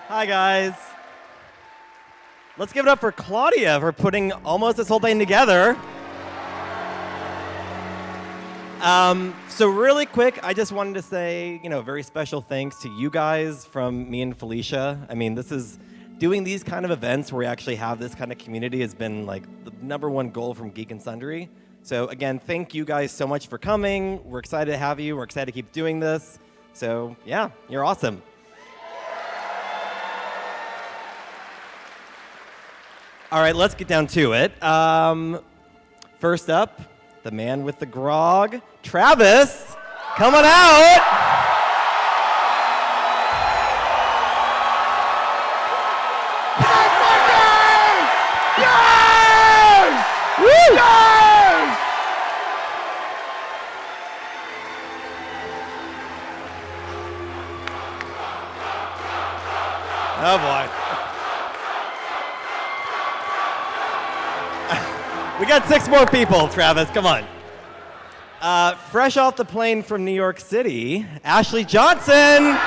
Hi, guys. Let's give it up for Claudia for putting almost this whole thing together. So really quick, I just wanted to say, very special thanks to you guys from me and Felicia. I mean, doing these kind of events where we actually have this kind of community has been like the number one goal from Geek and Sundry. So again, thank you guys so much for coming. We're excited to have you. We're excited to keep doing this. So yeah, you're awesome. All right, let's get down to it. First up, the man with the grog, Travis, coming out. Yes! Woo! Yes! Oh boy. We got 6 more people, Travis, come on. Fresh off the plane from New York City, Ashley Johnson.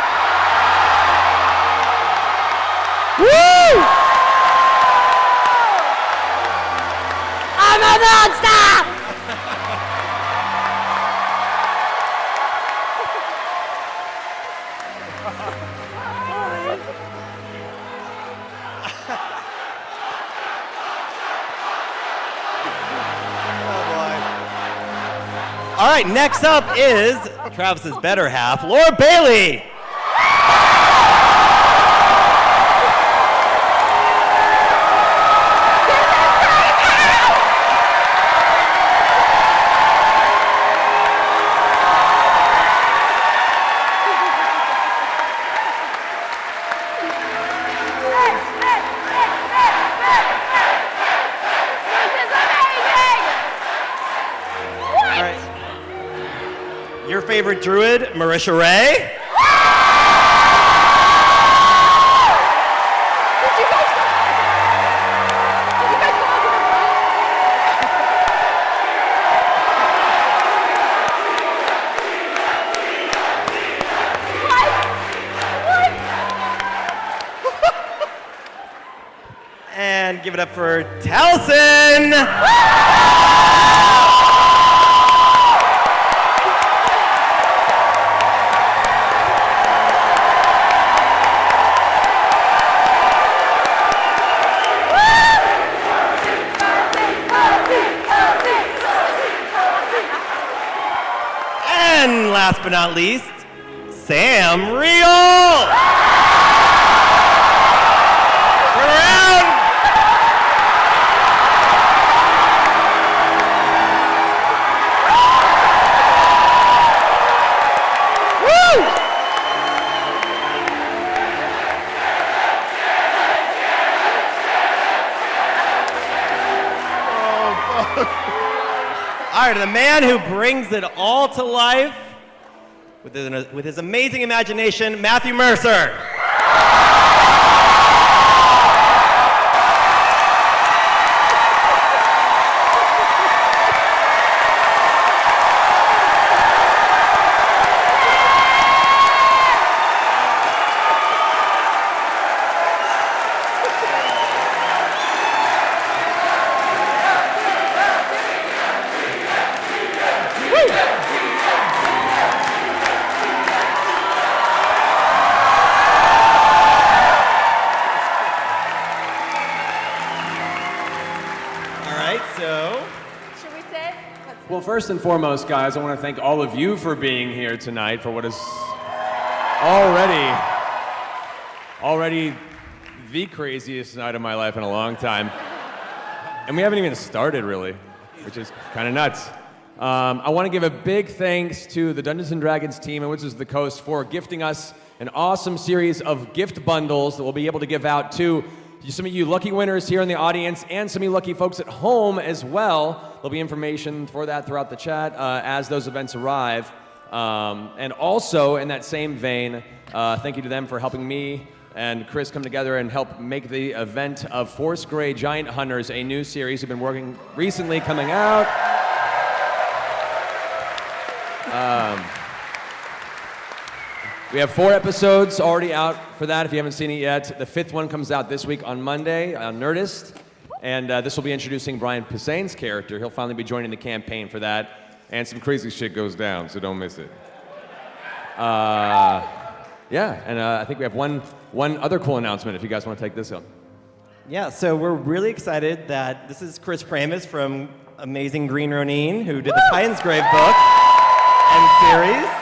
Woo! I'm a monster! All right, next up is Travis's better half, Laura Bailey. Your favorite druid, Marisha Ray. Did you guys go And give it up for Taliesin. And last but not least, Sam Riel. Turn around. Woo! All right, the man who brings it all to life with his amazing imagination, Matthew Mercer. Should we sit? Well, first and foremost, guys, I want to thank all of you for being here tonight for what is already the craziest night of my life in a long time. And we haven't even started, really, which is kind of nuts. I want to give a big thanks to the Dungeons & Dragons team and Wizards of the Coast for gifting us an awesome series of gift bundles that we'll be able to give out to some of you lucky winners here in the audience and some of you lucky folks at home as well. There'll be information for that throughout the chat as those events arrive. And also, in that same vein, thank you to them for helping me and Chris come together and help make the event of Force Grey Giant Hunters, a new series we've been working recently coming out. We have 4 episodes already out for that if you haven't seen it yet. The 5th one comes out this week on Monday on Nerdist. And this will be introducing Brian Posehn's character. He'll finally be joining the campaign for that. And some crazy shit goes down, so don't miss it. Yeah, and I think we have one other cool announcement if you guys want to take this up. Yeah, so we're really excited that this is Chris Pramas from Amazing Green Ronin, who did the Titan's Grave book and series.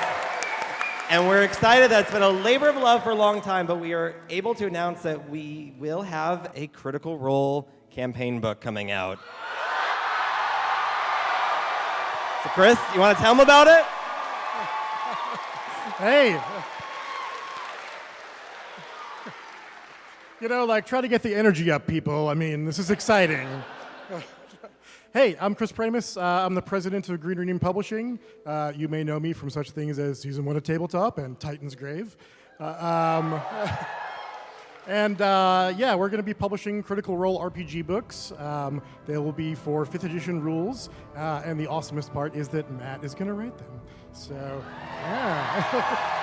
And we're excited that it's been a labor of love for a long time, but we are able to announce that we will have a Critical Role campaign book coming out. So Chris, you want to tell them about it? Hey. You know, like, try to get the energy up, people. I mean, this is exciting. Hey, I'm Chris Pramas. I'm the president of Green Ronin Publishing. You may know me from such things as Season 1 of Tabletop and Titan's Grave. Yeah, we're going to be publishing Critical Role RPG books. They will be for 5th edition rules, and the awesomest part is that Matt is going to write them. So, yeah.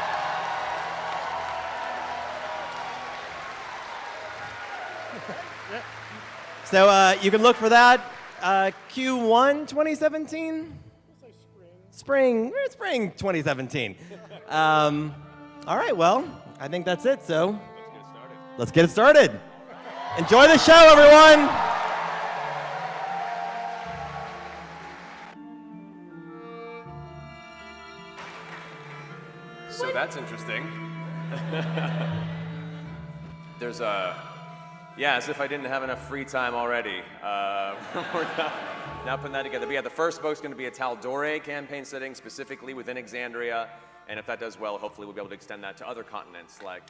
So you can look for that Q1 2017? Spring 2017. All right, well, I think that's it, so let's get it started. Enjoy the show, everyone. So that's interesting. There's yeah, as if I didn't have enough free time already. We're now putting that together. But yeah, the first book's going to be a Tal'Dorei campaign setting, specifically within Exandria. And if that does well, hopefully we'll be able to extend that to other continents, like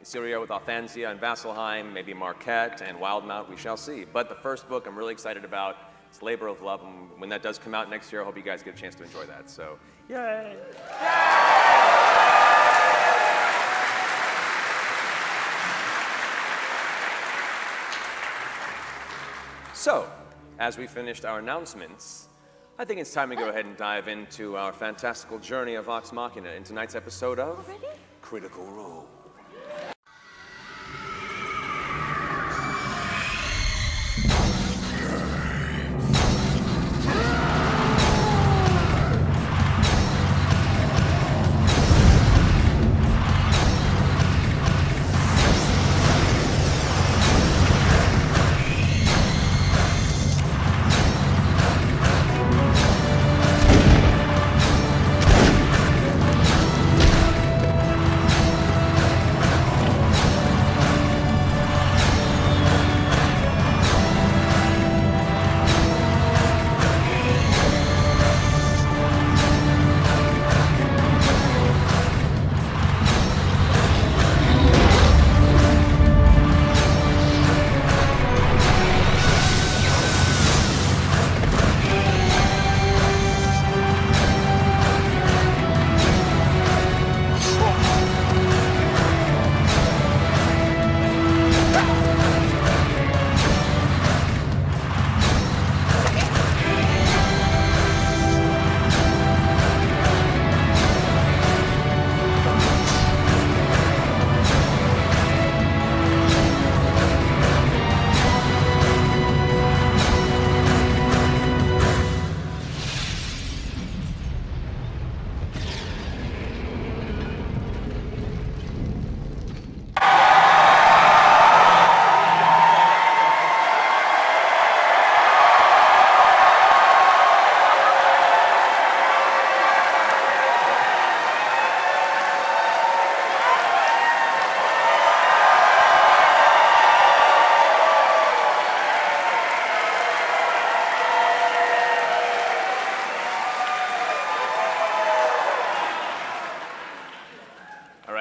Syria with Althansia and Vasselheim, maybe Marquette and Wildmount, we shall see. But the first book I'm really excited about. It's Labor of Love, and when that does come out next year, I hope you guys get a chance to enjoy that. So, yay! So, as we finished our announcements, I think it's time to go ahead and dive into our fantastical journey of Vox Machina in tonight's episode of Critical Role.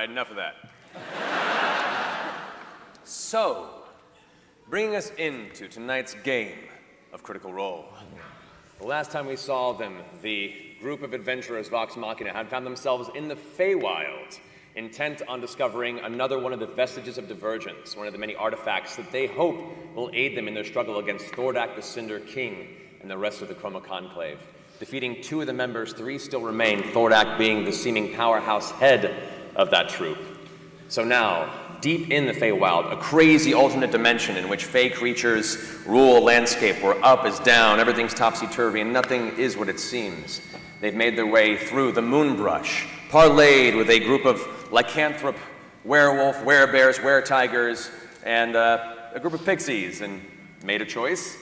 Enough of that. So, bringing us into tonight's game of Critical Role. The last time we saw them, the group of adventurers Vox Machina had found themselves in the Feywild, intent on discovering another one of the vestiges of Divergence, one of the many artifacts that they hope will aid them in their struggle against Thordak the Cinder King and the rest of the Chroma Conclave. Defeating 2 of the members, 3 still remain, Thordak being the seeming powerhouse head of that troop. So now, deep in the Feywild, a crazy alternate dimension in which Fey creatures rule a landscape where up is down, everything's topsy-turvy, and nothing is what it seems. They've made their way through the Moonbrush, parlayed with a group of lycanthrope, werewolf, werebears, weretigers, and a group of pixies, and made a choice.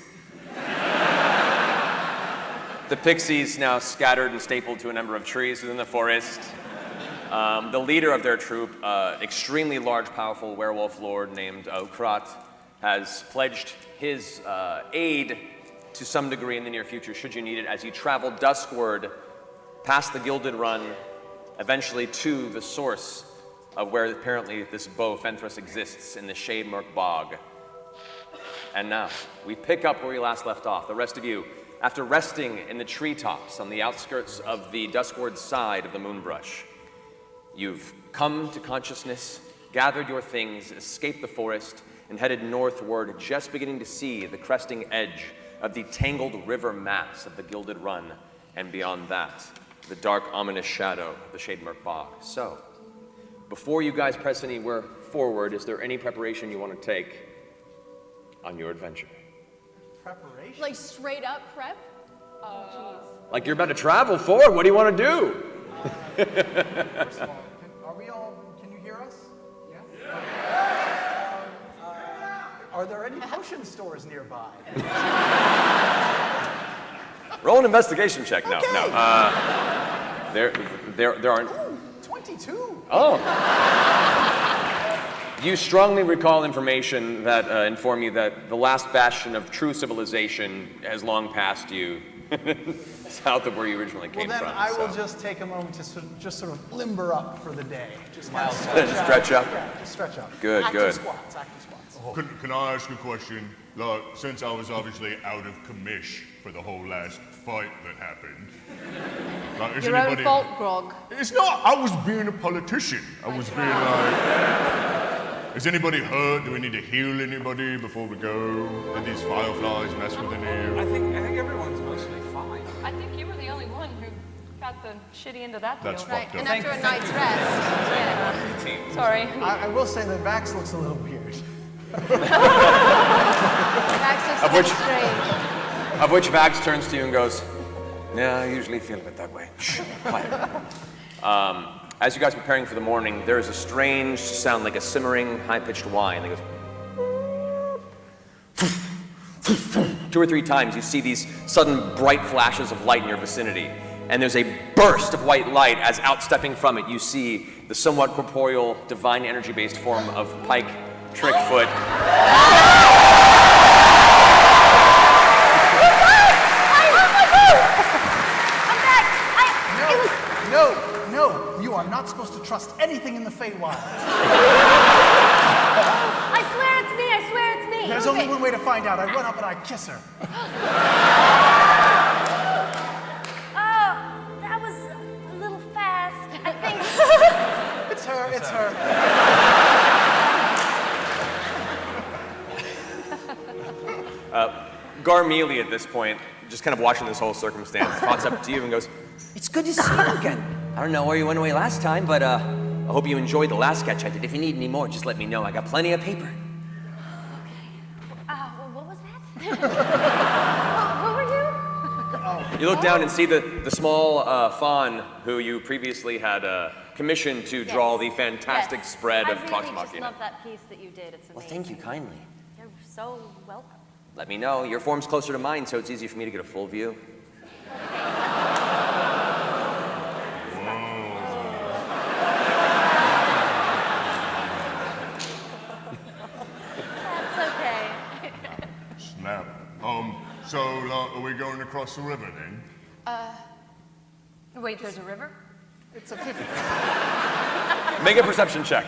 The pixies now scattered and stapled to a number of trees within the forest. The leader of their troop, extremely large, powerful werewolf lord named Ukrat, has pledged his aid to some degree in the near future, should you need it, as you travel duskward past the Gilded Run, eventually to the source of where apparently this bow, Fenthras, exists in the Shademurk Bog. And now, we pick up where we last left off. The rest of you, after resting in the treetops on the outskirts of the duskward side of the Moonbrush, you've come to consciousness, gathered your things, escaped the forest, and headed northward, just beginning to see the cresting edge of the tangled river mass of the Gilded Run, and beyond that, the dark, ominous shadow of the Shademurk Bog. So, before you guys press anywhere forward, is there any preparation you want to take on your adventure? Preparation? Like straight up prep? Like you're about to travel forward, what do you want to do? First of all, can you hear us? Yeah? Are there any potion stores nearby? Roll an investigation check. No, Okay. no. There aren't. Ooh, 22. Oh. You strongly recall information that inform you that the last bastion of true civilization has long passed you, south of where you originally Well, came then from. I will so. just take a moment to just sort of limber up for the day. Just kind of Stretch up? Yeah, just stretch up. Good, active good. Squats, active squats. Can I ask a question? Since I was obviously out of commish for the whole last fight that happened. Is Your own anybody... fault, Grog. It's not. I was being a politician. I was being like... Is anybody hurt? Do we need to heal anybody before we go? Did these fireflies mess with any? I think everyone's mostly fine. I think you were the only one who got the shitty end of that deal. That's Right, fucked and up. after a night's rest. Yeah. Sorry. I will say that Vax looks a little weird. Max looks Of a bit which- strange. Of which Vax turns to you and goes, "Yeah, I usually feel a bit that way." Shh, quiet. As you guys are preparing for the morning, there is a strange sound like a simmering, high-pitched whine that goes 2 or 3 times. You see these sudden bright flashes of light in your vicinity, and there's a burst of white light as outstepping from it you see the somewhat corporeal, divine energy-based form of Pike Trickfoot. No, you are not supposed to trust anything in the Feywild. I swear it's me, I swear it's me. There's Okay. only one way to find out. I run up and I kiss her. Oh, that was a little fast. I think. It's her, it's her. Garmelie at this point, just kind of watching this whole circumstance, walks up to you and goes, "It's good to see you again. I don't know where you went away last time, but I hope you enjoyed the last sketch I did. If you need any more, just let me know. I got plenty of paper." Well, what was that? Who were you? You look down and see the small fawn who you previously had commissioned to draw the fantastic Yes. spread of I Vox really just Machina. love that piece that you did. It's amazing. Well, thank you kindly. You're so welcome. Let me know. Your form's closer to mine, so it's easy for me to get a full view. That's okay. Snap. So are we going across the river then? Wait, there's a river? It's a 50. Make a perception check.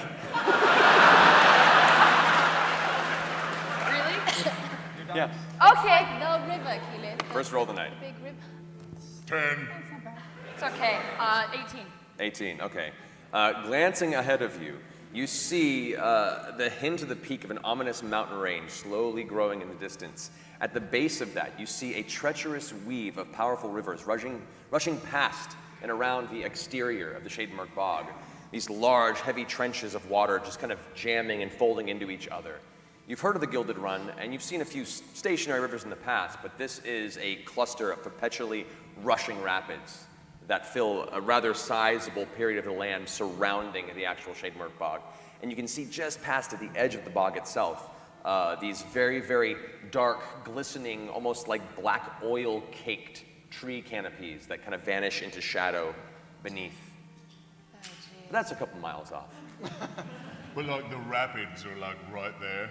Really? Yeah. Okay, the river, Keelan. First roll of the night. Big river. 10. It's okay. 18. 18, okay. Glancing ahead of you, you see the hint of the peak of an ominous mountain range slowly growing in the distance. At the base of that, you see a treacherous weave of powerful rivers rushing past and around the exterior of the Shademurk Bog. these large, heavy trenches of water just kind of jamming and folding into each other. You've heard of the Gilded Run, and you've seen a few stationary rivers in the past, but this is a cluster of perpetually rushing rapids that fill a rather sizable period of the land surrounding the actual Shademirk Bog. And you can see just past at the edge of the bog itself, these very, very dark, glistening, almost like black oil-caked tree canopies that kind of vanish into shadow beneath. But that's a couple miles off. But like the rapids are like right there.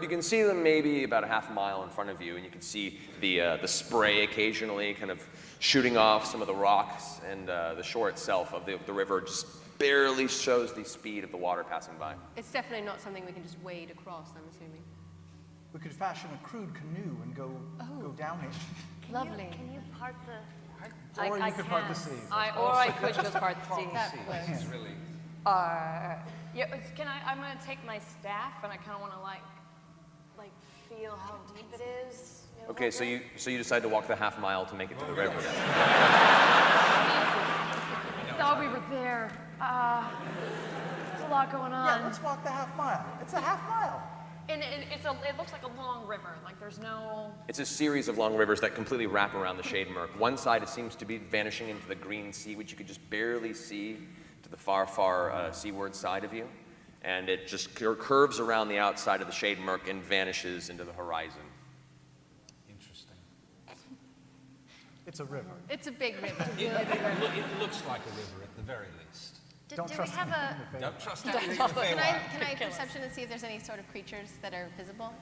You can see them maybe about a half a mile in front of you, and you can see the spray occasionally kind of shooting off some of the rocks, and the shore itself of the river just barely shows the speed of the water passing by. It's definitely not something we can just wade across, I'm assuming. We could fashion a crude canoe and go down it. Lovely. Can you part the... Or you could part the sea. Or I could just part the sea. That works. This is really. Yeah, I'm gonna take my staff and I kind of want to like feel how deep it is. You know, Okay, so you decide to walk the half mile to make it to the river. Oh, we were there. There's a lot going on. Yeah, let's walk the half mile. It's a half mile. And it looks like a long river. Like there's no. It's a series of long rivers that completely wrap around the Shademirk. One side it seems to be vanishing into the green sea, which you could just barely see to the far, far seaward side of you. And it just curves around the outside of the Shademirk and vanishes into the horizon. Interesting. It's a river. It's a big river. It looks like a river at the very least. Don't do trust we have anything a... in the Don't trust Can anything in the Feywild. I perception and see if there's any sort of creatures that are visible?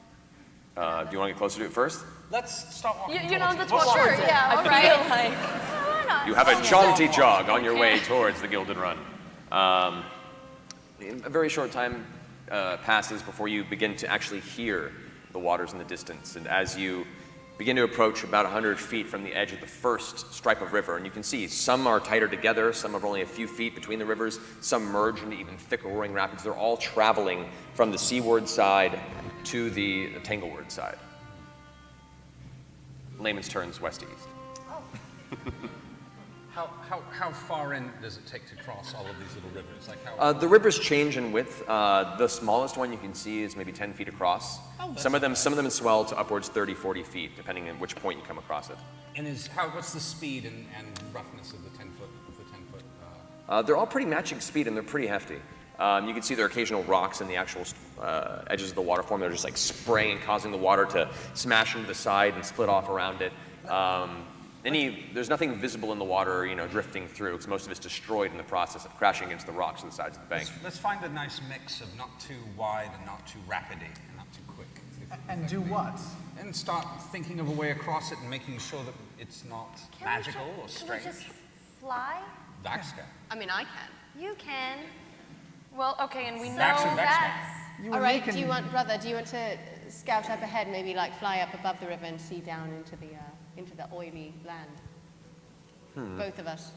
Do you want to get closer to it first? Let's start walking. You know, towards that's it. what. Sure, yeah, all right. Why not? You have a jaunty jog on your way towards the Gilded Run. A very short time passes before you begin to actually hear the waters in the distance. And as you begin to approach about 100 feet from the edge of the first stripe of river, and you can see some are tighter together, some are only a few feet between the rivers, some merge into even thicker roaring rapids. They're all traveling from the seaward side to the tangleward side. Layman's turns west to east. How far in does it take to cross all of these little rivers? Like how? The rivers change in width. The smallest one you can see is maybe 10 feet across. Some of them swell to upwards 30, 40 feet, depending on which point you come across it. And what's the speed and roughness of the 10 foot? They're all pretty matching speed, and they're pretty hefty. You can see there are occasional rocks in the actual edges of the waterform that are just like spraying and causing the water to smash into the side and split off around it. There's nothing visible in the water, drifting through, because most of it's destroyed in the process of crashing against the rocks on the sides of the bank. Let's find a nice mix of not too wide and not too rapidy and not too quick. And do what? And start thinking of a way across it and making sure that it's not magical or Can strange. we just fly? Vax can. I mean, I can. You can. Well, okay, and we know Vax and Vex that. can. You All and right, me do you want to scout up ahead, maybe like fly up above the river and see down into the oily land? Both of us.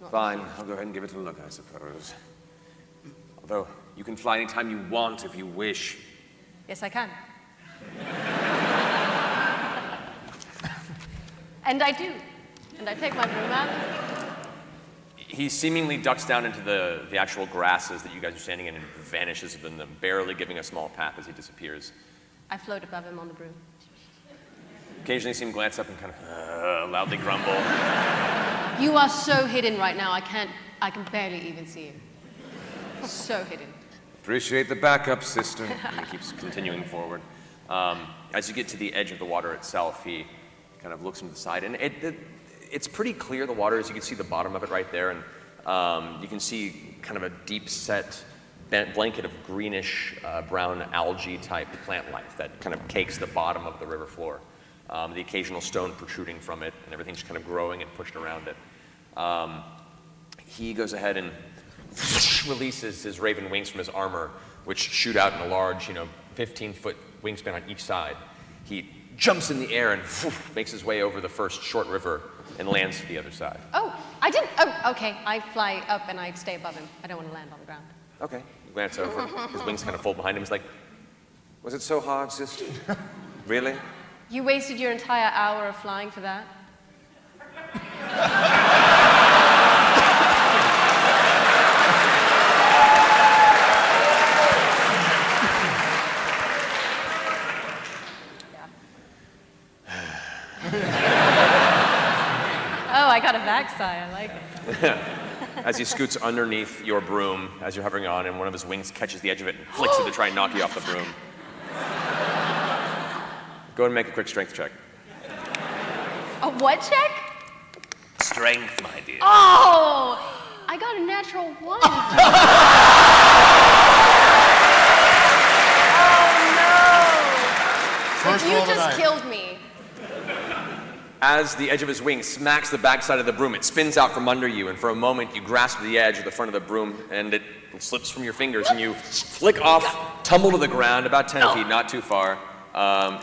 Not Fine, I'll go ahead and give it a look, I suppose. Although, you can fly anytime you want if you wish. Yes, I can. And I do. And I take my broom out. He seemingly ducks down into the actual grasses that you guys are standing in and vanishes within them, barely giving a small path as he disappears. I float above him on the broom. Occasionally you see him glance up and kind of loudly grumble. You are so hidden right now, I can barely even see you. So hidden. Appreciate the backup, sister. And he keeps continuing forward. As you get to the edge of the water itself, he kind of looks into the side, and it's pretty clear, the water, as you can see the bottom of it right there, and you can see kind of a deep-set blanket of greenish brown algae-type plant life that kind of cakes the bottom of the river floor. The occasional stone protruding from it, and everything's kind of growing and pushed around it. He goes ahead and releases his raven wings from his armor, which shoot out in a large, 15-foot wingspan on each side. He jumps in the air and makes his way over the first short river and lands to the other side. Oh, I didn't. Oh, okay. I fly up and I stay above him. I don't want to land on the ground. Okay. You glance over. His wings kind of fold behind him. He's like, was it so hard, sister? Really? You wasted your entire hour of flying for that? backside. I like it. As he scoots underneath your broom as you're hovering on, and one of his wings catches the edge of it and flicks it to try and knock you off the broom. Go ahead and make a quick strength check. A what check? Strength, my dear. Oh! I got a natural 1. First You roll of the just night. killed me. As the edge of his wing smacks the backside of the broom, it spins out from under you, and for a moment you grasp the edge of the front of the broom, and it slips from your fingers, and you flick off, tumble to the ground about 10 feet, not too far.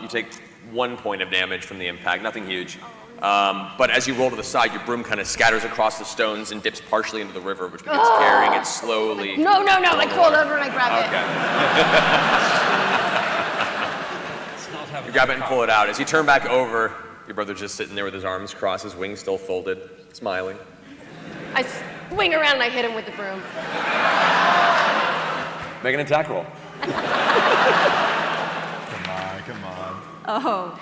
You take 1 point of damage from the impact, nothing huge. But as you roll to the side, your broom kind of scatters across the stones and dips partially into the river, which begins carrying it slowly. No. I crawled over and I grabbed Okay. You grab it and pull it out. As you turn back over, your brother's just sitting there with his arms crossed, his wings still folded, smiling. it. I swing around and I hit him with the broom. Make an attack roll. Come on. Oh,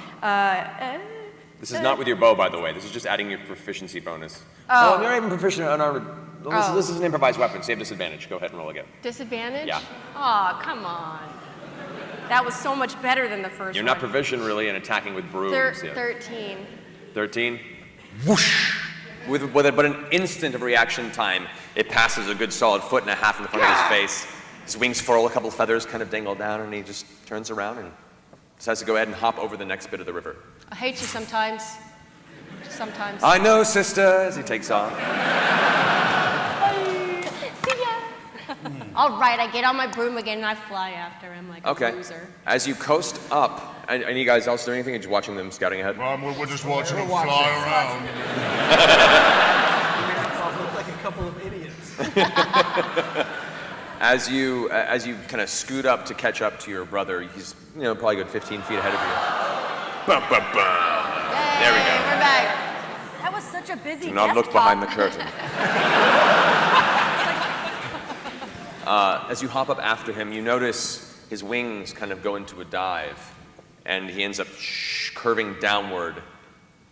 This is not with your bow, by the way. This is just adding your proficiency bonus. Oh. Well, you're not even proficient in unarmored. This is an improvised weapon, so you have disadvantage. Go ahead and roll again. disadvantage? Yeah. Oh, come on. That was so much better than the first You're one. not proficient really in attacking with brooms. Yeah. 13. 13. Whoosh! With but an instant of reaction time, it passes a good solid 1.5 feet in front of his face. His wings furl, a couple feathers kind of dangle down, and he just turns around and decides to go ahead and hop over the next bit of the river. I hate you sometimes. Sometimes. I know, sister, as he takes off. See ya. All right, I get on my broom again and I fly after him like a Okay. loser. As you coast up, and you guys else doing anything, or just watching them scouting ahead? We're just watching them fly around. Look like a couple of idiots. As you kind of scoot up to catch up to your brother, he's probably a good 15 feet ahead of you. Bum, bum, bum. There we go. We're back. That was such a busy Do not look desktop. behind the curtain. As you hop up after him, you notice his wings kind of go into a dive, and he ends up curving downward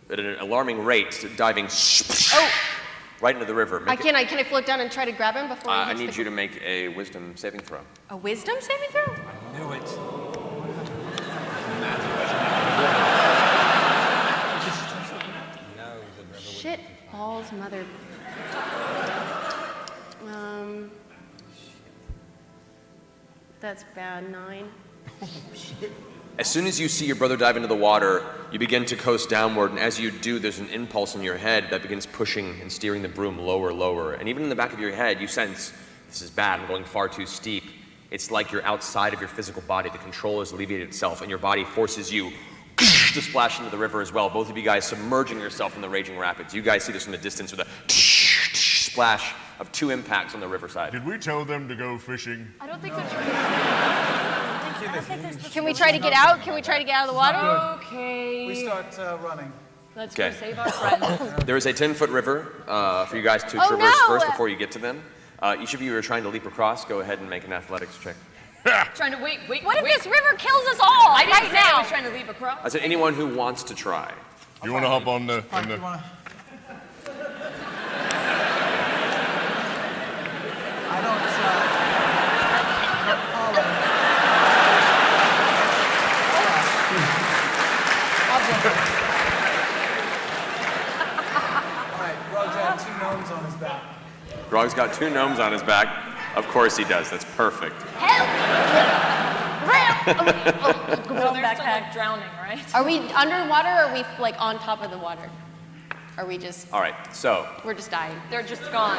at an alarming rate, diving right into the river. Can I float down and try to grab him before he I hits need the... you to make a wisdom saving throw. A wisdom saving throw? Knew it. Shit balls, mother. That's bad. 9. As soon as you see your brother dive into the water, you begin to coast downward, and as you do, there's an impulse in your head that begins pushing and steering the broom lower, lower. And even in the back of your head, you sense, this is bad, I'm going far too steep. It's like you're outside of your physical body. The control has alleviated itself, and your body forces you to splash into the river as well. Both of you guys submerging yourself in the raging rapids. You guys see this from the distance with a splash of 2 impacts on the riverside. Did we tell them to go fishing? I don't think Can we try to get out? Can we try to get out of the water? Okay. We start running. Let's Okay. go save our friends. There is a 10-foot river for you guys to Oh, traverse no! first before you get to them. Each of you are trying to leap across. Go ahead and make an athletics check. Trying to wait. What if this river kills us all? I didn't right say I now. was trying to leap across. I said anyone who wants to try. You want to hop on the... Mike, you wanna? I don't follow. All right, Roger had 2 gnomes on his back. Grog's got 2 gnomes on his back. Of course he does. That's perfect. Help! So they're still like drowning, right? Are we underwater or are we like on top of the water? Are we just, All right, so we're just dying? They're just gone.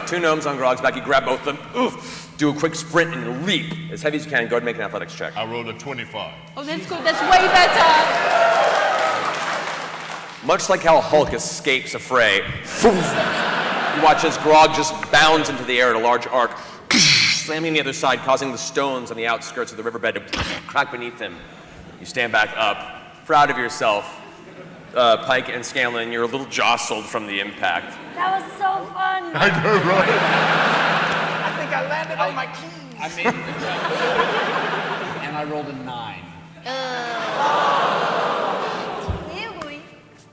2 gnomes on Grog's back. You grab both of them. Oof, do a quick sprint and leap as heavy as you can. Go ahead and make an athletics check. I rolled a 25. Oh, that's good. That's way better. Much like how Hulk escapes a fray, you watch as Grog just bounds into the air at a large arc, slamming the other side, causing the stones on the outskirts of the riverbed to crack beneath him. You stand back up, proud of yourself. Pike and Scanlan, you're a little jostled from the impact. That was so fun. I know, right? I think I landed on my keys. I made and I rolled a 9.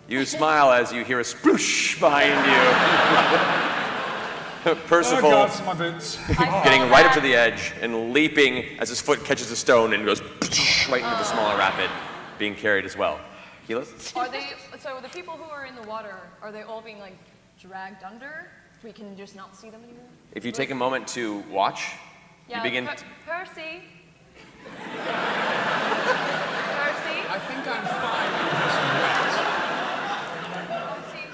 You smile as you hear a sploosh behind you. Percival my boots. getting right up to the edge and leaping as his foot catches a stone and goes right into the smaller rapid, being carried as well. Keyleth? Are they, so the people who are in the water, are they all being like dragged under? We can just not see them anymore? If you take a moment to watch, Yeah, you begin. Percy? Percy? I think I'm fine. I'm just Percy?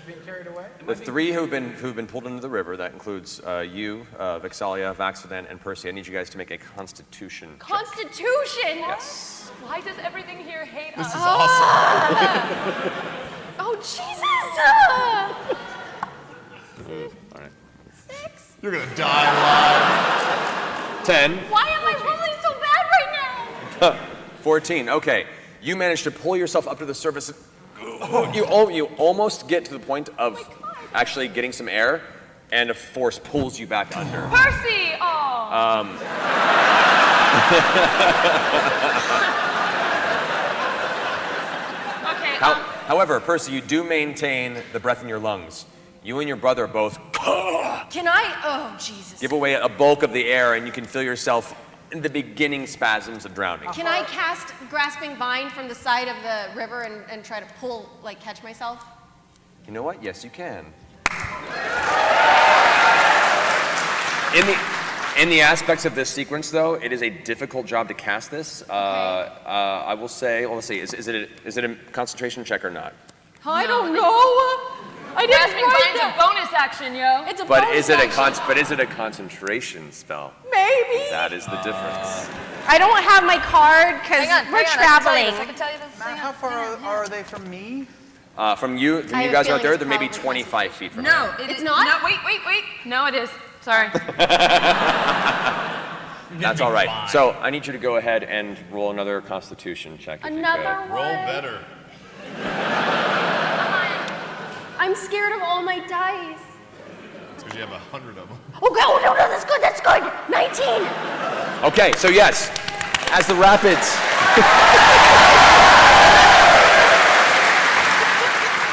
being carried away. The three who've been pulled into the river, that includes you, Vexalia, Vaxodan, and Percy. I need you guys to make a Constitution check. Constitution! Yes. Why does everything here hate us? Oh, Jesus! All right. 6. You're gonna die live. 10. Why am I rolling so bad right now? 14. Okay. You manage to pull yourself up to the surface. You almost get to the point of actually getting some air, and a force pulls you back under. Percy! Oh. Okay. However, Percy, you do maintain the breath in your lungs. You and your brother both Can I? Oh, Jesus. give away a bulk of the air, and you can feel yourself in the beginning spasms of drowning. Can I cast Grasping Vine from the side of the river and try to pull, like catch myself? You know what? Yes, you can. In the aspects of this sequence, though, it is a difficult job to cast this. I will say, well, let's see, is it a concentration check or not? I don't know. I didn't Grasping write Vine's a that. bonus action, yo. It's a But bonus is it action. a concentration spell? Maybe. That is the difference. I don't have my card because Hang on, we're hang on, traveling. I can tell you this. Matt, how far are they from me? From you I have a guys out feeling there, it's they're maybe probably 25 feet from No, you. It's not? No, wait. No, it is. Sorry. That's all right. So I need you to go ahead and roll another Constitution check. If Another you could. one. Roll better. I'm scared of all my dice. It's because you have 100 of them. Okay, oh no, that's good, that's good. 19. Okay, so yes, as the rapids.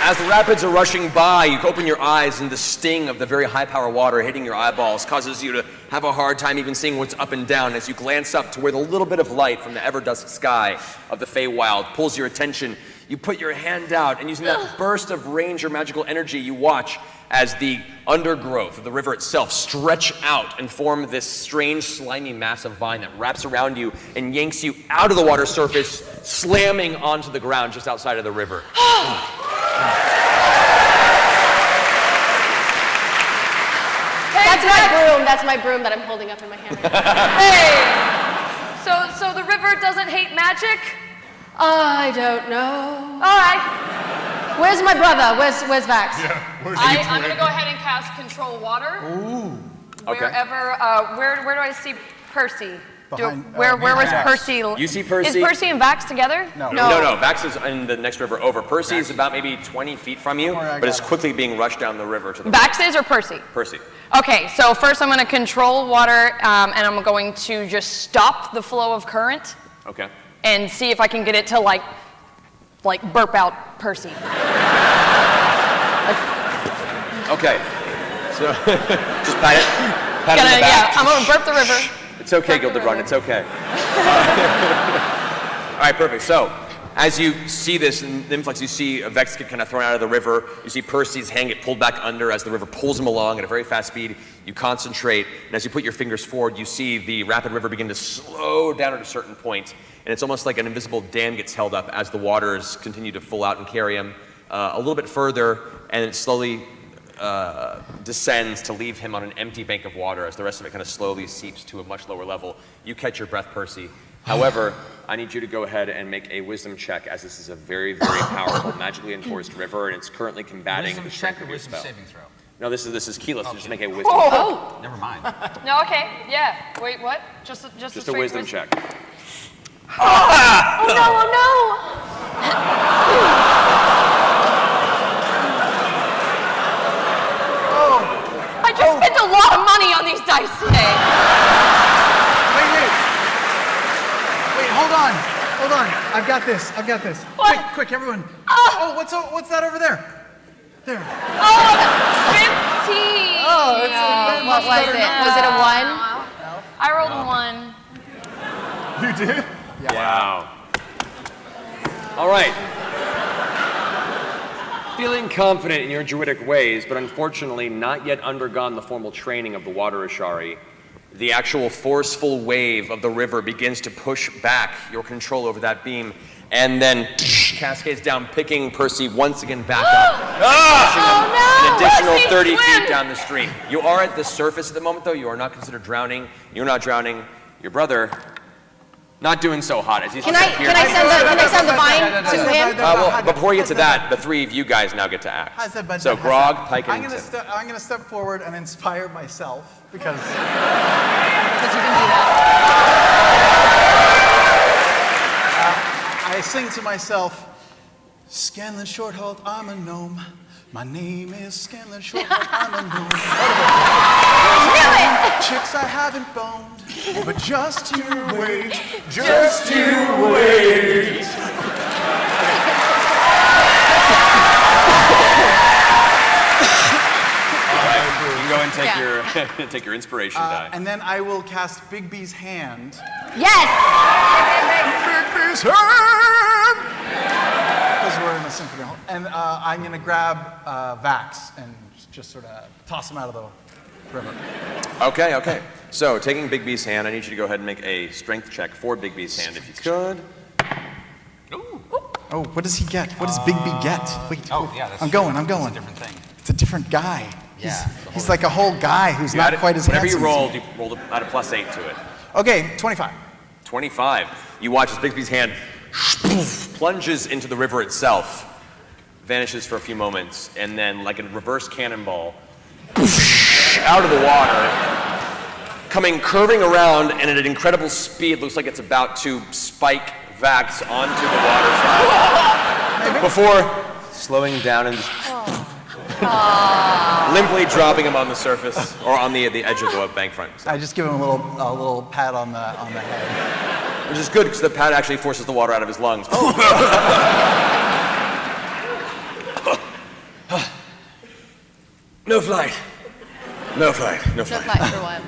As the rapids are rushing by, you open your eyes and the sting of the very high power water hitting your eyeballs causes you to have a hard time even seeing what's up and down as you glance up to where the little bit of light from the ever-dusk sky of the Feywild pulls your attention. You put your hand out and using that burst of range or magical energy, you watch as the undergrowth of the river itself stretch out and form this strange slimy mass of vine that wraps around you and yanks you out of the water surface, slamming onto the ground just outside of the river. That's my broom. That's my broom that I'm holding up in my hand. Hey. So the river doesn't hate magic? I don't know. All right. Where's my brother? Where's Vax? Where's I'm gonna go ahead and cast Control Water. Okay. Wherever. Where do I see Percy? Behind- Where was behind Vax. Percy? You see Percy. Is Percy and Vax together? No. No, Vax is in the next river over. Percy is about maybe 20 feet from you, worry, I but is got it. quickly being rushed down the river to the Vax is or Percy? Percy. Okay, so first I'm going to control water, and I'm going to just stop the flow of current Okay. and see if I can get it to like burp out Percy. Okay. So just pat it on the back. Yeah, I'm going to burp the river. It's okay, Burp the Gilded Run. river. It's okay. All right, perfect. So, as you see this in the influx, you see Vex get kind of thrown out of the river. You see Percy's hand get pulled back under as the river pulls him along at a very fast speed. You concentrate, and as you put your fingers forward, you see the rapid river begin to slow down at a certain point, and it's almost like an invisible dam gets held up as the waters continue to full out and carry him a little bit further, and it slowly descends to leave him on an empty bank of water as the rest of it kind of slowly seeps to a much lower level. You catch your breath, Percy. However, I need you to go ahead and make a wisdom check, as this is a very, very powerful, magically enforced river, and it's currently combating Wisdom the check strength or of your wisdom spell. saving throw? No, this is keyless, so just make a wisdom Oh, Never mind. no, okay, yeah. Wait, what? Just check. Just a straight wisdom check. Oh no. I just spent a lot of money on these dice today. Wait, hold on. hold on. I've got this. What? Quick, everyone. Oh, what's that over there? There. Oh, 15. Oh, it's What was it? Was it a 1? I rolled a 1. You did? Wow. All right. Feeling confident in your druidic ways, but unfortunately not yet undergone the formal training of the water Ashari, the actual forceful wave of the river begins to push back your control over that beam, and then cascades down, picking Percy once again back up. An additional 30 feet down the stream. You are at the surface at the moment, though. You are not considered drowning. You're not drowning. Your brother, not doing so hot as he's Can I send the vine to him? well, before we get to that, the three of you guys now get to act. So Grog, Pike, and Tim. I'm gonna step forward and inspire myself because Because you can do that. I sing to myself, Scanlan Shorthalt, I'm a gnome. My name is Scanlan Shorthalt, I'm a gnome. Chicks I haven't boned, but just you wait, just you wait. All right, you can go and take your inspiration die. And then I will cast Bigby's hand. Yes! Bigby's hand! Because we're in a symphony hall. And I'm going to grab Vax and just sort of toss him out of the river. Okay. So, taking Bigby's hand, I need you to go ahead and make a strength check for Bigby's hand, if you could. Oh, what does he get? What does Bigby get? Wait, that's I'm going. It's a different thing. It's a different guy. Yeah. He's like a whole guy who's not quite as whatever handsome. Whatever you rolled add a +8 to it. Okay, 25. 25. You watch as Bigby's hand plunges into the river itself, vanishes for a few moments, and then, like a reverse cannonball, out of the water, coming curving around, and at an incredible speed, looks like it's about to spike Vax onto the water side before slowing down and just limply dropping him on the surface or on the edge of the bank front. I just give him a little pat on the head. Which is good because the pat actually forces the water out of his lungs. No flight for a while.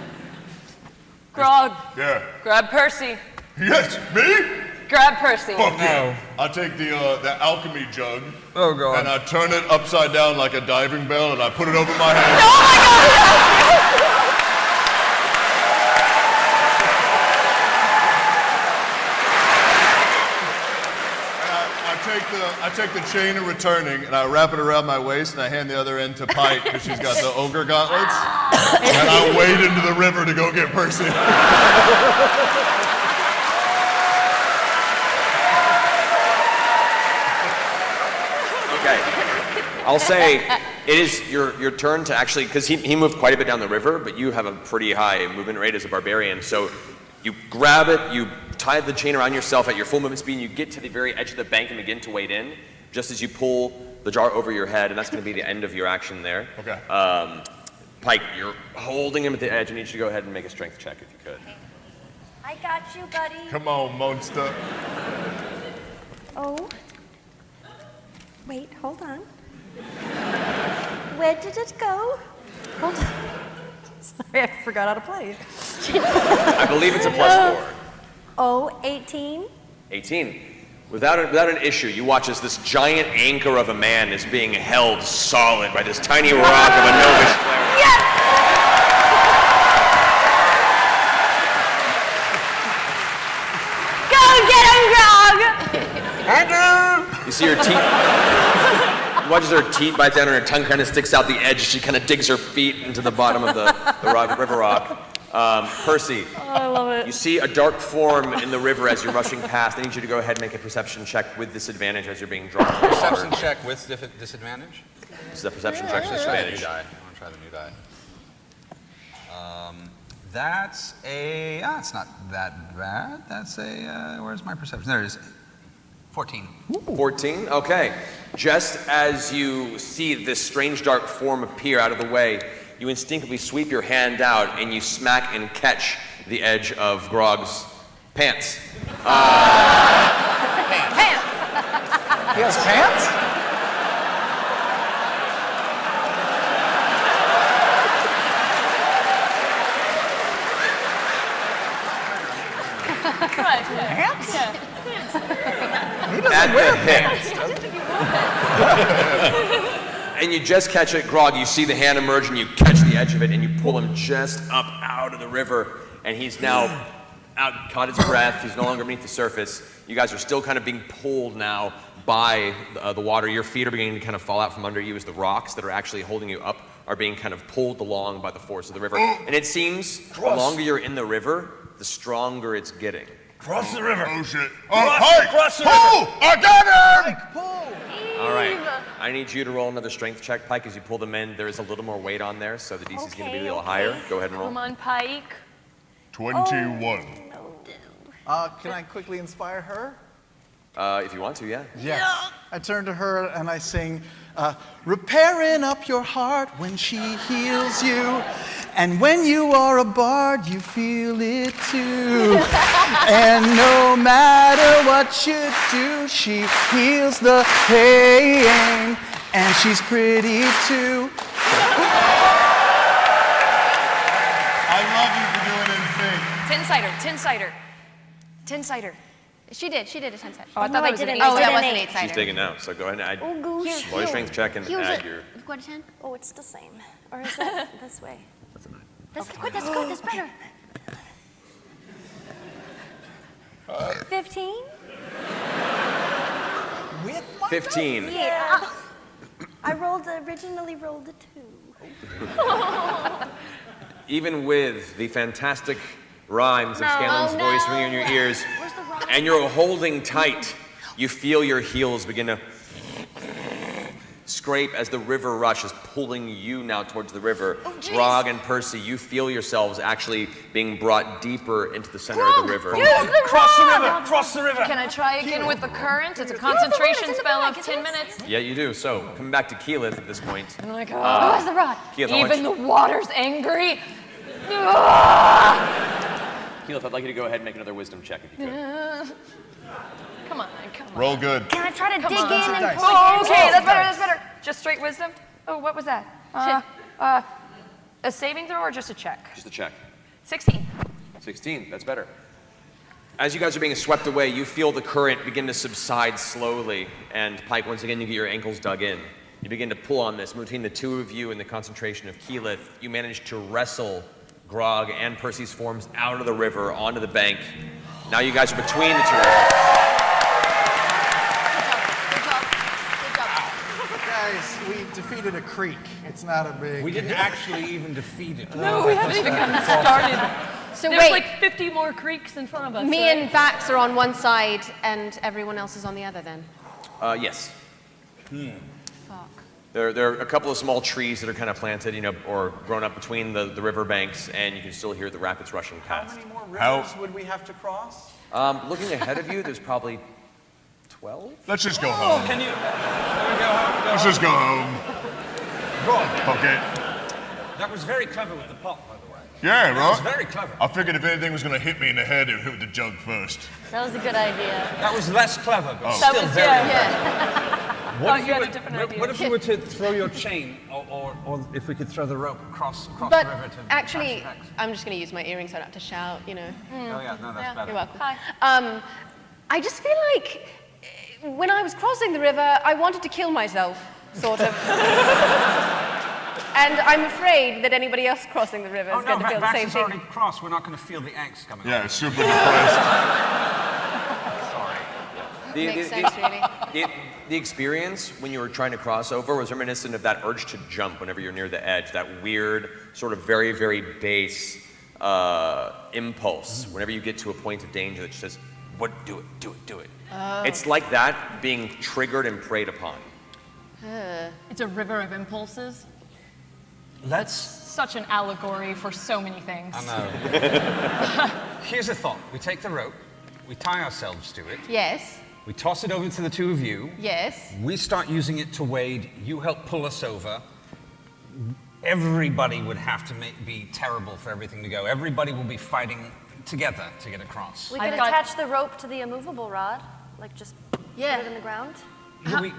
Grog, Yeah. grab Percy. Yes, me? Grab Percy. Fuck yeah. I take the alchemy jug. Oh, God. And I turn it upside down like a diving bell and I put it over my head. Oh my I take the chain of returning and I wrap it around my waist and I hand the other end to Pike because she's got the ogre gauntlets. And I wade into the river to go get Percy. Okay. I'll say it is your turn to actually, because he moved quite a bit down the river, but you have a pretty high movement rate as a barbarian. So you grab it, you tie the chain around yourself at your full movement speed, and you get to the very edge of the bank and begin to wade in, just as you pull the jar over your head, and that's going to be the end of your action there. Okay. Pike, you're holding him at the edge. I need you to go ahead and make a strength check if you could. I got you, buddy. Come on, monster. Oh. Wait, hold on. Where did it go? Hold on. Sorry, I forgot how to play. I believe it's a +4. Oh, 18. 18. Without an issue, you watch as this giant anchor of a man is being held solid by this tiny rock of a Novish cleric. Yes! Go get him, Grog! You see her teeth. You watch as her teeth bites down and her tongue kind of sticks out the edge. She kind of digs her feet into the bottom of the river rock. Percy. Oh, I love it. You see a dark form in the river as you're rushing past. I need you to go ahead and make a perception check with disadvantage as you're being drawn to the water. Perception check with disadvantage? This is a perception check with Let's try the new disadvantage. die. I want to try the new die. That's a. It's not that bad. That's a. Where's my perception? There it is. 14. 14? Okay. Just as you see this strange dark form appear out of the way, you instinctively sweep your hand out and you smack and catch the edge of Grog's pants. He has pants? Pants? Yeah. He doesn't wear pants. And you just catch it, Grog. You see the hand emerge, and you catch the edge of it, and you pull him just up out of the river. And he's now out, caught his breath. He's no longer beneath the surface. You guys are still kind of being pulled now by the water. Your feet are beginning to kind of fall out from under you as the rocks that are actually holding you up are being kind of pulled along by the force of the river. And it seems the longer you're in the river, the stronger it's getting. Cross the river. Oh, shit. Cross the river. I got him! All right. I need you to roll another strength check, Pike. As you pull them in, there is a little more weight on there, so the DC is going to be a little higher. Go ahead and roll. Come on, Pike. 21. Can I quickly inspire her? If you want to, yeah. Yes. I turn to her and I sing, repairing up your heart when she heals you. And when you are a bard, you feel it too. And no matter what you do, she heals the pain. And she's pretty too. I love you for doing it in sync. Tin cider. She did a 10 set. Oh, I thought that was an 8. Oh, that was an 8 She's cider. taking now, so go ahead and add. Oh, goose. Roll your strength check and add your. You've got a 10? Oh, it's the same. Or is that this way? That's good, that's good, that's better. 15? With my 15. Yeah. I originally rolled a 2. Even with the fantastic rhymes of Scanlan's voice ringing in your ears, and you're holding tight, you feel your heels begin to scrape as the river rush is pulling you now towards the river. Grog and Percy, you feel yourselves actually being brought deeper into the center of the river. Cross the river. Cross the river. Can I try again with the current? It's a concentration spell of 10 minutes. Yeah, you do. So, coming back to Keyleth at this point. I'm like, Who has the rod? Keyleth, even the water's angry. Keyleth, I'd like you to go ahead and make another wisdom check if you could. Come on. Roll good. Can I try to dig in and pull Oh, okay, that's better. Just straight wisdom? Oh, what was that? A saving throw or just a check? Just a check. 16. 16, that's better. As you guys are being swept away, you feel the current begin to subside slowly, and Pike, once again, you get your ankles dug in. You begin to pull on this. Between the two of you and the concentration of Keyleth, you manage to wrestle Grog and Percy's forms out of the river onto the bank. Now you guys are between the two rivers. Guys, we defeated a creek. It's not a big... We didn't actually even defeat it. No, we haven't even gotten started. So There's wait, like 50 more creeks in front of us. me right? and Vax are on one side and everyone else is on the other then? Yes. Fuck. There are a couple of small trees that are kind of planted, or grown up between the river banks, and you can still hear the rapids rushing past. How many more rivers would we have to cross? Looking ahead of you, there's probably 12? Let's just go home. Can we go home? Let's just go home. Okay. That was very clever with the pot, by the way. Yeah, That was right? very clever. I figured if anything was going to hit me in the head, it would hit the jug first. That was a good idea. That was less clever, but That still was, very yeah. What you had a different idea. What if we were to throw your chain, or if we could throw the rope across But the river to actually, crash the decks? I'm just going to use my earrings so I don't have to shout, Oh yeah, no, that's better. You're welcome. Hi. I just feel like when I was crossing the river, I wanted to kill myself, sort of. And I'm afraid that anybody else crossing the river is going to feel the same Vax is thing. already crossed. We're not going to feel the angst coming Yeah, up. it's super depressed. Makes sense, really. The experience when you were trying to cross over was reminiscent of that urge to jump whenever you're near the edge, that weird, sort of very, very base impulse whenever you get to a point of danger that just says, do it. Oh. It's like that being triggered and preyed upon. It's a river of impulses. Let's. Such an allegory for so many things. I know. Here's a thought. We take the rope, we tie ourselves to it, Yes, we toss it over to the two of you, yes. we start using it to wade, you help pull us over. Everybody would have to be terrible for everything to go. Everybody will be fighting together to get across. We could attach the rope to the immovable rod, like just put it in the ground.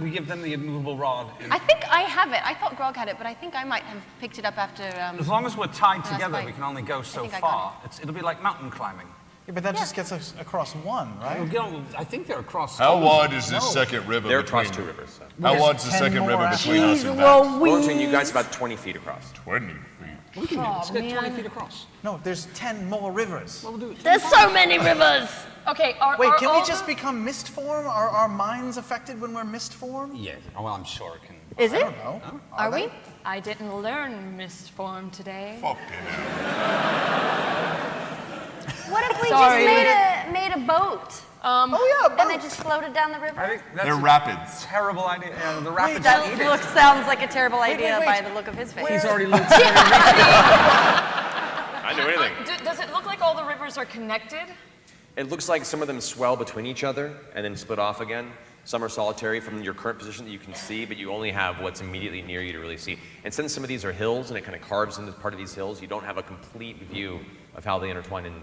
We give them the immovable rod. I think I have it. I thought Grog had it, but I think I might have picked it up after. As long as we're tied last together, fight. we can only go so think I got far. It'll be like mountain climbing. Yeah, but that just gets us across one, right? I think they're across. How wide is this second river They're between across two rivers. So. How wide's the 10 second more river after. between us Jeez and Vax? Well, between you guys, about 20 feet across. 20 feet. We can do it. Let's get 20 man. feet across. No, there's 10 more rivers. Well, we'll do it. There's so many rivers. Okay, Wait, are can all we just the- become mist form? Are our minds affected when we're mist form? Yeah. Oh, well, I'm sure it can. Is I it? don't know. Are we? I didn't learn mist form today. Fucking hell. What if we Sorry. just made a boat? Oh yeah, And they boats. just floated down the river? I think that's They're a rapids. terrible idea. The rapids That eat it. sounds like a terrible idea wait. by the look of his face. He's already looked. I know anything. Does it look like all the rivers are connected? It looks like some of them swell between each other and then split off again. Some are solitary from your current position that you can see, but you only have what's immediately near you to really see. And since some of these are hills and it kind of carves into part of these hills, you don't have a complete view of how they intertwine and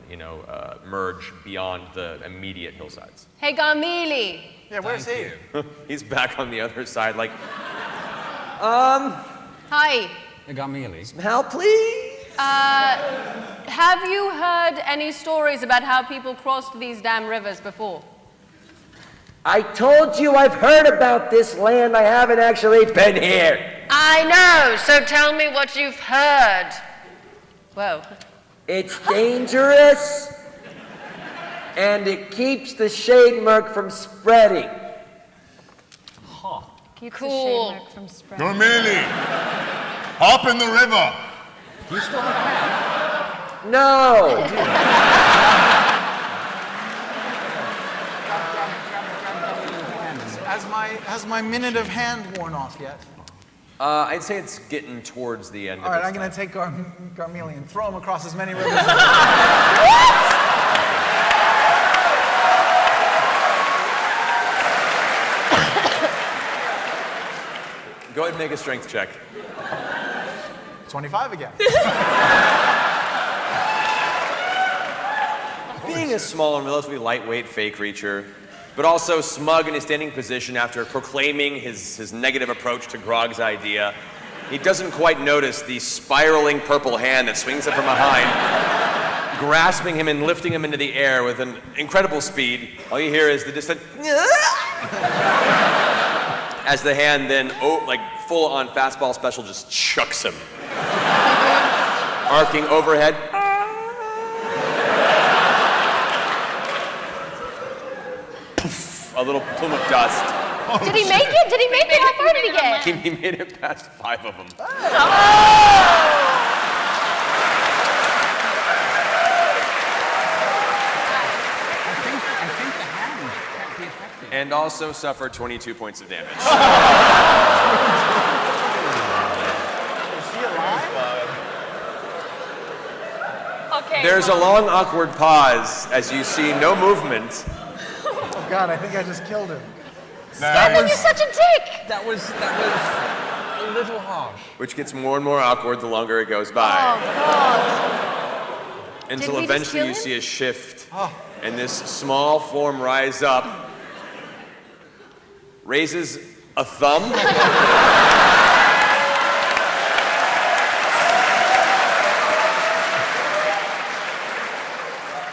merge beyond the immediate hillsides. Hey, Garmili. Yeah, where's he? He's back on the other side, like, Hi. They got mealy. help, please. Have you heard any stories about how people crossed these damn rivers before? I told you I've heard about this land. I haven't actually been here. I know, so tell me what you've heard. Whoa. It's dangerous, and it keeps the shade murk from spreading. Keeps Cool. the shade mark from spreading. Gormili, hop in the river. Do you still have a hand? No. Has my minute of hand worn off yet? I'd say it's getting towards the end All of right, its I'm going time. to take Garmili and throw him across as many rivers as Go ahead and make a strength check. 25 again. Being a small and relatively lightweight fey creature, but also smug in his standing position after proclaiming his negative approach to Grog's idea, he doesn't quite notice the spiraling purple hand that swings up from behind, grasping him and lifting him into the air with an incredible speed. All you hear is the distant as the hand then, like full-on fastball special, just chucks him. Arcing overhead. A little plume of dust. Did he make it? Did he make it? How far did he get? He made it past 5 of them. I think the hand can't be affected. And also suffered 22 points of damage. Okay. There's a long, awkward pause as you see no movement. Oh God, I think I just killed him. You're such a dick! That was a little harsh. Which gets more and more awkward the longer it goes by. Until Did we just eventually kill you him? see a shift. And this small form rise up, raises a thumb.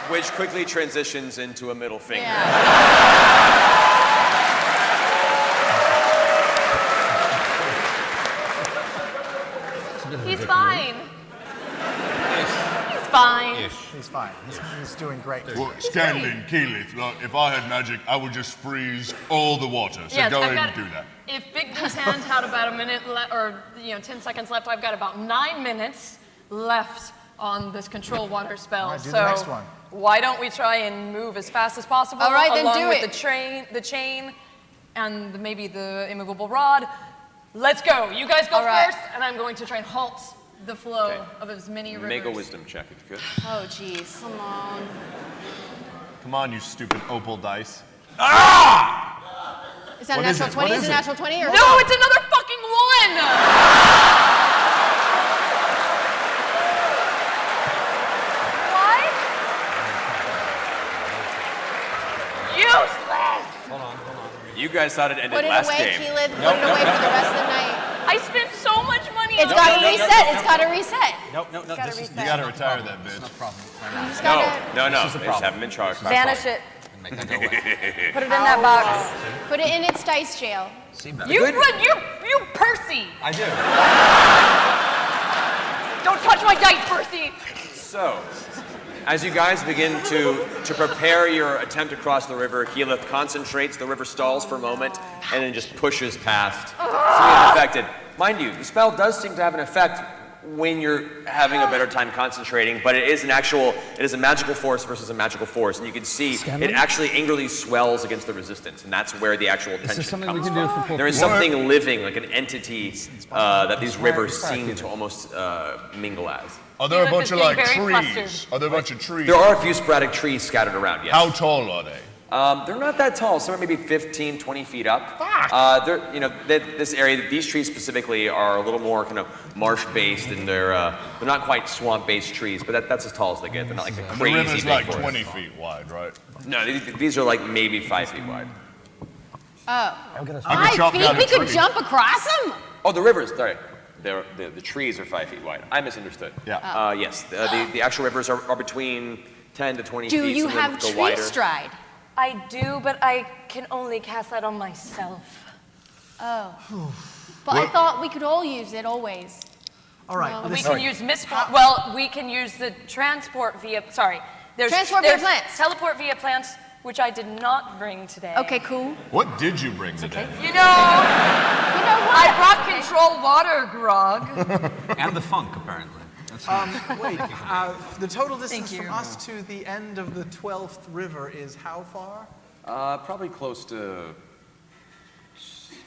Which quickly transitions into a middle finger. He's fine. He's fine. He's fine. He's doing great. Well, Scanlan, Keyleth, look, if I had magic, I would just freeze all the water. So Yes, go I've ahead got- and do that. If Big Boo's hand had about a minute or 10 seconds left, I've got about 9 minutes left on this control water spell. All right, do so the next one. why don't we try and move as fast as possible? All right, then along do with it. the chain, and maybe the immovable rod. Let's go. You guys go All right. first, and I'm going to try and halt the flow Okay. of as many rivers. Make a wisdom check if you could. Oh, jeez. Come on. Come on, you stupid opal dice. Is that What a is natural it? 20? What Is is it a it? natural 20 or No, it's another fucking one! What? Useless! Hold on. You you guys thought it ended Put it last away, game. Keyleth. Put it away for the rest of the night. I spent so much money It's on got to these. reset. It's got to reset. No. Gotta This is reset. You gotta retire that bitch. no problem. You just No, gotta no, This is the they just problem. haven't been charged. Vanish it. Make that go away. Put it in that box. put it in its dice jail. See, better. You Percy. I do. Don't touch my dice, Percy. So, as you guys begin to prepare your attempt to cross the river, Keyleth concentrates, the river stalls for a moment, and then just pushes past. Unaffected. Mind you, the spell does seem to have an effect when you're having a better time concentrating, but it is a magical force versus a magical force, and you can see it actually angrily swells against the resistance, and that's where the actual tension something we comes can do from. for There is something living, like an entity, that these rivers seem to almost mingle as. Are there a Keyleth bunch is of getting like very trees? flustered. Are there a bunch of trees? There are a few sporadic trees scattered around, yes. How tall are they? They're not that tall. Some are maybe 15, 20 feet up. This area, these trees specifically are a little more kind of marsh-based, and they're not quite swamp-based trees, but that's as tall as they get. They're not like the The crazy river's big like forest. 20 feet wide, right? No, these are like maybe 5 feet wide. I could 5 chop feet? down a We could tree. jump across them? Oh, the rivers, sorry. The trees are 5 feet wide. I misunderstood. Yeah. Yes, the actual rivers are between 10 to 20 Do feet. you some of them have go tree wider. stride? I do, but I can only cast that on myself. Oh. But I thought we could all use it always. All right. No. We listen. can use mistborn. Well, we can use the transport via. Sorry, Transport via plants. Teleport via plants, which I did not bring today. Okay, cool. What did you bring today? You know I brought control water, Grog. And the funk, apparently. That's Wait, the total distance Thank you. from us to the end of the 12th river is how far? Probably close to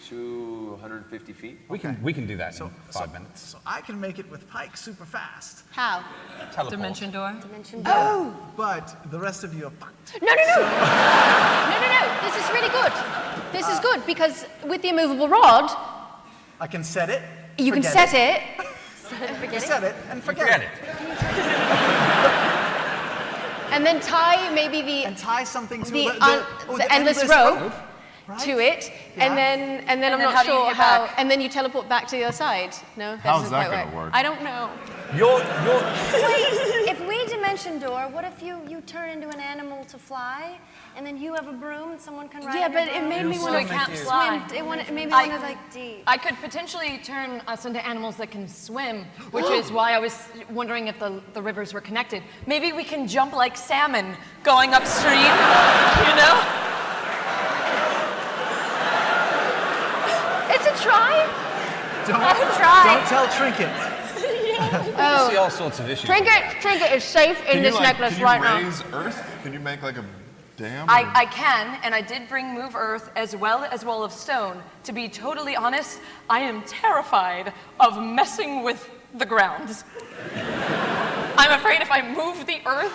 250 feet. we can do that in 5 minutes. So I can make it with Pike super fast, How? Teleport. Dimension door. Oh! but the rest of you are fucked. No. No. This is really good. This is good because with the immovable rod, I can set it. you can forget set it. Set it and forget it. And then tie maybe the And tie something to the endless rope to it, Yeah. and then I'm then not how do you sure get how. back? And then you teleport back to the other side. No, that How's doesn't that quite gonna work? I don't know. Wait, if we dimension door, what if you turn into an animal to fly, and then you have a broom and someone can ride Yeah, on your but it broom? made me So want we to can't swim. fly. It made me I- want to like. Deep. I could potentially turn us into animals that can swim, which is why I was wondering if the rivers were connected. Maybe we can jump like salmon going upstream, you know? It's a try. Don't tell Trinket. I see all sorts of issues. Trinket is safe in this necklace can right you now. raise Earth? Can you make like a dam? I can, and I did bring Move Earth as well as Wall of Stone. To be totally honest, I am terrified of messing with the grounds. I'm afraid if I move the Earth,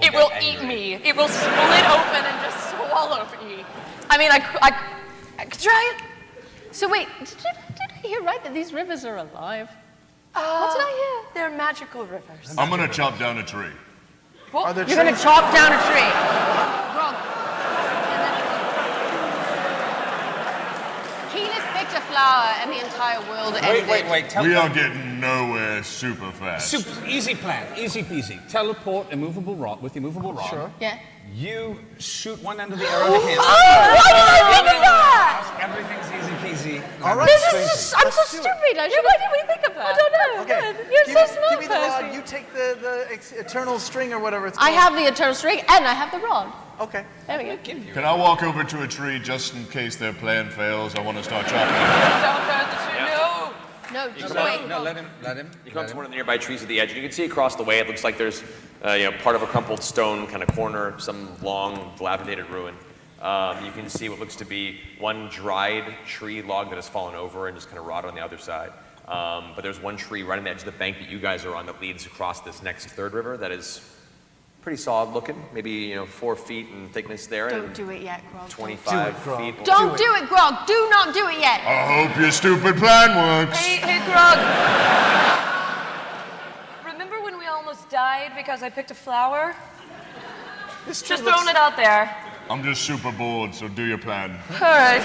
it will eat me. It will split open and just swallow me. I mean, I could try it. So wait, did I hear right that these rivers are alive? What did I hear? They're magical rivers. I'm gonna chop down a tree. Well, You're gonna chop down a tree. Wrong. Keyleth picked a flower and the entire world ended. Wait. We are getting nowhere super fast. Super easy plan, easy peasy. Teleport immovable rod with immovable rod. Sure. Yeah. You shoot one end of the arrow to him. Why did I think of that? Everything's easy peasy. All right. This is just, I'm so stupid. I should. Why did we think of that? I don't know. Okay. You're give, so smart, give me the rod. Percy. You take the eternal string or whatever it's I called. have the eternal string and I have the rod. Okay. There we go. Can I walk over to a tree just in case their plan fails? I want to start chopping. Don't burn the tree. No. No, just come wait. No, let him. You come to one of the nearby trees at the edge, and you can see across the way. It looks like there's, part of a crumpled stone kind of corner, some long, dilapidated ruin. You can see what looks to be one dried tree log that has fallen over and just kind of rotted on the other side. But there's one tree right on the edge of the bank that you guys are on that leads across this next third river that is pretty solid looking, maybe 4 feet in thickness there, Don't and do it yet, Grog. 25 feet. Don't do it, Grog. Do not do it yet. I hope your stupid plan works. Hey, Grog. Remember when we almost died because I picked a flower? This tree Just looks, throwing it out there. I'm just super bored, so do your plan. All right.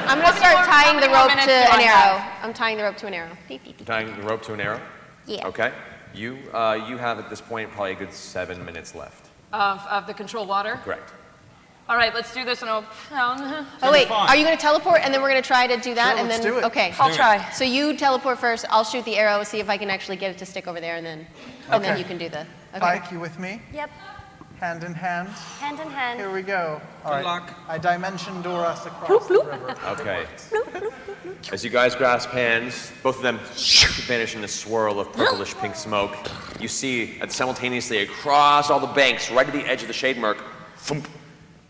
I'm gonna start tying the more rope minutes to do I an have? arrow. I'm tying the rope to an arrow. Tying the rope to an arrow? Yeah. Okay. You have at this point probably a good 7 minutes left. Of the control water? Correct. All right, let's do this and I'll... Oh wait, are you gonna teleport and then we're gonna try to do that Sure, and let's then do it. okay. I'll try. So you teleport first. I'll shoot the arrow. See if I can actually get it to stick over there, and then Okay. you can do the. Okay. Pike, you with me? Yep. Hand in hand. Hand in hand. Here we go. All Good right. luck. I dimension door us across the river. Okay. As you guys grasp hands, both of them vanish in a swirl of purplish pink smoke. You see that simultaneously across all the banks, right at the edge of the shade mark, thump,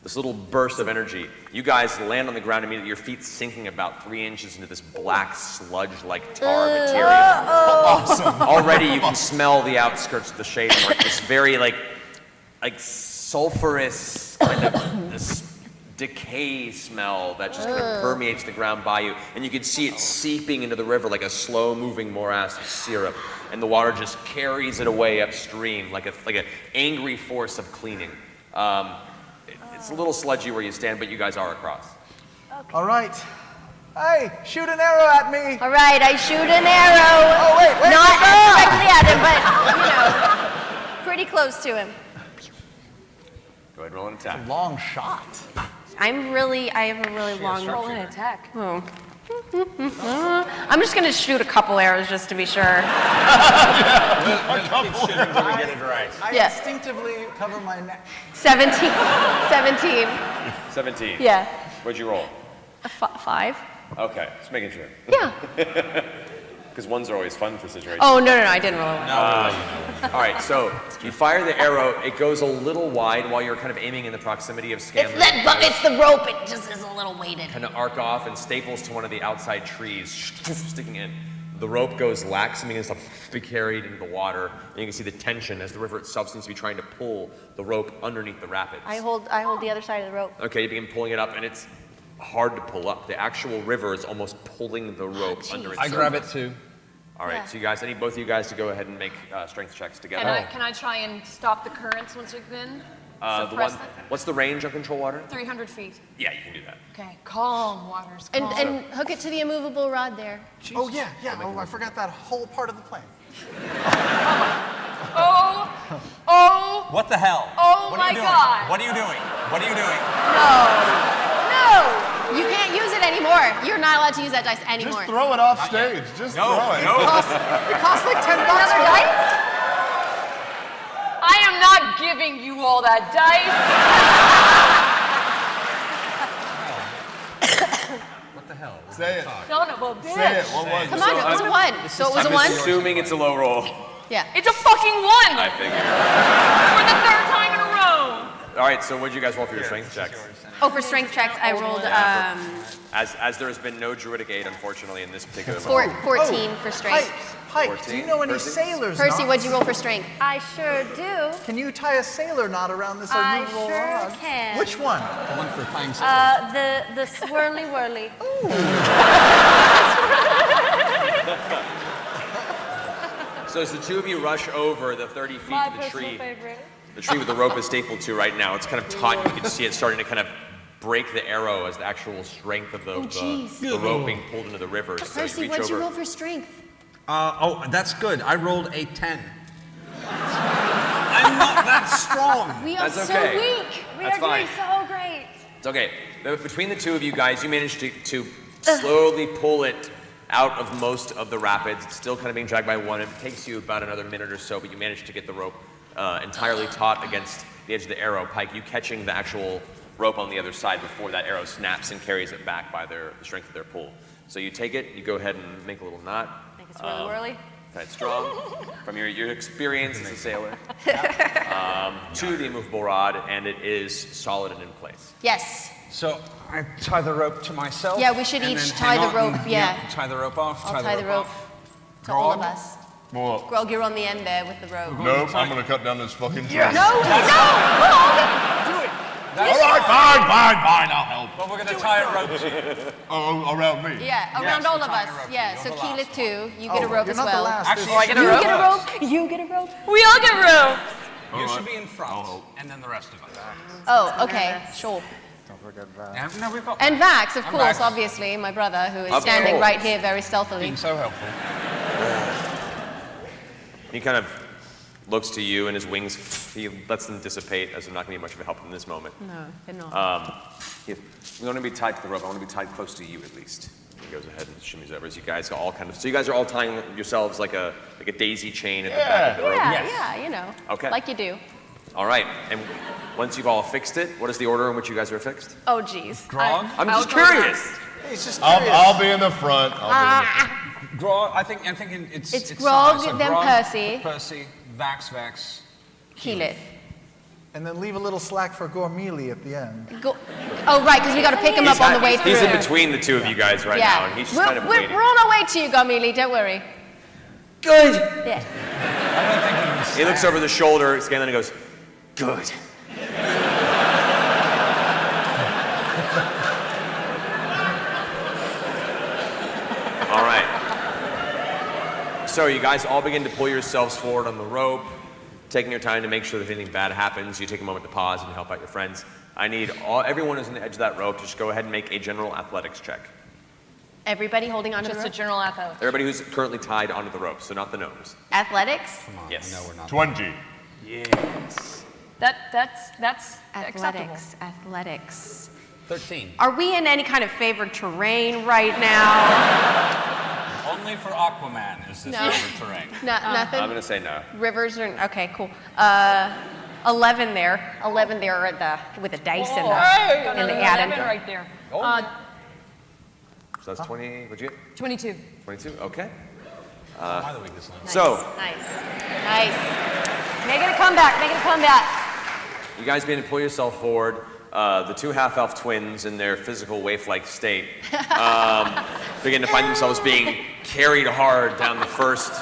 this little burst of energy. You guys land on the ground immediately, your feet sinking about 3 inches into this black sludge-like tar material. Awesome. Already you can smell the outskirts of the shade mark, this very like sulfurous kind of this decay smell that just kind of permeates the ground by you. And you can see it seeping into the river like a slow-moving morass of syrup. And the water just carries it away upstream like an angry force of cleaning. It's a little sludgy where you stand, but you guys are across. All right. Hey, shoot an arrow at me. All right, I shoot an arrow. Oh, wait. Not directly at him, but pretty close to him. Go ahead and roll an attack. Long shot. I have a really long Roll an attack. Oh. I'm just gonna shoot a couple arrows just to be sure. Keep shooting until we get it right. I Yeah. instinctively cover my neck. 17. 17. 17. Yeah. What'd you roll? A 5. Okay, just making sure. Yeah. Because ones are always fun for situations. Oh no, I didn't roll a 1. All right, so you fire the arrow. It goes a little wide while you're kind of aiming in the proximity of Scanlan. It's the rope. It just is a little weighted. Kind of arc off and staples to one of the outside trees, sticking in. The rope goes lax and begins to be carried into the water. And you can see the tension as the river itself seems to be trying to pull the rope underneath the rapids. I hold the other side of the rope. Okay, you begin pulling it up, and it's hard to pull up. The actual river is almost pulling the rope under its I grab it surface. too. All right, Yeah. so you guys, I need both of you guys to go ahead and make strength checks together. Can I try and stop the currents once again? The Suppress one, them? what's the range of control water? 300 feet. Yeah, you can do that. Okay, calm waters, calm. And hook it to the immovable rod there. Oh, yeah. Oh, I forgot that whole part of the plan. Oh, What the hell? Oh What my are you doing? God. What are you doing? What are you doing? No! You can't use it anymore. You're not allowed to use that dice anymore. Just throw it off stage. Just throw it. It costs like $10 Another for dice? I am not giving you all that dice. What the hell? Say it. Son of a bitch. Say it. What was Come it? on, it was a 1. So it was a I'm 1? assuming it's a low roll. Yeah. It's a fucking 1 I figure. for the 3rd time in a row. All right, so what'd you guys roll for your strength checks? Oh, for strength checks, I rolled As there has been no druidic aid, unfortunately, in this particular moment. 14 for strength. Pike, do you know any 14? sailors? Percy, knots? what'd you roll for strength? I sure do. Can you tie a sailor knot around this I immovable sure rod? can. Which one? The one for tying sailors. The swirly whirly. So as the two of you rush over the 30 feet My to the personal tree, favorite. the tree with the rope is stapled to right now, it's kind of taut. You can see it starting to kind of break the arrow as the actual strength of the rope being pulled into the river. So you Percy, reach what'd you over. roll for strength? That's good. I rolled a 10. I'm not that strong. We are That's so okay. weak. We That's are fine. doing so great. It's okay. Between the two of you guys, you managed to slowly pull it out of most of the rapids. It's still kind of being dragged by one. It takes you about another minute or so, but you manage to get the rope entirely taut against the edge of the arrow. Pike, you catching the actual rope on the other side before that arrow snaps and carries it back by the strength of their pull. So you take it, you go ahead and make a little knot. Make it swirly whirly. Tie it strong from your experience as a sailor to the immovable rod, and it is solid and in place. Yes. So I tie the rope to myself. Yeah, we should and each then tie hang the on rope, and, yeah. Tie the rope off. I'll tie the rope off. to all of us. What? Grog, you're on the end there with the rope. Nope, I'm gonna cut down this fucking tree. No, no! All right, fine, I'll help. Well, we're gonna tie a rope to you. Oh, around me. Yeah, around all of us. tying a rope. Yeah, You're so the Keyleth last too. You get a rope You're as not well. the last. Actually, I get a You rope? get a rope. You get a rope. We all get ropes. You should be in front, and then the rest of us. Oh, okay, sure. And, no, we've got And Vax, of And course, Vax. obviously, my brother, who is Of standing course. right here very stealthily. Being so helpful. He kind of looks to you, and his wings, he lets them dissipate, as they're not going to be much of a help in this moment. No, they're not. We want to be tied to the rope. I want to be tied close to you, at least. He goes ahead and shimmies over as you guys all kind of. So you guys are all tying yourselves like a daisy chain at the back of the rope. Yeah, you know. Okay. Like you do. All right. And once you've all fixed it, what is the order in which you guys are fixed? Oh, geez. Grog? I'm just curious. He's just curious. I'll be in the front. Grog, I'm thinking it's Grog, so then Grog, Percy. Percy, Vax. Keyleth. And then leave a little slack for Gormili at the end. Oh, right, because we got to pick him up on the way through. He's in between the two of you guys right now, and he's just kind of waiting. We're on our way to you, Garmili, don't worry. Good. Yeah. He looks over the shoulder, Scanlan, and goes, good. All right. So you guys all begin to pull yourselves forward on the rope, taking your time to make sure that if anything bad happens, you take a moment to pause and help out your friends. I need everyone who's on the edge of that rope to just go ahead and make a general athletics check. Everybody holding onto the Just a rope? general athletics. Everybody who's currently tied onto the rope, so not the gnomes. Athletics? Yes. No, we're not. 20. Yes. That's acceptable. Athletics. 13. Are we in any kind of favored terrain right now? Only for Aquaman is this No. favorite terrain. Nothing? I'm going to say no. Rivers are, okay, cool. 11 there. 11 there at the, with the dice in the Got in the another add-in. 11 right there. So that's 20, what'd you get? 22. 22, okay. My other weakness. So, Nice. Make it a comeback, make it a comeback. you guys begin to pull yourself forward. The two half-elf twins in their physical waif-like state begin to find themselves being carried hard down the first,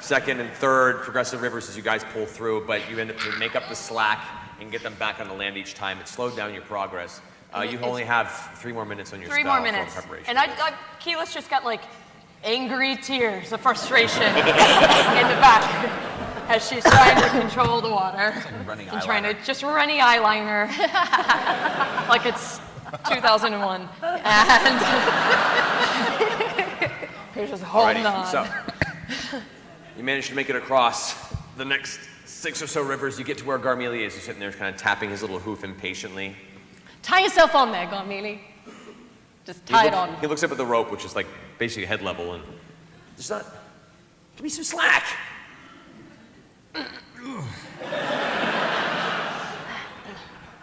second, and third progressive rivers as you guys pull through, but you end up to make up the slack and get them back on the land each time. It slowed down your progress. You only have 3 more minutes on your 3 spell more for minutes. preparation. And Keyleth's just got like angry tears of frustration in the back as she's trying to control the water and trying to just runny eyeliner like it's 2001. And you're just holding Alrighty, on. so you manage to make it across the next 6 or so rivers. You get to where Garmili is. He's sitting there kind of tapping his little hoof impatiently. Tie yourself on there, Garmili. Just tie it on. He looks up at the rope, which is like basically head level, and there's not. Give me some slack.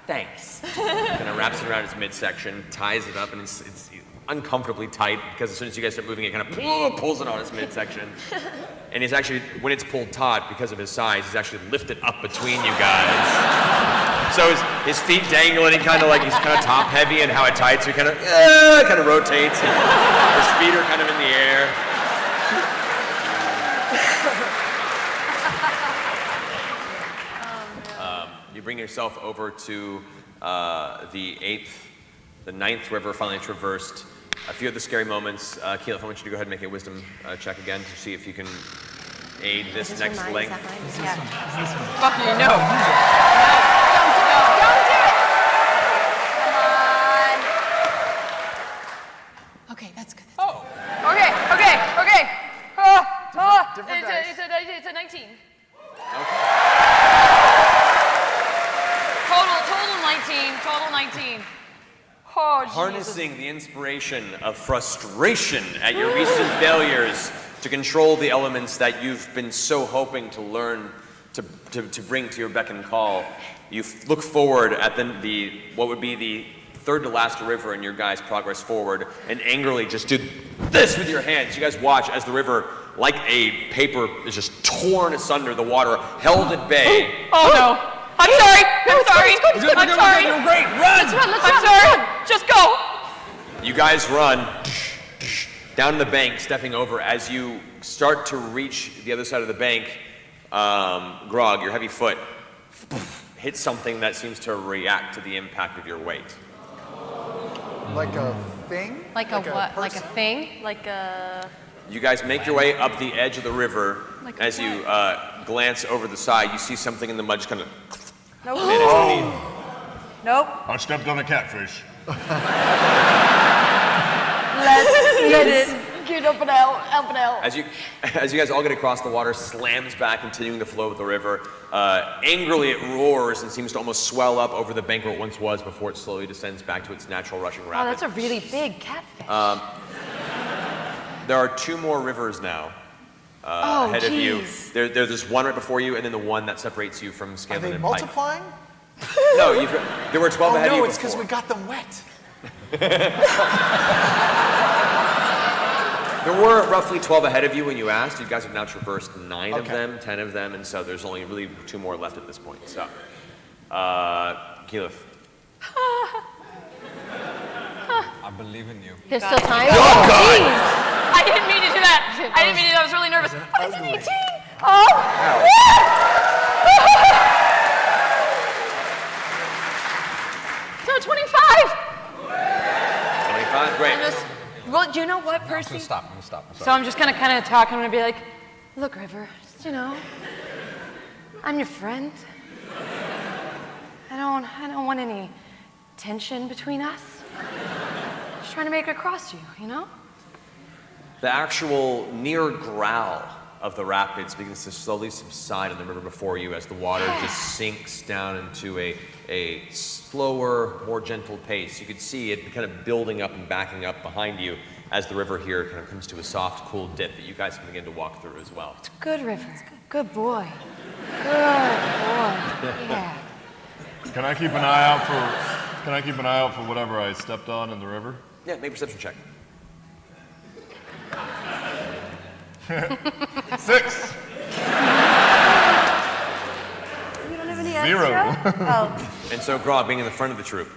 Thanks. Kind of wraps it around his midsection, ties it up, and it's uncomfortably tight because as soon as you guys start moving, it kind of pulls it on his midsection. And he's actually, when it's pulled taut, because of his size, he's actually lifted up between you guys. So his feet dangle, and he's kind of top heavy and how it tied, so he kind of rotates. And his feet are kind of in the air. You bring yourself over to the 9th river, finally traversed. A few of the scary moments. Keyleth, I want you to go ahead and make a wisdom check again to see if you can aid this next length. Fuck you, no. Okay, that's good. Oh. Okay. It's a 19. Total 19. Oh, Jesus. Harnessing the inspiration of frustration at your recent failures to control the elements that you've been so hoping to learn to bring to your beck and call, you look forward at the what would be the third to last river in your guys' progress forward, and angrily just do this with your hands. You guys watch as the river, like a paper, is just torn asunder, the water held at bay. Oh no. I'm sorry. I'm sorry. You're great. Run. I'm sorry. Just go. You guys run down the bank, stepping over. As you start to reach the other side of the bank, Grog, your heavy foot hits something that seems to react to the impact of your weight. Like a thing? Like a what? Like a person? thing? Like a You guys make your way up the edge of the river. As you glance over the side, you see something in the mud just kind of Nope. vanish beneath. Nope. I stepped on a catfish. Let's get up and out, up and out. As you guys all get across, the water slams back, continuing to flow with the river. Angrily, it roars and seems to almost swell up over the bank where it once was before it slowly descends back to its natural rushing Oh, rapid. that's a really big catfish. There are 2 more rivers now ahead of you. There's this one right before you, and then the one that separates you from Are Scanlan they and Pike. multiplying? No, there were 12 ahead of you. No, it's because before. we got them wet. There were roughly 12 ahead of you when you asked. You guys have now traversed 9 of Okay. them, 10 of them, and so there's only really 2 more left at this point. So, Keyleth. I believe in you. There's still time? Oh, God! I didn't mean to do that. I didn't mean to do that. I was really nervous. Oh, it's an 18. Oh. So 25. 25, great. Well, do you know what, I'm Percy? gonna stop. I'm gonna stop. I'm So sorry. I'm just gonna kind of talk. I'm gonna be like, look, River, just, you know, I'm your friend. I don't want any tension between us. Just trying to make it across you, you know? The actual near growl of the rapids begins to slowly subside in the river before you as the water just sinks down into a slower, more gentle pace. You could see it kind of building up and backing up behind you as the river here kind of comes to a soft, cool dip that you guys can begin to walk through as well. Good, River. Good boy. Good boy. Yeah. Can I keep an eye out for whatever I stepped on in the river? Yeah, make a perception check. 6. You don't have any 0. extra? Oh. And so, Grog, being in the front of the troop,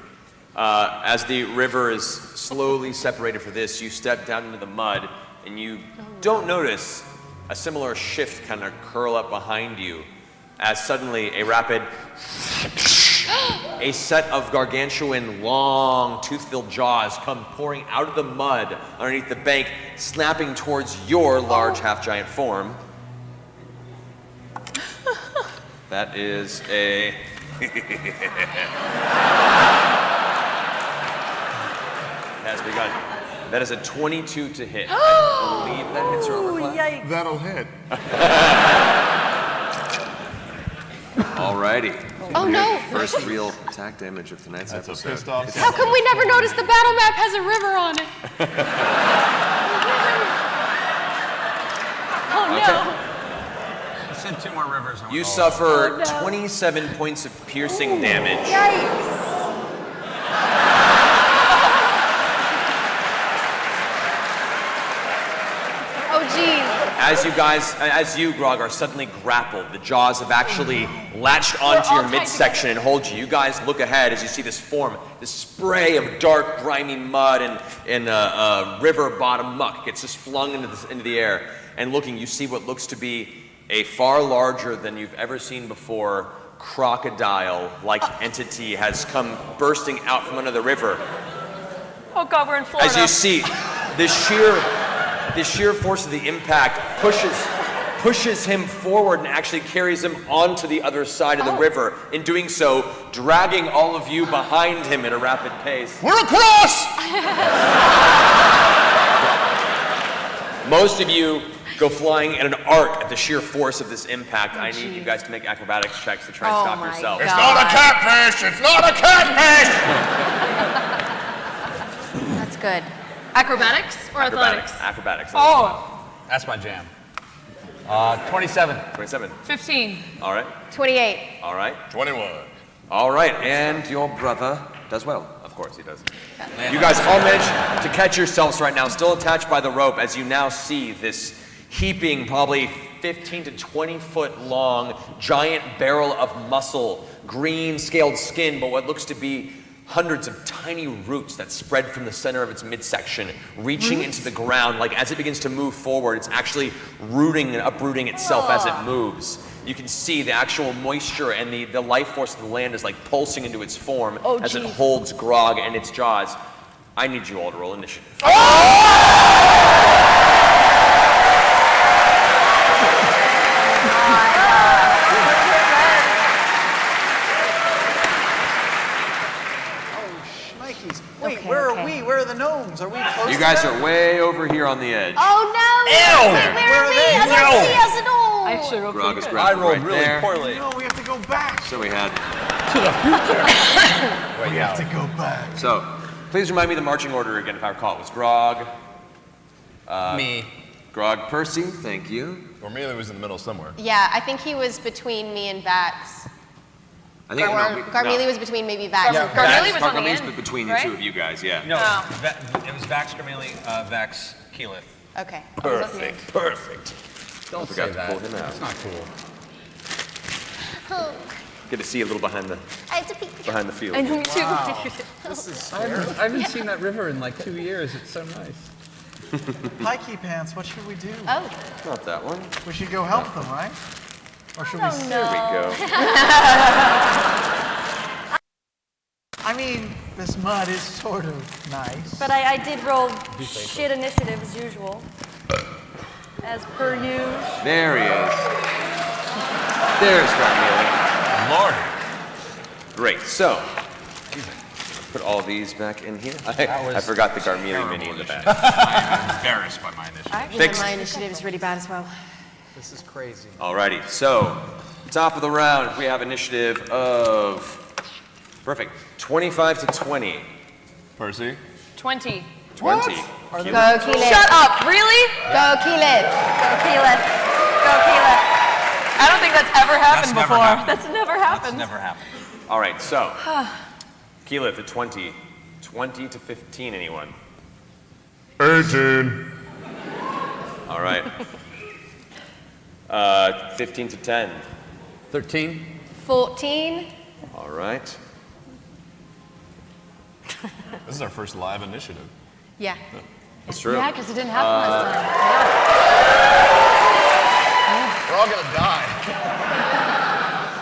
as the river is slowly separated for this, you step down into the mud, and you don't notice a similar shift kind of curl up behind you, as suddenly a rapid, a set of gargantuan, long, tooth-filled jaws come pouring out of the mud underneath the bank, snapping towards your large, half-giant form. That is a... has begun. That is a 22 to hit. I believe that hits your armor class. Yikes. That'll hit. Alrighty. Oh, no. First real attack damage of tonight's That's a episode. pissed off. How come we never noticed the battle map has a river on it? Oh, no. Let's send 2 more rivers. You suffer 27 points of piercing damage. Yikes. Oh, geez. As you, Grog, are suddenly grappled, the jaws have actually latched onto your midsection and hold you. You guys look ahead as you see this form, this spray of dark, grimy mud and river bottom muck gets just flung into the air. And looking, you see what looks to be a far larger than you've ever seen before crocodile-like entity has come bursting out from under the river. Oh, God, we're in Florida. As you see, the sheer force of the impact pushes him forward and actually carries him onto the other side of the river. In doing so, dragging all of you behind him at a rapid pace. We're across! Most of you go flying in an arc at the sheer force of this impact. I need you guys to make acrobatics checks to try and stop yourself. It's not a catfish! It's not a catfish! That's good. Acrobatics or athletics? Acrobatics. Oh, That's my jam. 27. 27. 15. All right. 28. All right. 21. All right. And your brother does well. Of course he does. You guys all manage to catch yourselves right now, still attached by the rope, as you now see this heaping, probably 15 to 20 foot long, giant barrel of muscle, green scaled skin, but what looks to be hundreds of tiny roots that spread from the center of its midsection, reaching into the ground. Like as it begins to move forward, it's actually rooting and uprooting itself as it moves. You can see the actual moisture and the life force of the land is like pulsing into its form as it holds Grog in its jaws. I need you all to roll initiative. monkeys. Wait, Okay, where okay. are we? Where are the gnomes? Are we close You to guys them? are way over here on the edge. Oh no! Ew! Wait, where are we? they? I don't see us at all. I actually rolled Grog pretty is good. grabbed I rolled right really there. poorly. No, we have to go back. So we had. We have to go back. So, please remind me the marching order again if I recall. It was Grog, Me. Grog Percy, thank you. Cormelia was in the middle somewhere. Yeah, I think he was between me and Vax. I think Garmelie was between maybe Vax. Yeah, and Garmelie was on the Garmeli's end, between right? the two of you guys, yeah. No, Oh. it was Vax Garmelie, Vax Keyleth. Okay. Perfect. Don't forgot say to that. pull him out. That's not cool. Oh, Good to see you a little behind the I have to pee. field. I do too. This is I haven't seen that river in like 2 years. It's so nice. Pikey Pants, what should we do? Oh. Not that one. We should go help them, right? Or should we? Oh There we no. go. I mean, this mud is sort of nice. But I did roll shit initiative as usual. As per usual. There he is. There's Garmelie. Lord. Great. So, put all these back in here. I forgot the Garmelie mini in the back. I'm embarrassed by my initiative. Actually, my initiative is really bad as well. This is crazy. Alrighty, so top of the round, we have initiative of perfect 25 to 20. Percy? 20. 20. Go Keyleth. Shut up! Really? Go Keyleth. Go Keyleth. Go Keyleth. I don't think that's ever happened That's never before. happened. That's never happened. Never happened. All right, so Keyleth at 20. 20 to 15, anyone? 18. All right. 15 to 10. 13. 14. All right. This is our first live initiative. Yeah. That's true. Yeah, because it didn't happen last time. We're all gonna die.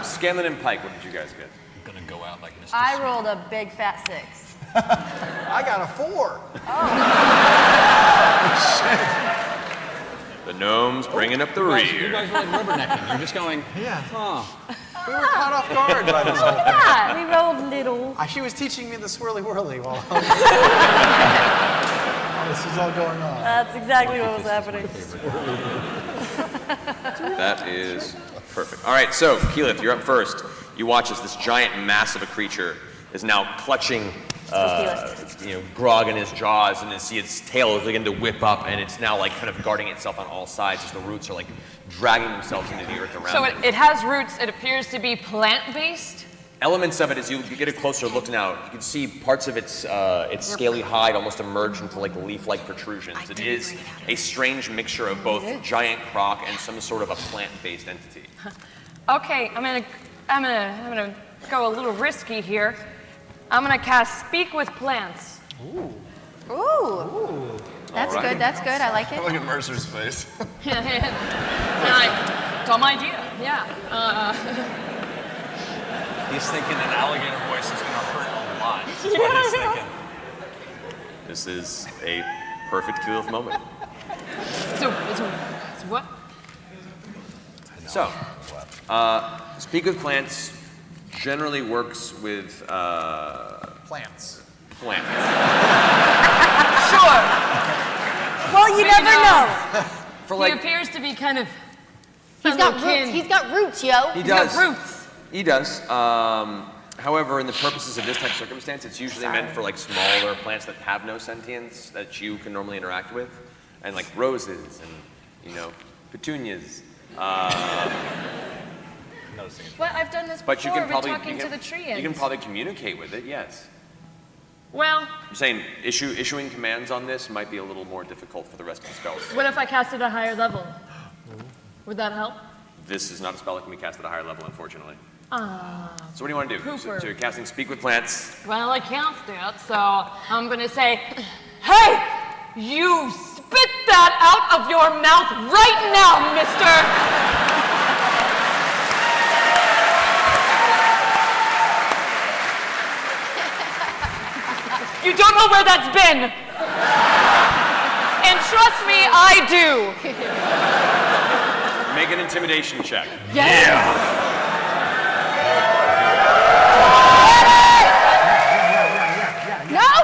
Scanlan and Pike, what did you guys get? I'm gonna go out like Mr. I rolled a big fat 6. I got a 4. The gnomes bringing up the You rear. guys were like rubbernecking. You're just going, Yeah. huh. We were caught off guard by this whole thing. Yeah, we rolled little. She was teaching me the swirly whirly while this is all going on. That's exactly what was happening. That is perfect. All right, so Keyleth, you're up first. You watch as this giant mass of a creature is now clutching Grog in his jaws, and you see its tail is beginning to whip up, and it's now like kind of guarding itself on all sides as the roots are like dragging themselves into the earth around So it. it has roots. It appears to be plant-based. Elements of it, as you get a closer look now, you can see parts of its scaly hide almost emerge into like leaf-like protrusions. It is a strange mixture of both giant croc and some sort of a plant-based entity. Okay, I'm gonna go a little risky here. I'm gonna cast Speak with Plants. Ooh. That's All right. good. That's good. I like it. Look at Mercer's face. Dumb idea. Yeah. He's thinking an alligator voice is gonna hurt a lot. That's what he's thinking. This is a perfect Keyleth moment. So what? So, Speak with Plants generally works with Plants. plants. Sure. Well, you never know. For He like, appears to be kind of. He's got roots. He's got roots, yo. he He's got does. roots. He does. However, in the purposes of this type of circumstance, it's usually meant for like smaller plants that have no sentience that you can normally interact with, and like roses and petunias. Well, I've done this But you before. can probably We're talking to the tree you can probably communicate with it. Yes. Well, I'm saying issuing commands on this might be a little more difficult for the rest of the spells. what if I cast it at a higher level? Would that help? This is not a spell that can be cast at a higher level, unfortunately. So Ah. what do you want to do? Cooper. So you're casting Speak with Plants. Well, I cast it, so I'm gonna say, hey, you spit that out of your mouth right now, mister! You don't know where that's been! And trust me, I do! Make an intimidation check. No!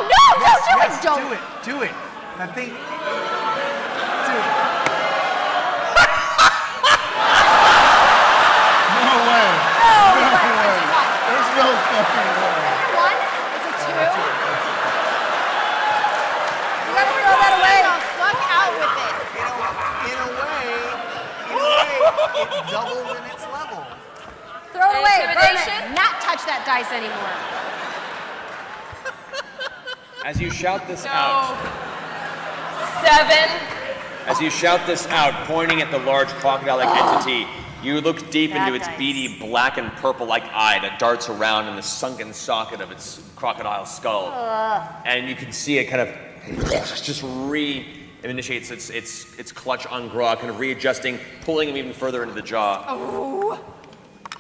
it. Do it. That thing. Do it. No way. There's no fucking way. One? It's a two? You gotta throw that away. Fuck out with it. In a way, it doubled in its level. Throw it away. Burn Intimidation? it. Not touch that dice anymore. As you shout this So, out, 7. as you shout this out, pointing at the large crocodile-like entity, you look deep Bad into its dice. beady black and purple-like eye that darts around in the sunken socket of its crocodile skull. And you can see it kind of just re-initiates its clutch on Grog, kind of readjusting, pulling him even further into the jaw. Oh.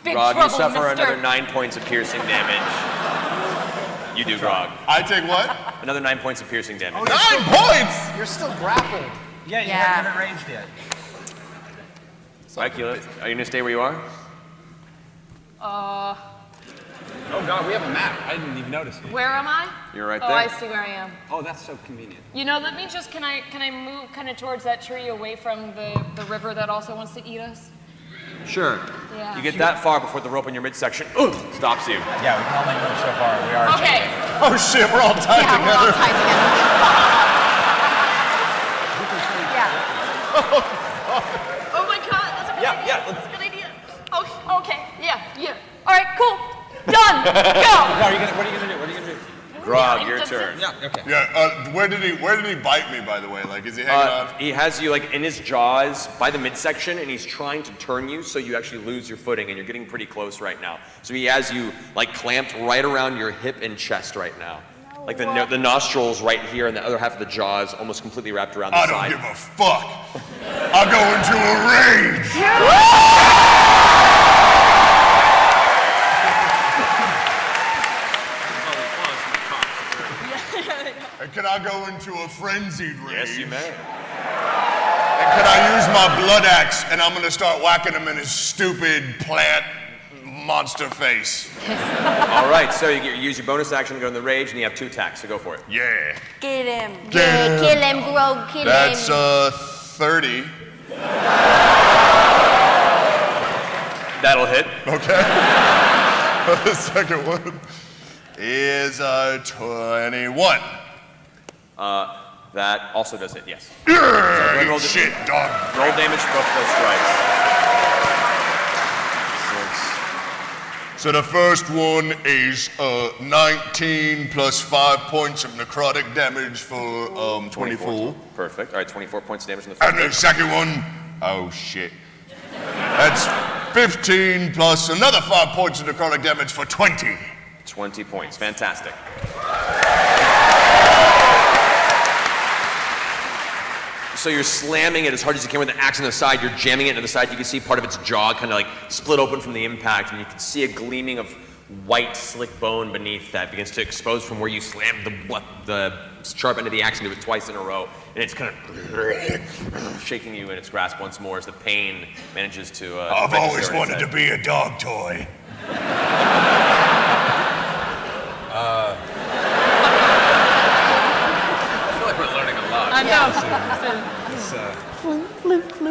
Big Grog, trouble, you suffer mister. another 9 points of piercing damage. You do, Grog. I take what? Another 9 points of piercing damage. 9 points! You're still grappled. Yeah, you Yeah. haven't raged yet. Right, Keyleth, are you gonna stay where you are? Oh God, we have a map. I didn't even notice it. Where am I? You're right Oh, there. I see where I am. Oh, that's so convenient. You know, let me just, can I move kind of towards that tree away from the river that also wants to eat us? Sure. Yeah. You get that far before the rope in your midsection stops you. Yeah, we can only move so far. We are. Okay. Oh shit, we're all tied Yeah, we're all together. tied together. Oh my God, that's a good idea. Yeah. That's a good idea. Oh, okay. Yeah. All right, cool. Done. Go. No, what are you gonna do? Grog, Yeah, your that's turn. Yeah. Okay. Yeah, where did he bite me, by the way? Like, is he hanging on? He has you like in his jaws by the midsection, and he's trying to turn you so you actually lose your footing, and you're getting pretty close right now. So he has you like clamped right around your hip and chest right now. Like the nostrils right here, and the other half of the jaws almost completely wrapped around the I side. don't give a fuck. I'll go into a rage. And can I go into a frenzied rage? Yes, you may. And can I use my blood axe and I'm gonna start whacking him in his stupid plant monster face? All right, so you use your bonus action to go in the rage, and you have 2 attacks, so go for it. Yeah. Get him. Yeah. Kill him, Grog. Kill That's him. 30. That'll hit. Okay. The second one is 21. That also does hit, yes. Yeah, roll shit, dog. Roll damage for both of those strikes. So the first one is 19 plus 5 points of necrotic damage for 24. Perfect. All right, 24 points of damage in the first And the second one, oh shit. That's 15 plus another 5 points of necrotic damage for 20. 20 points. Fantastic. So you're slamming it as hard as you can with the axe on the side. You're jamming it into the side. You can see part of its jaw kind of like split open from the impact, and you can see a gleaming of white, slick bone beneath that begins to expose from where you slammed the sharp end of the axe into it twice in a row. And it's kind of shaking you in its grasp once more as the pain manages to. I've always wanted to be a dog toy. I feel like we're learning a lot. I know.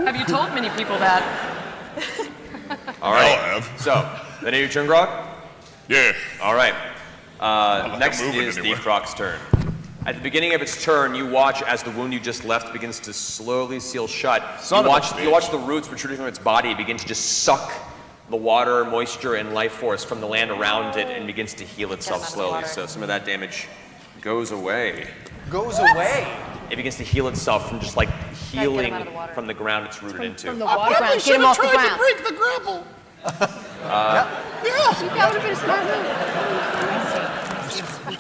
Have you told many people that? All right. I have. So, then your turn, Grog? Yeah. All right. not Next moving is anywhere. the Croc's turn. At the beginning of its turn, you watch as the wound you just left begins to slowly seal shut. Son You of a watch bitch. the roots protruding from its body begin to just suck the water, moisture, and life force from the land around it and begins to heal itself slowly. So some of that damage goes away. Goes away. It begins to heal itself from just like healing out of the water. from the ground it's rooted into. From the water ground. Get him off the ground. break the grapple. That would have been a smart move.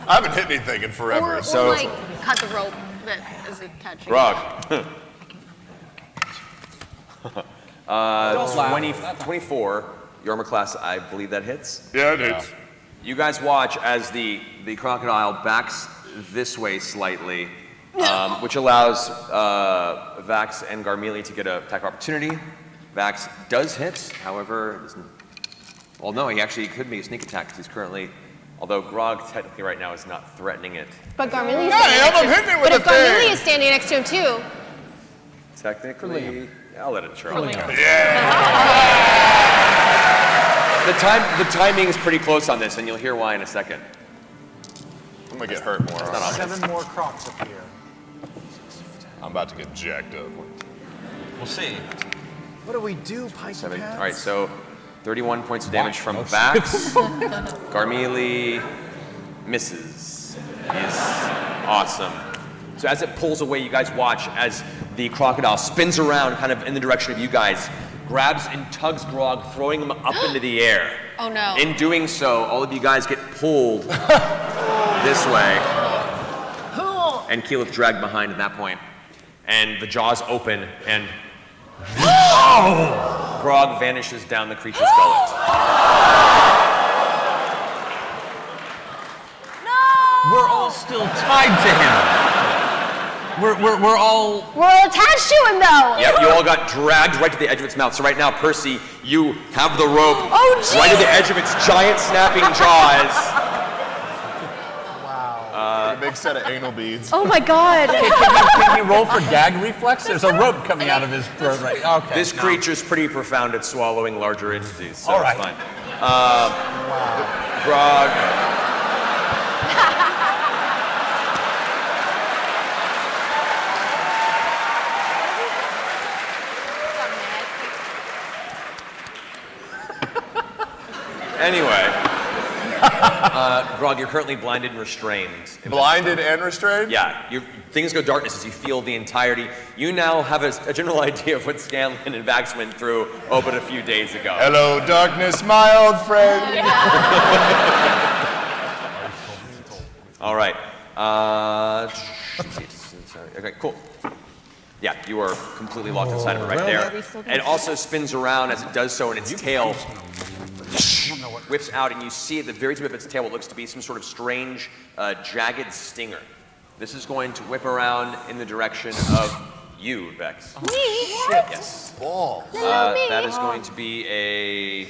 I haven't hit anything in forever. Or So- like cut the rope that is attaching. Grog. 24, your armor class, I believe that hits. Yeah, it is. You guys watch as the crocodile backs this way slightly, which allows Vax and Garmelie to get an attack opportunity. Vax does hit, however, well, no, he actually could make a sneak attack because he's currently Although Grog technically right now is not threatening it. But Garmilli's Yeah, I'm hitting it with But a if Garmilli thing. is standing next to him too, Technically, I'll let it Charlie. Yeah. The timing is pretty close on this, and you'll hear why in a second. I'm gonna get hurt more. Not obvious. 7 more crocs appear. I'm about to get jacked up. We'll see. What do we do, Pike 7. Pants? All right, so 31 points of damage from Vax. Garmilli misses. He's awesome. So as it pulls away, you guys watch as the crocodile spins around kind of in the direction of you guys, grabs and tugs Grog, throwing him up into the air. oh no. In doing so, all of you guys get pulled this way. And Keyleth dragged behind at that point. And the jaws open and Grog vanishes down the creature's gullet. We're all still tied to him. We're all. We're attached to him, though. Yep, you all got dragged right to the edge of its mouth. So right now, Percy, you have the rope Oh, jeez. right to the edge of its giant snapping jaws. A big set of anal beads. Oh my God. Can you roll for gag reflex? There's a rope coming out of his throat right. Okay. This creature's pretty profound at swallowing larger entities, so All right. it's fine. Grog. Anyway, Grog, you're currently blinded and restrained. Blinded and restrained? Yeah, things go darkness as you feel the entirety. You now have a general idea of what Scanlan and Vax went through, but a few days ago. Hello, darkness, my old friend. All right. Okay, cool. Yeah, you are completely locked inside of it right there. It also spins around as it does so, and its tail whips out, and you see at the very tip of its tail what looks to be some sort of strange, jagged stinger. This is going to whip around in the direction of you, Vex. Me? Yes. Ball. That is going to be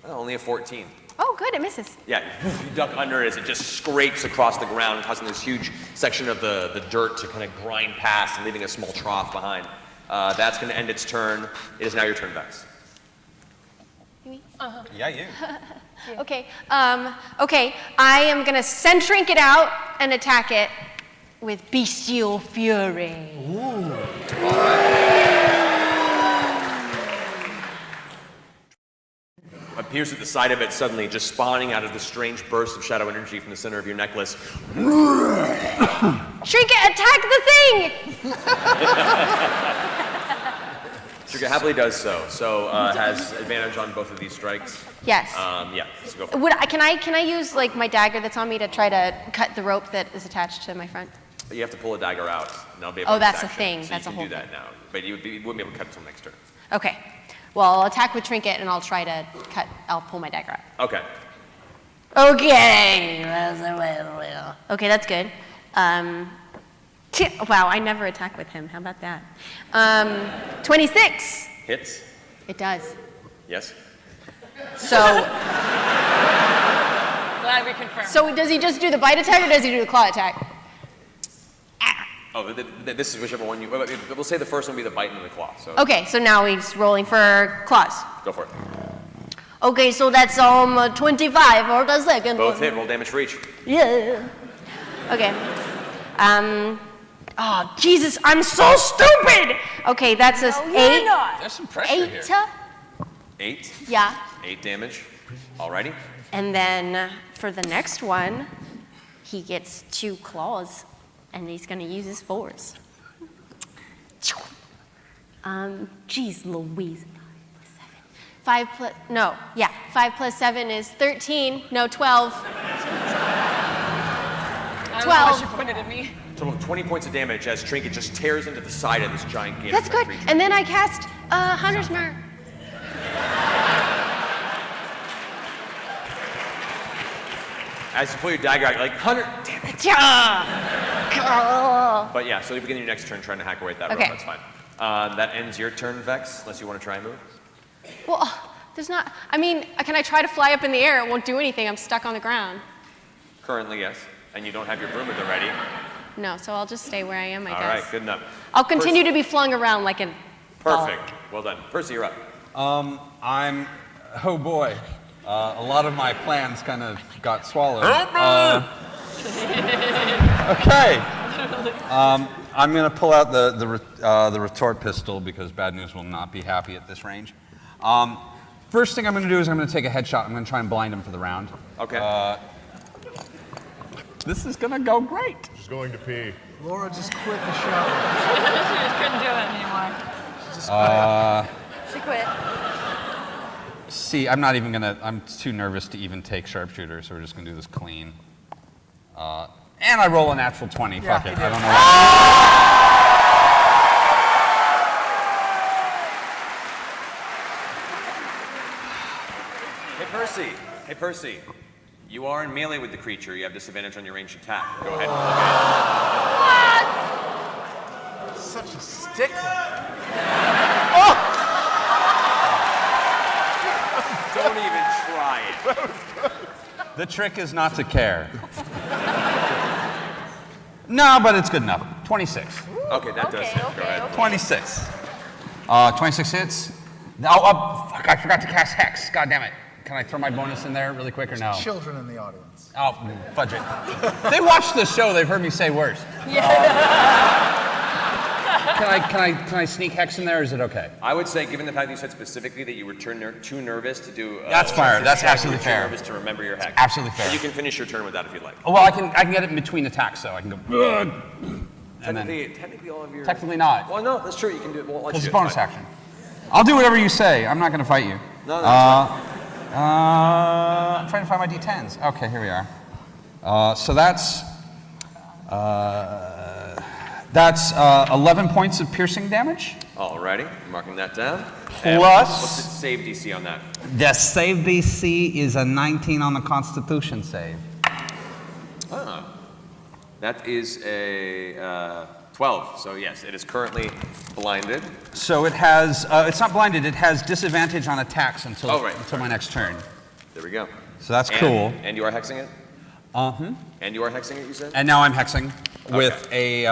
only a 14. Oh, good. It misses. Yeah, you duck under it as it just scrapes across the ground, causing this huge section of the dirt to kind of grind past and leaving a small trough behind. That's going to end its turn. It is now your turn, Vex. Yeah, you. okay. Okay, I am gonna send Trinket out and attack it with Bestial Fury. Appears at the side of it suddenly, just spawning out of this strange burst of shadow energy from the center of your necklace. Trinket, attack the thing! Trinket happily does so. So has advantage on both of these strikes. Yes. Yeah, so go for it. Can I use like my dagger that's on me to try to cut the rope that is attached to my front? You have to pull a dagger out. And that'll be a Oh, that's bonus a action, thing. so That's you a can whole do that now. But you wouldn't be able to cut it until next turn. Okay. Well, I'll attack with Trinket and I'll try to I'll pull my dagger out. Okay. Okay. Okay, that's good. Wow, I never attack with him. How about that? 26. Hits. It does. Yes. So, Glad we confirmed. so does he just do the bite attack or does he do the claw attack? Oh, this is whichever one you. We'll say the first one will be the bite and the claw. So Okay, so now he's rolling for claws. go for it. Okay, so that's 25 for the second Both one. hit. Roll damage for each. Yeah. Okay. Oh, Jesus, I'm so stupid! Okay, that's a 8. There's some pressure 8. here. 8. Yeah. 8 damage. Alrighty. And then for the next one, he gets 2 claws, and he's gonna use his force. Geez Louise. 5 plus 7 is 13. No, 12. I don't know 12. why she pointed at me. Total of 20 points of damage as Trinket just tears into the side of this giant gator. That's good. And then I cast Hunter's Mark. As you pull your dagger out, you're like, Hunter, damn it. Yeah. But yeah, so you begin your next turn trying to hack away at that rope. Okay. That's fine. That ends your turn, Vex, unless you want to try and move. Well, there's not. I mean, can I try to fly up in the air? It won't do anything. I'm stuck on the ground. Currently, yes. And you don't have your broom at the ready. No, so I'll just stay where I am, I All guess. right, good enough. I'll continue to be flung around like a Perfect. Well done. Percy, you're up. Oh boy. A lot of my plans kind of got swallowed. Okay. I'm going to pull out the retort pistol because bad news will not be happy at this range. First thing I'm going to do is I'm going to take a headshot. I'm going to try and blind him for the round. Okay. This is going to go great. She's going to pee. Laura just quit the show. She couldn't do it anymore. She quit. See, I'm too nervous to even take sharpshooter, so we're just going to do this clean. And I roll a natural 20. Fuck it. I don't know why. Hey, Percy. Hey, Percy. You are in melee with the creature. You have disadvantage on your ranged attack. Go ahead and look at it. Such a stickler. Don't even try it. The trick is not to care. No, but it's good enough. 26. Okay, that does hit. Go ahead. 26. 26 hits. Fuck, I forgot to cast Hex. God damn it. Can I throw my bonus in there really quick or no? Children in the audience. Oh, fudge it. They watched the show. They've heard me say worse. Can I sneak Hex in there, or is it okay? I would say, given the fact that you said specifically that you were too nervous to do... That's fair. That's absolutely fair. Too nervous to remember your hex. Absolutely fair. So you can finish your turn with that if you'd like. Oh, well, I can get it in between attacks, though. I can go... Technically, all of your... Technically not. Well, no, that's true. You can do it. Well, Because it's bonus action. I'll do whatever you say. I'm not going to fight you. No, that's fine. I'm trying to find my D10s. Okay, here we are. So that's 11 points of piercing damage. Alrighty, marking that down. Plus- What's the save DC on that? The save DC is a 19 on the Constitution save. Oh. That is a 12. So yes, it is currently blinded. So it has, it's not blinded, it has disadvantage on attacks until my next turn. There we go. So that's cool. And you are hexing it? Uh-huh. And you are hexing it, you said? And now I'm hexing with a,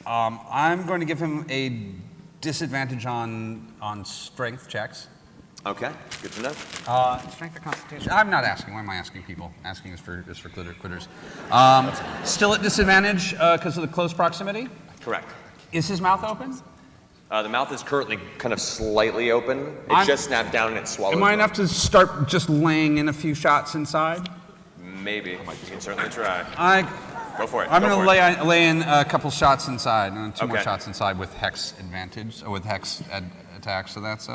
I'm going to give him a disadvantage on strength checks. Okay, good to know. Strength or constitution? I'm not asking. Why am I asking people? Asking is for quitters. Still at disadvantage because of the close proximity? Correct. Is his mouth open? The mouth is currently kind of slightly open. It just snapped down and it swallowed. Am I enough to start just laying in a few shots inside? Maybe. You can certainly try. Go for it. I'm going to lay in a couple shots inside, and two more shots inside with hex advantage, or with hex attack. So that's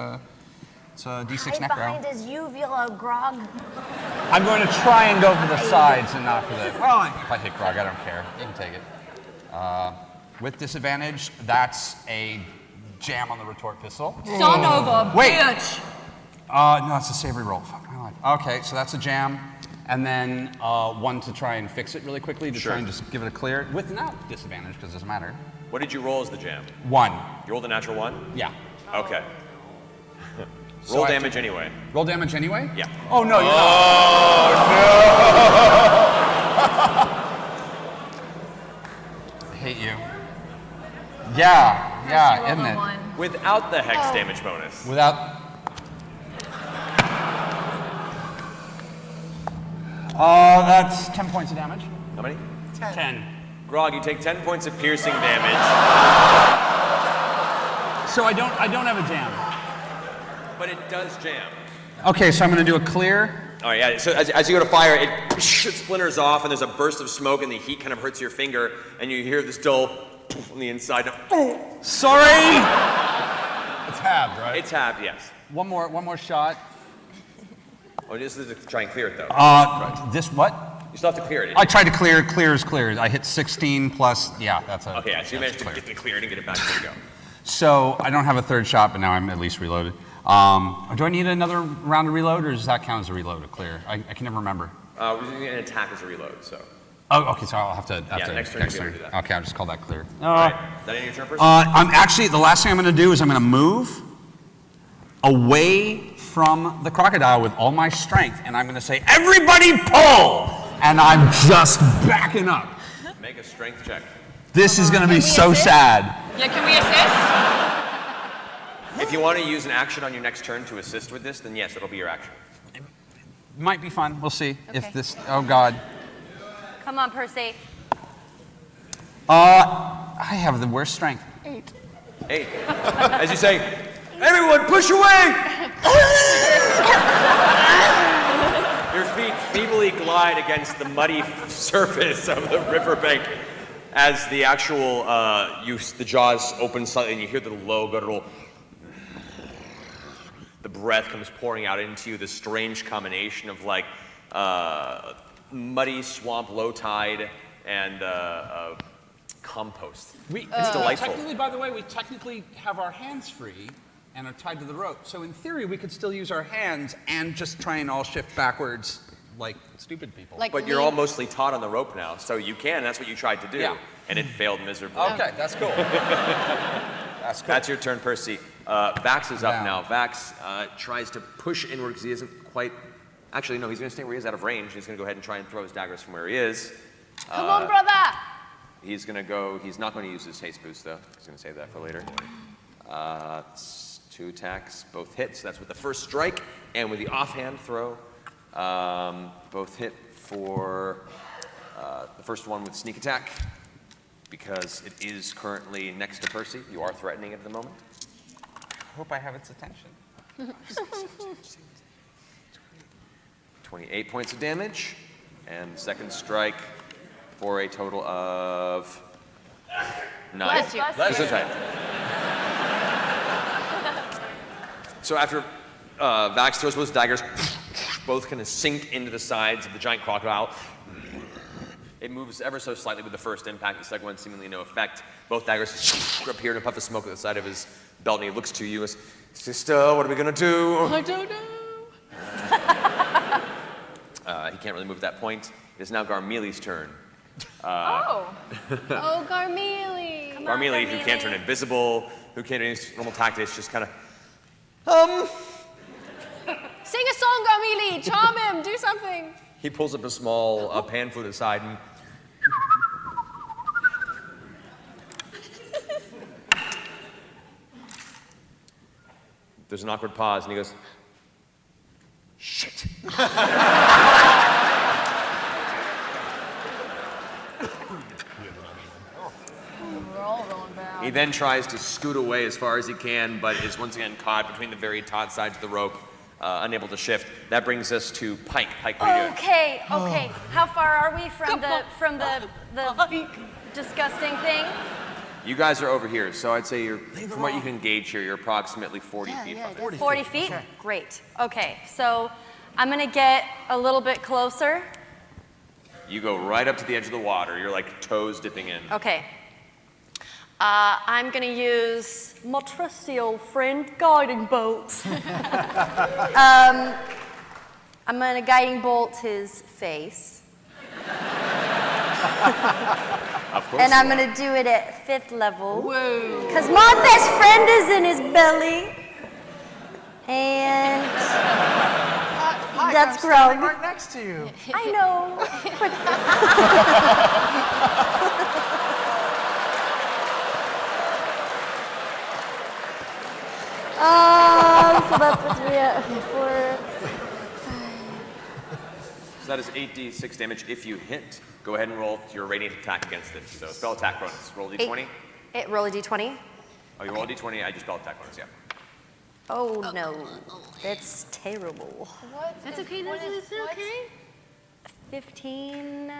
it's a D6 Hide necro. behind his uvula, Grog. I'm going to try and go for the sides and not for the. Well, if I hit Grog, I don't care. You can take it. With disadvantage, that's a jam on the retort pistol. Son of a bitch. No, it's a savory roll. Fuck my life. Okay, so that's a jam. And then one to try and fix it really quickly, to try and just give it a clear, without disadvantage, because it doesn't matter. What did you roll as the jam? 1. You rolled a natural 1? Yeah. Okay. So Roll I damage anyway. Roll damage anyway? Yeah. Oh, no, you're not. I hate you. Yeah, isn't it? Without the hex damage bonus. Without. That's 10 points of damage. How many? 10. Grog, you take 10 points of piercing damage. So I don't have a jam. But it does jam. Okay, so I'm going to do a clear. Oh yeah, so as you go to fire, it splinters off and there's a burst of smoke and the heat kind of hurts your finger and you hear this dull on the inside. Sorry! It's halved, right? It's halved, yes. One more shot. Oh, this is to try and clear it though. This what? You still have to clear it. I tried to clear is clear. I hit 16 plus, that's a... Okay, yeah, so you managed to get it cleared and get it back. There you go. So I don't have a third shot, but now I'm at least reloaded. Do I need another round of reload, or does that count as a reload, a clear? I can never remember. We're doing an attack as a reload, so. Oh, okay, so I'll have to... next turn you'll be able to do that. Okay, I'll just call that clear. All right, is that in your turn, person? I'm actually, the last thing I'm going to do is I'm going to move away from the crocodile with all my strength, and I'm going to say, everybody pull! and I'm just backing up. Make a strength check. This is going to be so assist? sad. Yeah, can we assist? If you want to use an action on your next turn to assist with this, then yes, it'll be your action. Might be fun. We'll see Okay. if this. Oh God. Come on, Percy. I have the worst strength. 8. 8. As you say, everyone push away! Your feet feebly glide against the muddy surface of the riverbank as the actual, the jaws open slightly and you hear the low guttural. The breath comes pouring out into you, this strange combination of like muddy swamp, low tide, and compost. It's delightful. Technically, by the way, we technically have our hands free and are tied to the rope. So in theory, we could still use our hands and just try and all shift backwards like stupid people. Like But you're all mostly taut on the rope now, so you can. That's what you tried to do, Yeah. and it failed miserably. Okay, that's cool. That's cool. That's your turn, Percy. Vax is up Down. now. Vax tries to push inward because he isn't quite. Actually, no, he's going to stay where he is out of range. He's going to go ahead and try and throw his daggers from where he is. Come on, brother! He's going to go. He's not going to use his haste boost, though. He's going to save that for later. It's 2 attacks, both hit. So that's with the first strike and with the offhand throw. Both hit for the first one with sneak attack because it is currently next to Percy. You are threatening it at the moment. I hope I have its attention. 28 points of damage, and the second strike for a total of 9. Bless you. Gesundheit. So after Vax throws both daggers, both kind of sink into the sides of the giant crocodile. It moves ever so slightly with the first impact. The second one seemingly no effect. Both daggers appear in a puff of smoke at the side of his belt, and he looks to you as, "Sister, what are we gonna do?" I don't know. He can't really move at that point. It is now Garmeli's turn. Oh, Garmelie. Garmeli, who can't turn invisible, who can't do any normal tactics, just kind of, Sing a song, Garmelie. Charm him. Do something. he pulls up a small pan flute aside and there's an awkward pause, and he goes, "Shit." We're all rolling back. He then tries to scoot away as far as he can, but is once again caught between the very taut sides of the rope, unable to shift. That brings us to Pike. Pike, what are you doing? Okay. How far are we from the disgusting thing? You guys are over here, so I'd say you're, from what you can gauge here, you're approximately 40 feet from it. 40 feet? Great. Okay, so I'm gonna get a little bit closer. You go right up to the edge of the water. You're like toes dipping in. Okay. I'm gonna use my trusty old friend, guiding bolt. I'm gonna guiding bolt his face. Of course. And I'm gonna do it at 5th level. Whoa. Because my best friend is in his belly. And that's Grog. Right next to you. I know. So that puts me at 4. So that is 8d6 damage if you hit. Go ahead and roll your radiant attack against it. So spell attack bonus. Roll d20. Roll a d20. Oh, you roll a d20, I just spell attack bonus, yeah. Oh no, that's terrible. That's okay. That's okay. 15.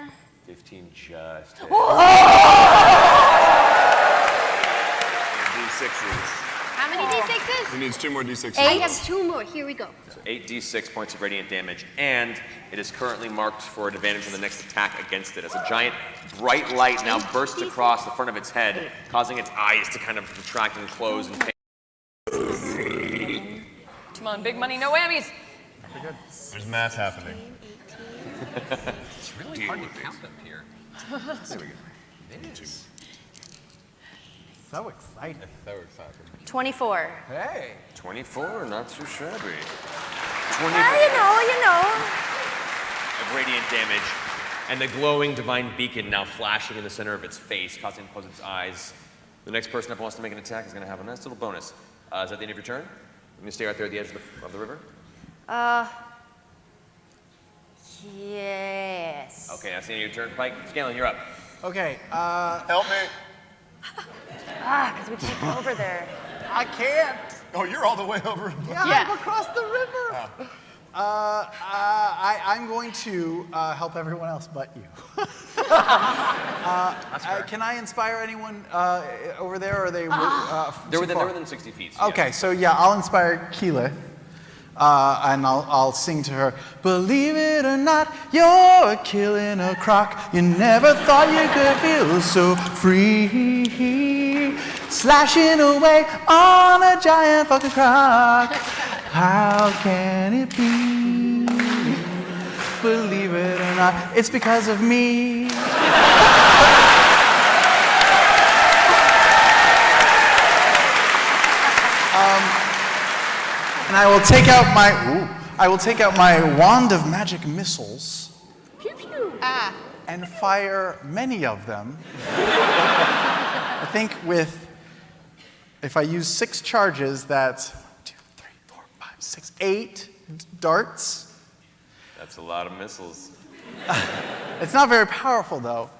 15 just hit. D6s. How many D6s? He needs 2 more D6s. I have 2 more. Here we go. So 8d6 points of radiant damage, and it is currently marked for an advantage on the next attack against it as a giant bright light now bursts across the front of its head, causing its eyes to kind of retract and close and Come on, big money, no whammies. There's math happening. It's really hard to count up here. There we go. It is. So excited. So excited. 24. Hey. 24, not too shabby. 20 You know. of radiant damage. and the glowing divine beacon now flashing in the center of its face, causing it to close its eyes. The next person that wants to make an attack is going to have a nice little bonus. Is that the end of your turn? I'm going to stay right there at the edge of the river. Yes. Okay, that's the end of your turn. Pike, Scanlan, you're up. Okay, Help me. Because we can't go over there. I can't. Oh, you're all the way over. Yeah, I'm across the river. I'm going to help everyone else but you. Can I inspire anyone over there, or are they They're too far? within 60 feet. So Okay, so yeah, I'll inspire Keyleth, and I'll sing to her. Believe it or not, you're killing a croc. You never thought you could feel so free, slashing away on a giant fucking croc. How can it be? Believe it or not, it's because of me. And I will take out my wand of magic missiles. Pew pew. And fire many of them. I think if I use 6 charges, that's 1, 2, 3, 4, 5, 6, 8 darts. That's a lot of missiles. It's not very powerful though,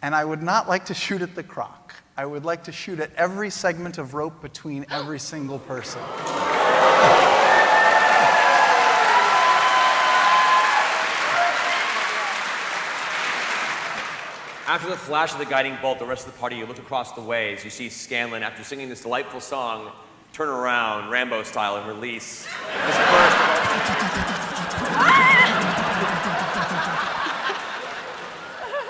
and I would not like to shoot at the croc. I would like to shoot at every segment of rope between every single person. After the flash of the guiding bolt, the rest of the party, you look across the way as you see Scanlan, after singing this delightful song, turn around, Rambo style, and release this burst of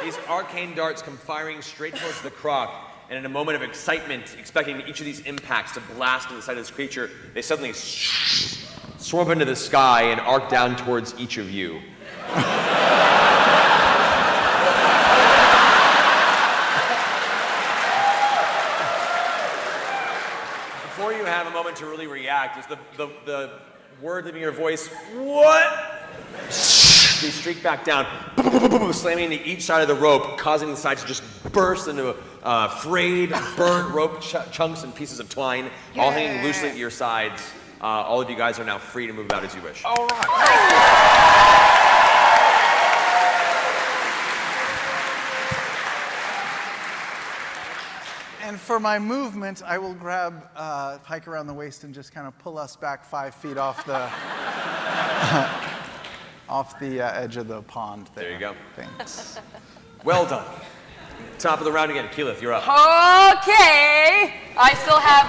These arcane darts come firing straight towards the croc, and in a moment of excitement, expecting each of these impacts to blast into the side of this creature, they suddenly swarm up into the sky and arc down towards each of you. Before you have a moment to really react, is the word leaving your voice, what? They streak back down, slamming into each side of the rope, causing the sides to just burst into frayed, burnt rope chunks and pieces of twine, all hanging loosely at your sides. All of you guys are now free to move about as you wish. All right. And for my movement, I will grab Pike around the waist and just kind of pull us back 5 feet off the edge of the pond there. There you go. Thanks. Well done. Top of the round again. Keyleth, you're up. Okay. I still have,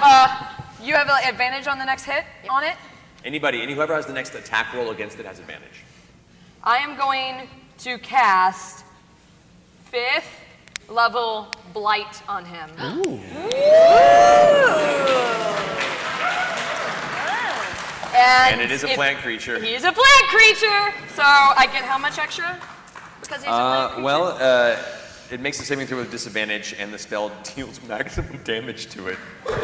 you have an advantage on the next hit on it? Anybody, whoever has the next attack roll against it has advantage. I am going to cast 5th level Blight on him. Ooh. And it is a plant creature. He is a plant creature, so I get how much extra? Because he's a plant creature? Well, it makes the saving throw with disadvantage, and the spell deals maximum damage to it. Wait,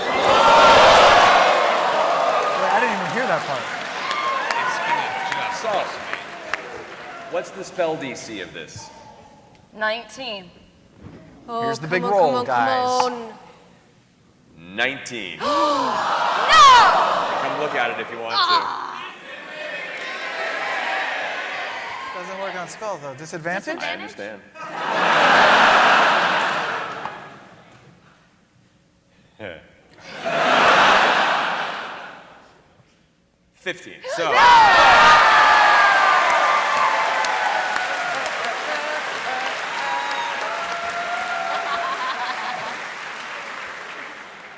I didn't even hear that part. Sauce, what's the spell DC of this? 19. Oh, Here's the big come on, roll, come on, guys. Come on. 19. No! Come look at it if you want Doesn't work on spells though. Disadvantage? to. I understand. Yeah. 15. So.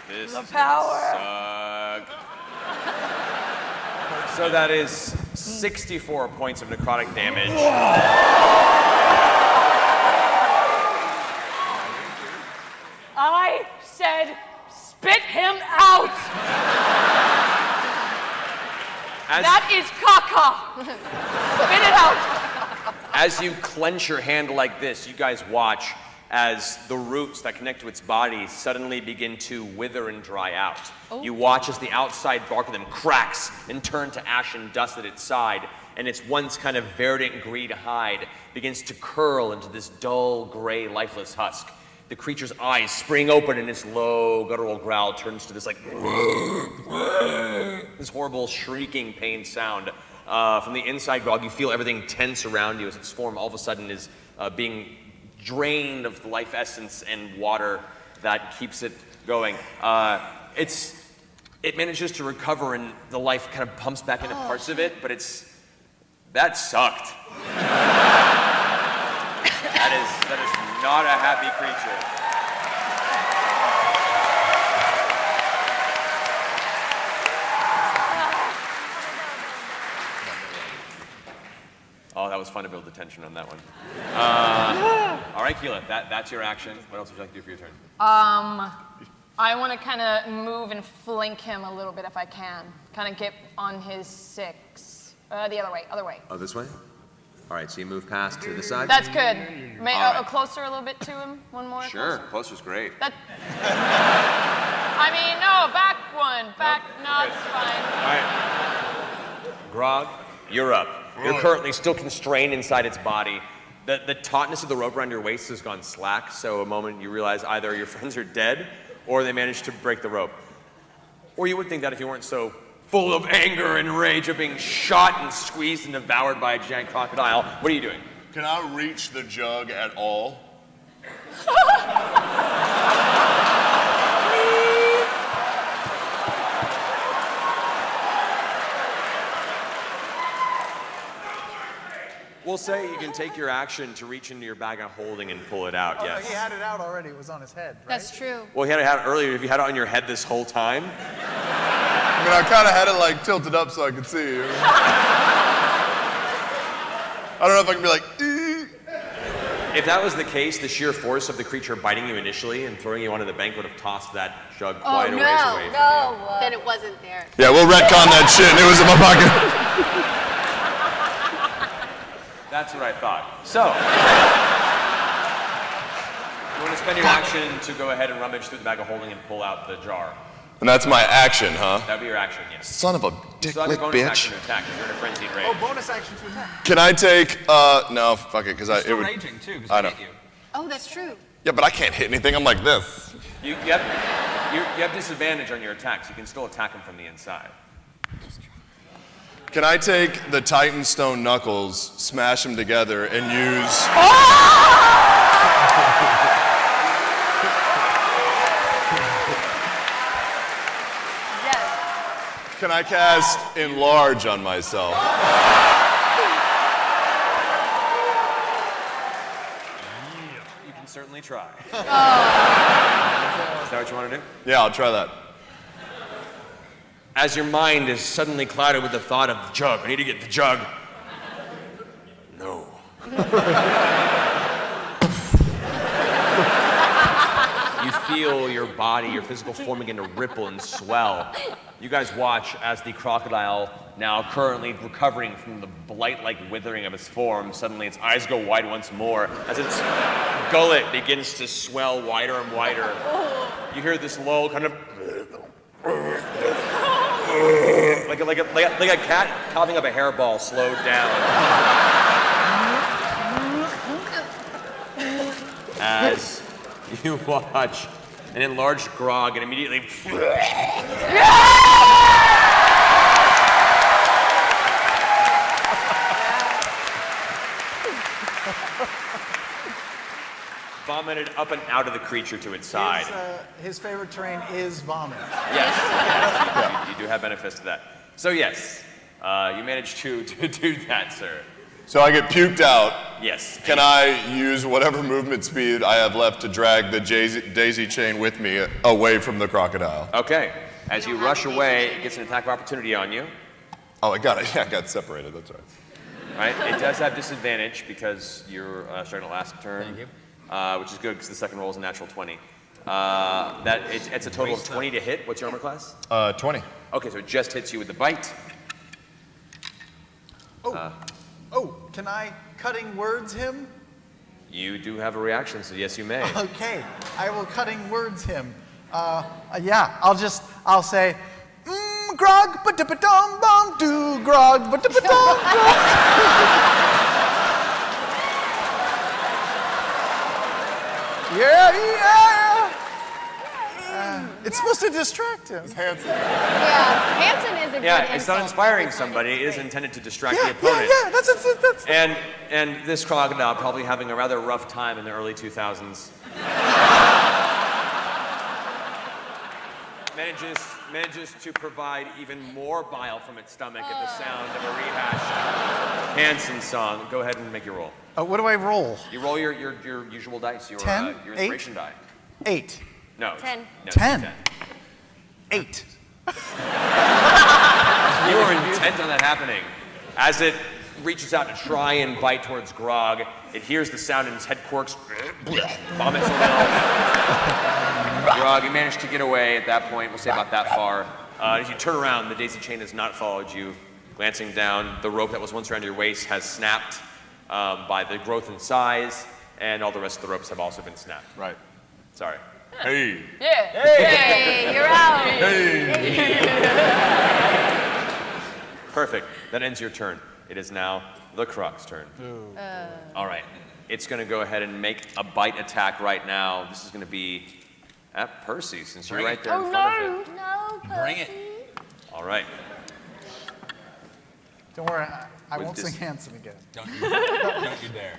This The is power. suck. So that is 64 points of necrotic damage. I said spit him out! That is caca! Spit it out! As you clench your hand like this, you guys watch as the roots that connect to its body suddenly begin to wither and dry out. You watch as the outside bark of them cracks and turn to ash and dust at its side, and its once kind of verdant green hide begins to curl into this dull, gray, lifeless husk. The creature's eyes spring open, and its low, guttural growl turns to this like this horrible, shrieking, pain sound. From the inside, Grog, you feel everything tense around you as its form all of a sudden is being drained of the life essence and water that keeps it going. It manages to recover, and the life kind of pumps back into parts of it, but that sucked. That is not a happy creature. Oh, that was fun to build the tension on that one. All right, Keela, that's your action. What else would you like to do for your turn? I want to kind of move and flank him a little bit if I can. Kind of get on his 6. The other way. Oh, this way? All right, so you move past to the side? That's good. All right. Closer a little bit to him. One more. Sure, Closer. closer's great. No, back one. No, it's fine. All right. Grog, you're up. You're currently still constrained inside its body. The tautness of the rope around your waist has gone slack, so a moment you realize either your friends are dead or they managed to break the rope. Or you would think that if you weren't so full of anger and rage of being shot and squeezed and devoured by a giant crocodile. What are you doing? Can I reach the jug at all? We'll say you can take your action to reach into your bag of holding and pull it out, yes. He had it out already. It was on his head, right? That's true. Well, he had it out earlier. If you had it on your head this whole time. I mean, I kind of had it like tilted up so I could see you. I don't know if I can be like, If that was the case, the sheer force of the creature biting you initially and throwing you onto the bank would have tossed that jug quite a ways away from you. Then it wasn't there. Yeah, we'll retcon that shit. It was in my pocket. That's what I thought. So, you want to spend your action to go ahead and rummage through the bag of holding and pull out the jar. And that's my action, huh? That would be your action, yes. Son of a So dick-lick bonus bitch. action to attack because you're in a frenzied rage. Oh, bonus action to attack. Can I take, no, fuck it, because it Still would. raging too, because I I know. hit you. Oh, that's true. Yeah, but I can't hit anything. I'm like this. You have disadvantage on your attacks. You can still attack him from the inside. Can I take the Titan Stone Knuckles, smash them together, and use... Can I cast Enlarge on myself? You can certainly try. Is that what you want to do? Yeah, I'll try that. As your mind is suddenly clouded with the thought of the jug, I need to get the jug. No. You feel your body, your physical form begin to ripple and swell. You guys watch as the crocodile, now currently recovering from the blight-like withering of its form, suddenly its eyes go wide once more as its gullet begins to swell wider and wider. You hear this low kind of like a cat coughing up a hairball slowed down. As you watch an enlarged Grog and immediately vomited up and out of the creature to its side. His favorite terrain is vomit. Yes, you do have benefits to that. So yes, you managed to do that, sir. So I get puked out. Yes. Can I use whatever movement speed I have left to drag the daisy chain with me away from the crocodile? Okay. As you rush away, it gets an attack of opportunity on you. Oh, I got it. Yeah, I got separated. That's right. Right? It does have disadvantage because you're starting the last turn. Thank you. Which is good because the second roll is a natural 20. It's a total of 20 to hit. What's your armor class? 20. Okay, so it just hits you with the bite. Can I cutting words him? You do have a reaction, so yes, you may. Okay, I will cutting words him. Yeah, I'll say, grog, ba-da-ba-dum, bum, do, grog, ba-da-ba-dum, grog. Yeah. It's supposed to distract him. Hanson. Yeah, Hanson is a good Yeah, it's not insult. inspiring somebody. It is intended to distract the Yeah, opponent. that's. And this crocodile probably having a rather rough time in the early 2000s. manages to provide even more bile from its stomach at the sound of a rehashed Hanson song. Go ahead and make your roll. What do I roll? You roll your usual dice, your 10? your inspiration die. 8. No. 10. No, 10. 8. You were intent on that happening. As it reaches out to try and bite towards Grog, it hears the sound in its head quirks, vomits a little. Grog, you managed to get away at that point. We'll say about that far. As you turn around, the daisy chain has not followed you. Glancing down, the rope that was once around your waist has snapped by the growth in size, and all the rest of the ropes have also been snapped. Right. Sorry. Hey. Yeah. Hey, you're out. Perfect. That ends your turn. It is now the Croc's turn. All right. It's going to go ahead and make a bite attack right now. This is going to be at Percy, since you're right there in front of it. No, Bring it. All right. Don't worry, I With won't dis- sing Hanson again. Don't you dare.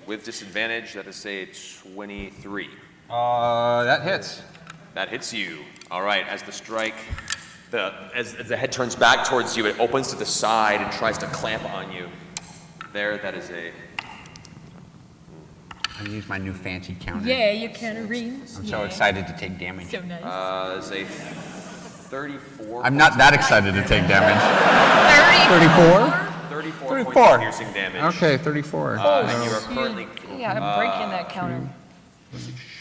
With disadvantage, that is a 23. That hits. That hits you. All right. As the strike, as the head turns back towards you, it opens to the side and tries to clamp on you. There, that is a... I use my new fancy counter. Yeah, your counterings. I'm so excited to take damage. So nice. Is a 34. I'm not that excited to take damage. 34 points 34. of piercing damage. Okay, 34. And you are currently... Yeah, I'm breaking that counter.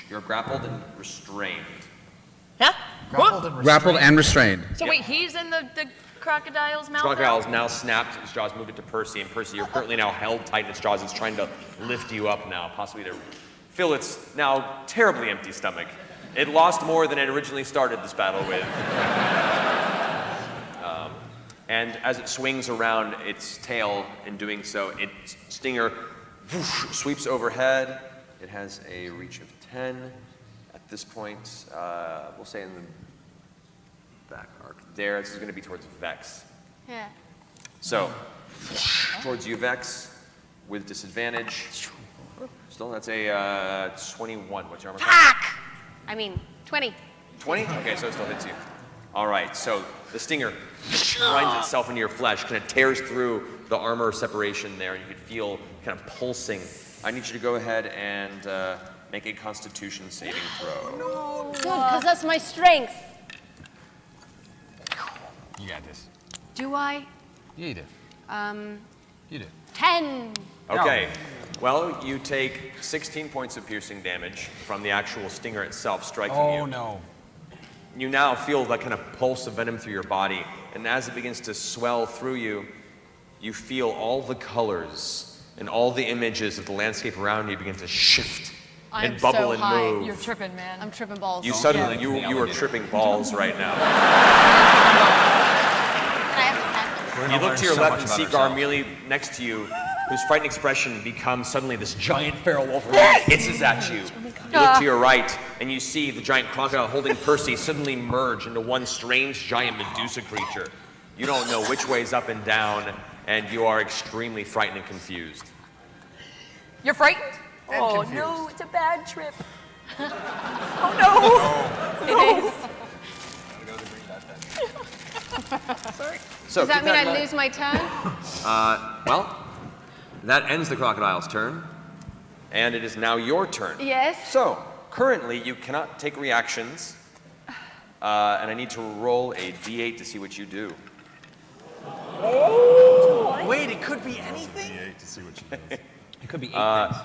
You're grappled and restrained. Huh? Grappled and restrained. So wait, he's in the crocodile's mouth? Crocodile is now snapped. Its jaws moved it to Percy, and Percy, you're currently now held tight in its jaws. It's trying to lift you up now, possibly to fill its now terribly empty stomach. It lost more than it originally started this battle with. And as it swings around its tail in doing so, its stinger whoosh, sweeps overhead. It has a reach of 10. At this point, we'll say in the back arc there, this is going to be towards Vex. Yeah. So, towards you, Vex, with disadvantage. Still, that's a 21. What's your armor class? Fuck! I mean, 20. 20? Okay, so it still hits you. All right, so the stinger grinds itself into your flesh, kind of tears through the armor separation there, and you can feel kind of pulsing. I need you to go ahead and make a Constitution saving throw. Good, because that's my strength. You got this. Do I? Yeah, you do. You do. 10. Okay. Well, you take 16 points of piercing damage from the actual stinger itself striking you. Oh, no. You now feel that kind of pulse of venom through your body, and as it begins to swell through you, you feel all the colors and all the images of the landscape around you begin to shift I'm and bubble so and high. move. You're tripping, man. I'm tripping balls. You suddenly, you are tripping balls right now. You look to your left and see Gar immediately next to you, whose frightened expression becomes suddenly this giant feral wolf hisses at you. You look to your right and you see the giant crocodile holding Percy suddenly merge into one strange giant Medusa creature. You don't know which way is up and down, and you are extremely frightened and confused. You're frightened? And Oh confused. no, it's a bad trip. Oh no! It is. Sorry. So Does that keep mean in I mind. lose my turn? Well, that ends the crocodile's turn, and it is now your turn. Yes. So, currently, you cannot take reactions, and I need to roll a d8 to see what you do. Wait, it could be anything? To see what you do. It could be 8 things.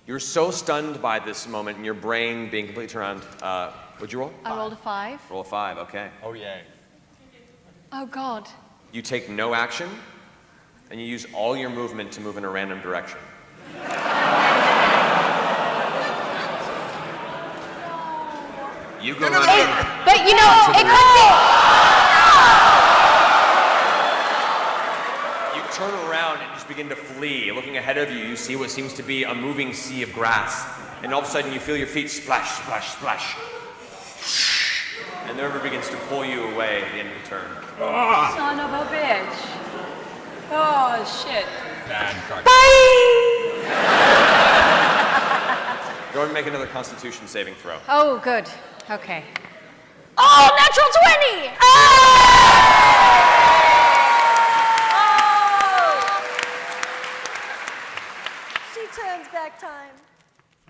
You're so stunned by this moment and your brain being completely turned on. What'd you roll? I rolled a 5. Roll a 5, okay. Oh, yeah. Oh, God. You take no action, and you use all your movement to move in a random direction. You go running. But you know, it could be. begin to flee. Looking ahead of you, you see what seems to be a moving sea of grass. And all of a sudden, you feel your feet splash, splash, splash. And the river begins to pull you away at the end of the turn. Son of a bitch. Oh, shit. Bad card. Go ahead and make another Constitution saving throw. Oh, good. Okay. Oh, natural 20! She turns back time.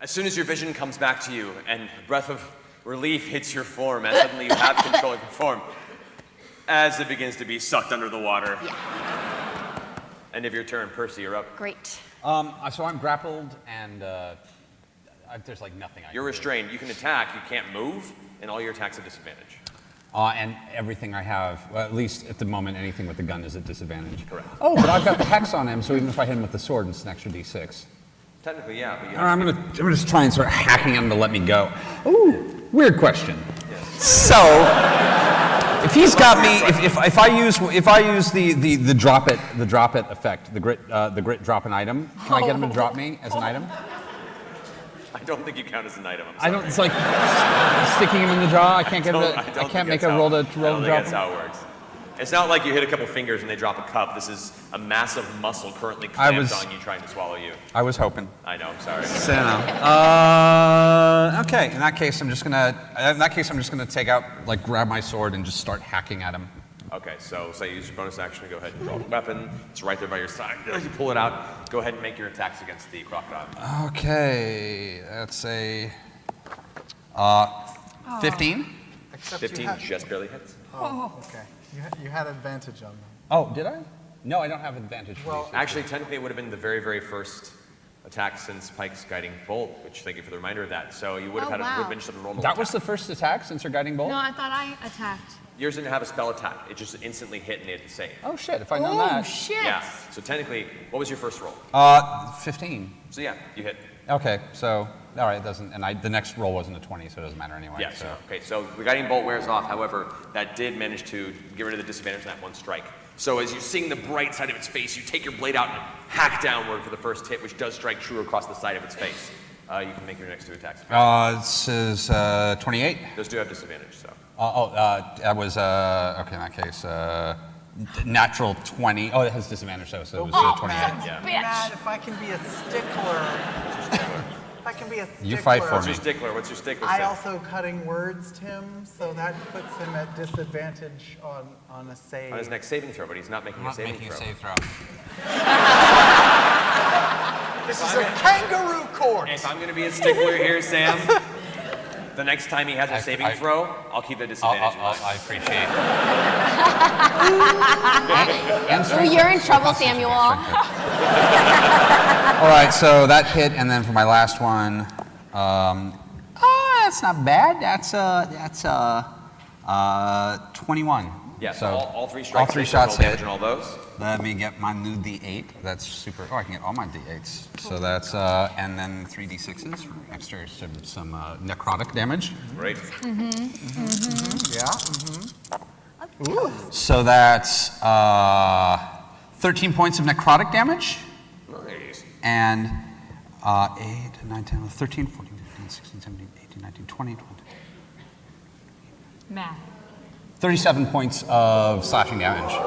As soon as your vision comes back to you and a breath of relief hits your form, as suddenly you have control of your form, as it begins to be sucked under the water. Yeah. End of your turn. Percy, you're up. Great. So I'm grappled, and there's like nothing I can You're restrained. You can attack, you can't move, and all your attacks have disadvantage. And everything I have, well, at least at the moment, anything with the gun is at disadvantage. Correct. Oh, but I've got the hex on him, so even if I hit him with the sword, it's an extra d6. Technically, yeah, but you All right, I'm gonna just try and start hacking him to let me go. Ooh, weird question. So, if he's got me, if I use the drop it effect, the grit drop an item, can I get him to drop me as an item? I don't think you count as an item. I'm I sorry. don't. It's like sticking him in the jaw. I can't get him. I I don't can't think make a roll to I don't think drop. that's how it works. It's not like you hit a couple fingers and they drop a cup. This is a massive muscle currently clamped on you, trying to swallow you. I was hoping. I know. I'm sorry. So, okay. In that case, I'm just gonna take out, like, grab my sword and just start hacking at him. Okay, so say you use your bonus action to go ahead and draw the weapon. It's right there by your side. You pull it out. Go ahead and make your attacks against the crocodile. Okay, that's a 15. Except 15 just barely hits. Oh, okay. You had advantage on them. Oh, did I? No, I don't have advantage. Well, Actually, technically, it would have been the very, very first attack since Pike's Guiding Bolt, which thank you for the reminder of that. So you would have Oh, had wow. would have been just a normal That attack. was the first attack since her guiding bolt. No, I thought I attacked. Yours didn't have a spell attack. It just instantly hit and it did the same. Oh shit! If I'd known Oh, that. shit. Yeah. So technically, what was your first roll? 15. So yeah, you hit. Okay, so all right, it doesn't. And the next roll wasn't a 20, so it doesn't matter anyway. Yeah, So. okay, so the Guiding Bolt wears off. However, that did manage to get rid of the disadvantage on that one strike. So as you sing the bright side of its face, you take your blade out and hack downward for the first hit, which does strike true across the side of its face. You can make your next two attacks. This is 28. Those do have disadvantage, so. That was okay. In that case, natural 20. Oh, it has disadvantage though, so it was 28. Yeah. Matt, if I can be a stickler. If I can be a stickler. You fight for What's me. your stickler? What's your stickler? I say? also cutting words, Tim, so that puts him at disadvantage on a save. On his next saving throw, but he's not making a Not saving making throw. a save throw. This is a kangaroo court. If I'm going to be a stickler here, Sam, the next time he has a saving throw, I'll keep the disadvantage in mind. I appreciate it. Oh, you're in trouble, Samuel. All right, so that hit, and then for my last one, that's not bad. That's 21. Yeah, so all three strikes. all three hit, shots roll damage hit. on all those. Let me get my new D8. That's super. Oh, I can get all my D8s. So that's and then 3d6s for extra some necrotic damage. Great. Yeah. Ooh. So that's 13 points of necrotic damage. Nice. And 8, 9, 10, 11, 13, 14, 15, 16, 17, 18, 19, 20, 20. Math. 37 points of slashing damage. Kill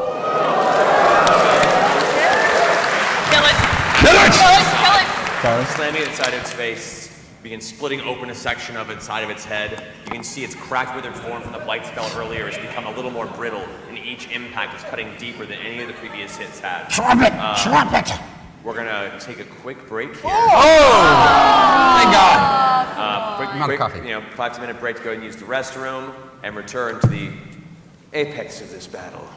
it. Kill it. Kill it. Kill it. Sorry. Slamming it inside of its face, begin splitting open a section of inside of its head. You can see its cracked, withered form from the blight spell earlier has become a little more brittle, and each impact is cutting deeper than any of the previous hits had. Drop it! Drop it! We're gonna take a quick break here. Thank God! Quick, I'm out of coffee. 5 to minute break to go and use the restroom, and return to the apex of this battle.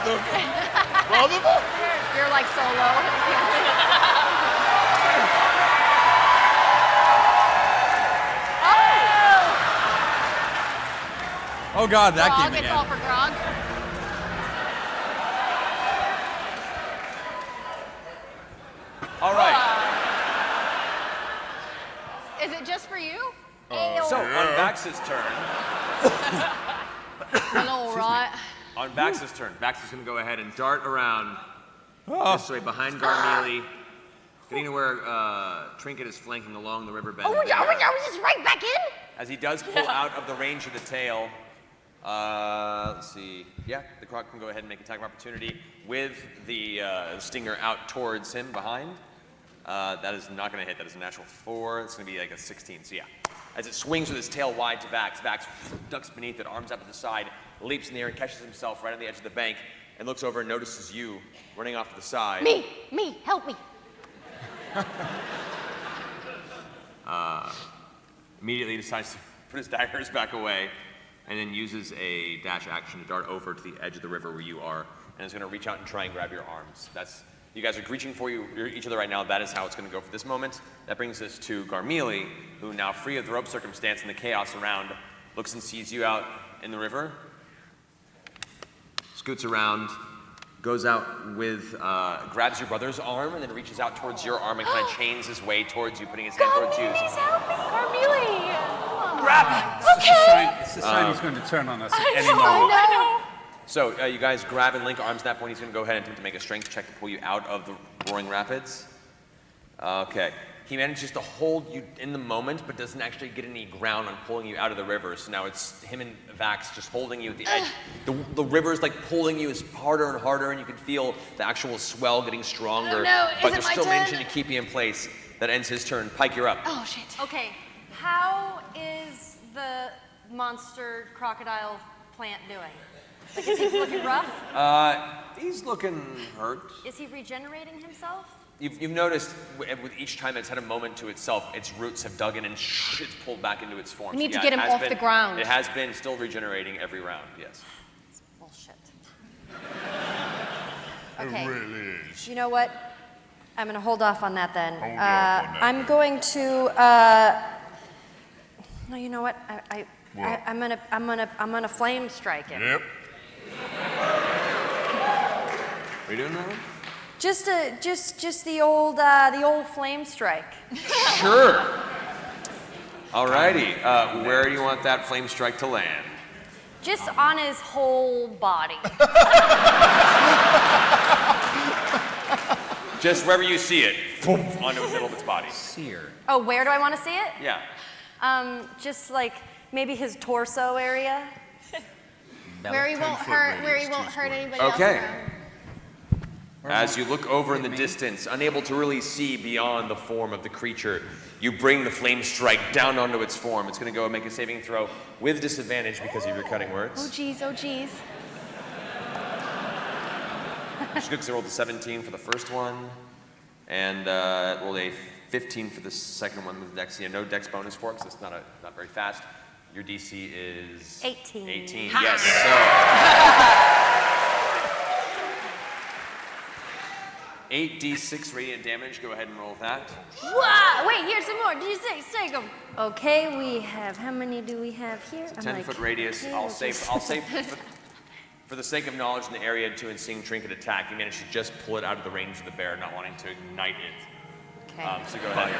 You're like solo. Oh God, that Grog, gave me it's all an. for Grog. All right. Is it just for you? So on Vax's turn. Hello, right? On Vax's turn, Vax is going to go ahead and dart around this way behind Garmelie, getting to where Trinket is flanking along the riverbed. Oh, just right back in? As he does pull out of the range of the tail, let's see. Yeah, the Croc can go ahead and make attack of opportunity with the stinger out towards him behind. That is not going to hit. That is a natural 4. It's going to be like a 16. So yeah, as it swings with its tail wide to Vax, Vax ducks beneath it, arms up at the side, leaps in the air and catches himself right on the edge of the bank, and looks over and notices you running off to the side. Me, help me. Immediately decides to put his daggers back away, and then uses a dash action to dart over to the edge of the river where you are, and is going to reach out and try and grab your arms. You guys are reaching for each other right now. That is how it's going to go for this moment. That brings us to Garmelie, who now free of the rope circumstance and the chaos around, looks and sees you out in the river, scoots around, goes out with, grabs your brother's arm, and then reaches out towards your arm and kind of chains his way towards you, putting his hand towards you. Garmelie! Grab him! It's the sign he's going to turn on us I any know, moment. I know. So you guys grab and link arms at that point. He's going to go ahead and attempt to make a strength check to pull you out of the roaring rapids. Okay. He manages to hold you in the moment, but doesn't actually get any ground on pulling you out of the river. So now it's him and Vax just holding you at the edge. The river's like pulling you harder and harder, and you can feel the actual swell getting stronger. Oh, no. But Is they're it my still turn? managing to keep you in place. That ends his turn. Pike, you're up. Oh, shit. Okay, how is the monster crocodile plant doing? Like, is he looking rough? He's looking hurt. Is he regenerating himself? You've noticed with each time it's had a moment to itself, its roots have dug in and it's pulled back into its form. We need So, to yeah, get it him has off been- the ground. It has been still regenerating every round, yes. Bullshit. It Okay. really is. You know what? I'm gonna hold off on that then. Hold off on that I'm then. going to. No, you know what? What? I'm gonna flame strike him. Yep. Are you doing that one? Just the old flame strike. Sure. Alrighty. Where do you want that flame strike to land? Just on his whole body. Just wherever you see it, boom, onto the middle of its body. Sear. Oh, where do I want to see it? Yeah. Just like maybe his torso area. Where he won't hurt anybody else Okay. around. As you look over in the distance, unable to really see beyond the form of the creature, you bring the flame strike down onto its form. It's going to go and make a saving throw with disadvantage because of your cutting Oh words. geez, oh geez. Schooks rolled a 17 for the first one, and rolled a 15 for the second one with Dex. Yeah, no Dex bonus for it because it's not very fast. Your DC is 18. 18. Yes. So 8d6 radiant damage. Go ahead and roll that. Wow! Wait, here's some more. Did you say them? Okay, we have. How many do we have here? It's a 10-foot radius. I'll say for the sake of knowledge in the area to and seeing Trinket attack, you managed to just pull it out of the range of the bear, not wanting to ignite it. Okay. So go ahead.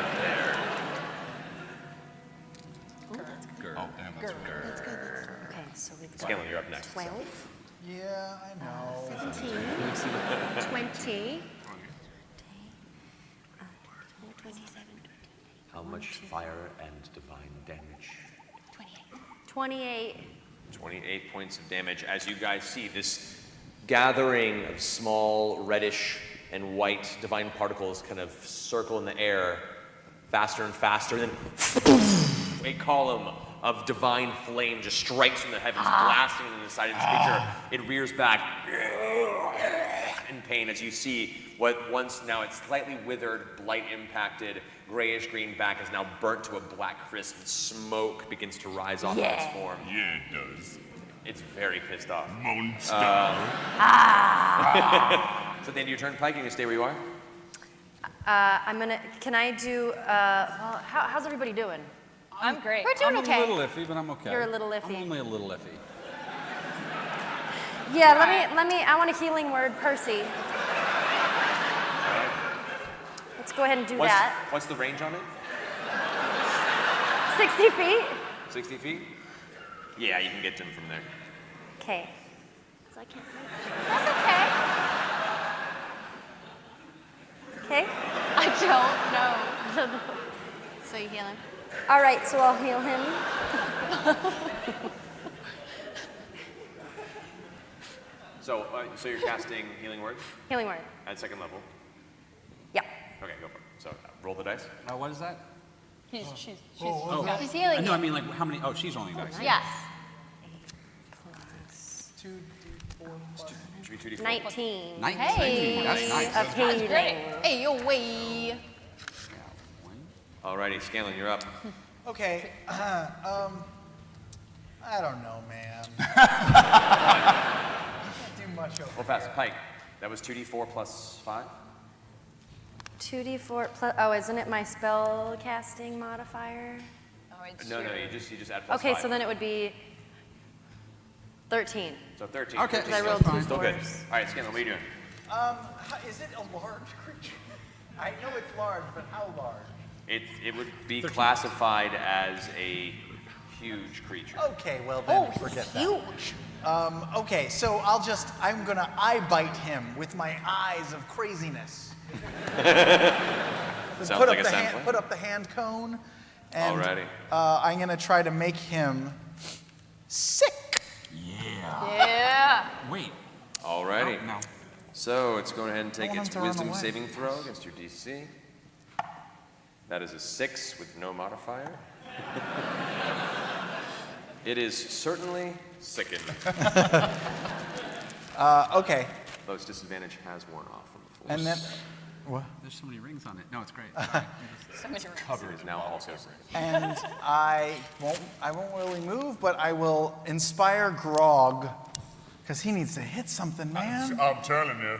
Oh, damn, that's weird. Okay, so we've got Scanlan, you're up next. 12. Yeah, I know. 17, 20. 27. How much fire and divine damage? 28. 28 points of damage as you guys see this gathering of small reddish and white divine particles kind of circle in the air faster and faster. And then a column of divine flame just strikes from the heavens, blasting into the side of this creature. It rears back in pain as you see what once now it's slightly withered, blight impacted, grayish green back is now burnt to a black crisp. Smoke begins to rise off of its form. Yeah, it does. It's very pissed off. Monster. So at the end of your turn, Pike, you can stay where you are. Can I do, well, how's everybody doing? I'm great. We're doing I'm okay. a little iffy, but I'm okay. You're a little iffy. I'm only a little iffy. Yeah, I want a healing word, Percy. Let's go ahead and do that. What's the range on it? 60 feet? 60 feet? Yeah, you can get to him from there. Okay. So I can't move. That's okay. Okay? I don't know. So you heal him? All right, so I'll heal him. So you're casting Healing Word Healing word. at second level. Yeah. Okay, go for it. So roll the dice. What is that? She's She's healing No, I you. mean like how many? Oh, she's only dice. Yes. Should be 2d4. 19. 19. Hey. That's nice. Of healing. Hey, yo, way. Alrighty, Scanlan, you're up. Okay. I don't know, man. Can't do much over Real fast, Pike. That was 2d4 plus 5. 2d4 plus, oh, isn't it my spell casting modifier? No, you just add plus 5. Okay, so then it would be 13. So 13. Okay. 13 I still- rolled two Still good. fours. All right, Scanlan, what are you doing? Is it a large creature? I know it's large, but how large? It would be classified as a huge creature. Okay, well then forget that. Huge. Okay, so I'm gonna eye bite him with my eyes of craziness. Sounds like a sound plan. Put up the hand cone, and Alrighty. I'm gonna try to make him sick. Yeah. Wait. Alrighty. No. So it's going ahead and take I want its him to run wisdom away. saving throw against your DC. That is a 6 with no modifier. It is certainly sickened. Okay. Though its disadvantage has worn off from the force. And then, what? There's so many rings on it. No, it's great. Covered is now also rings. And I won't really move, but I will inspire Grog, because he needs to hit something, man. I'm telling you.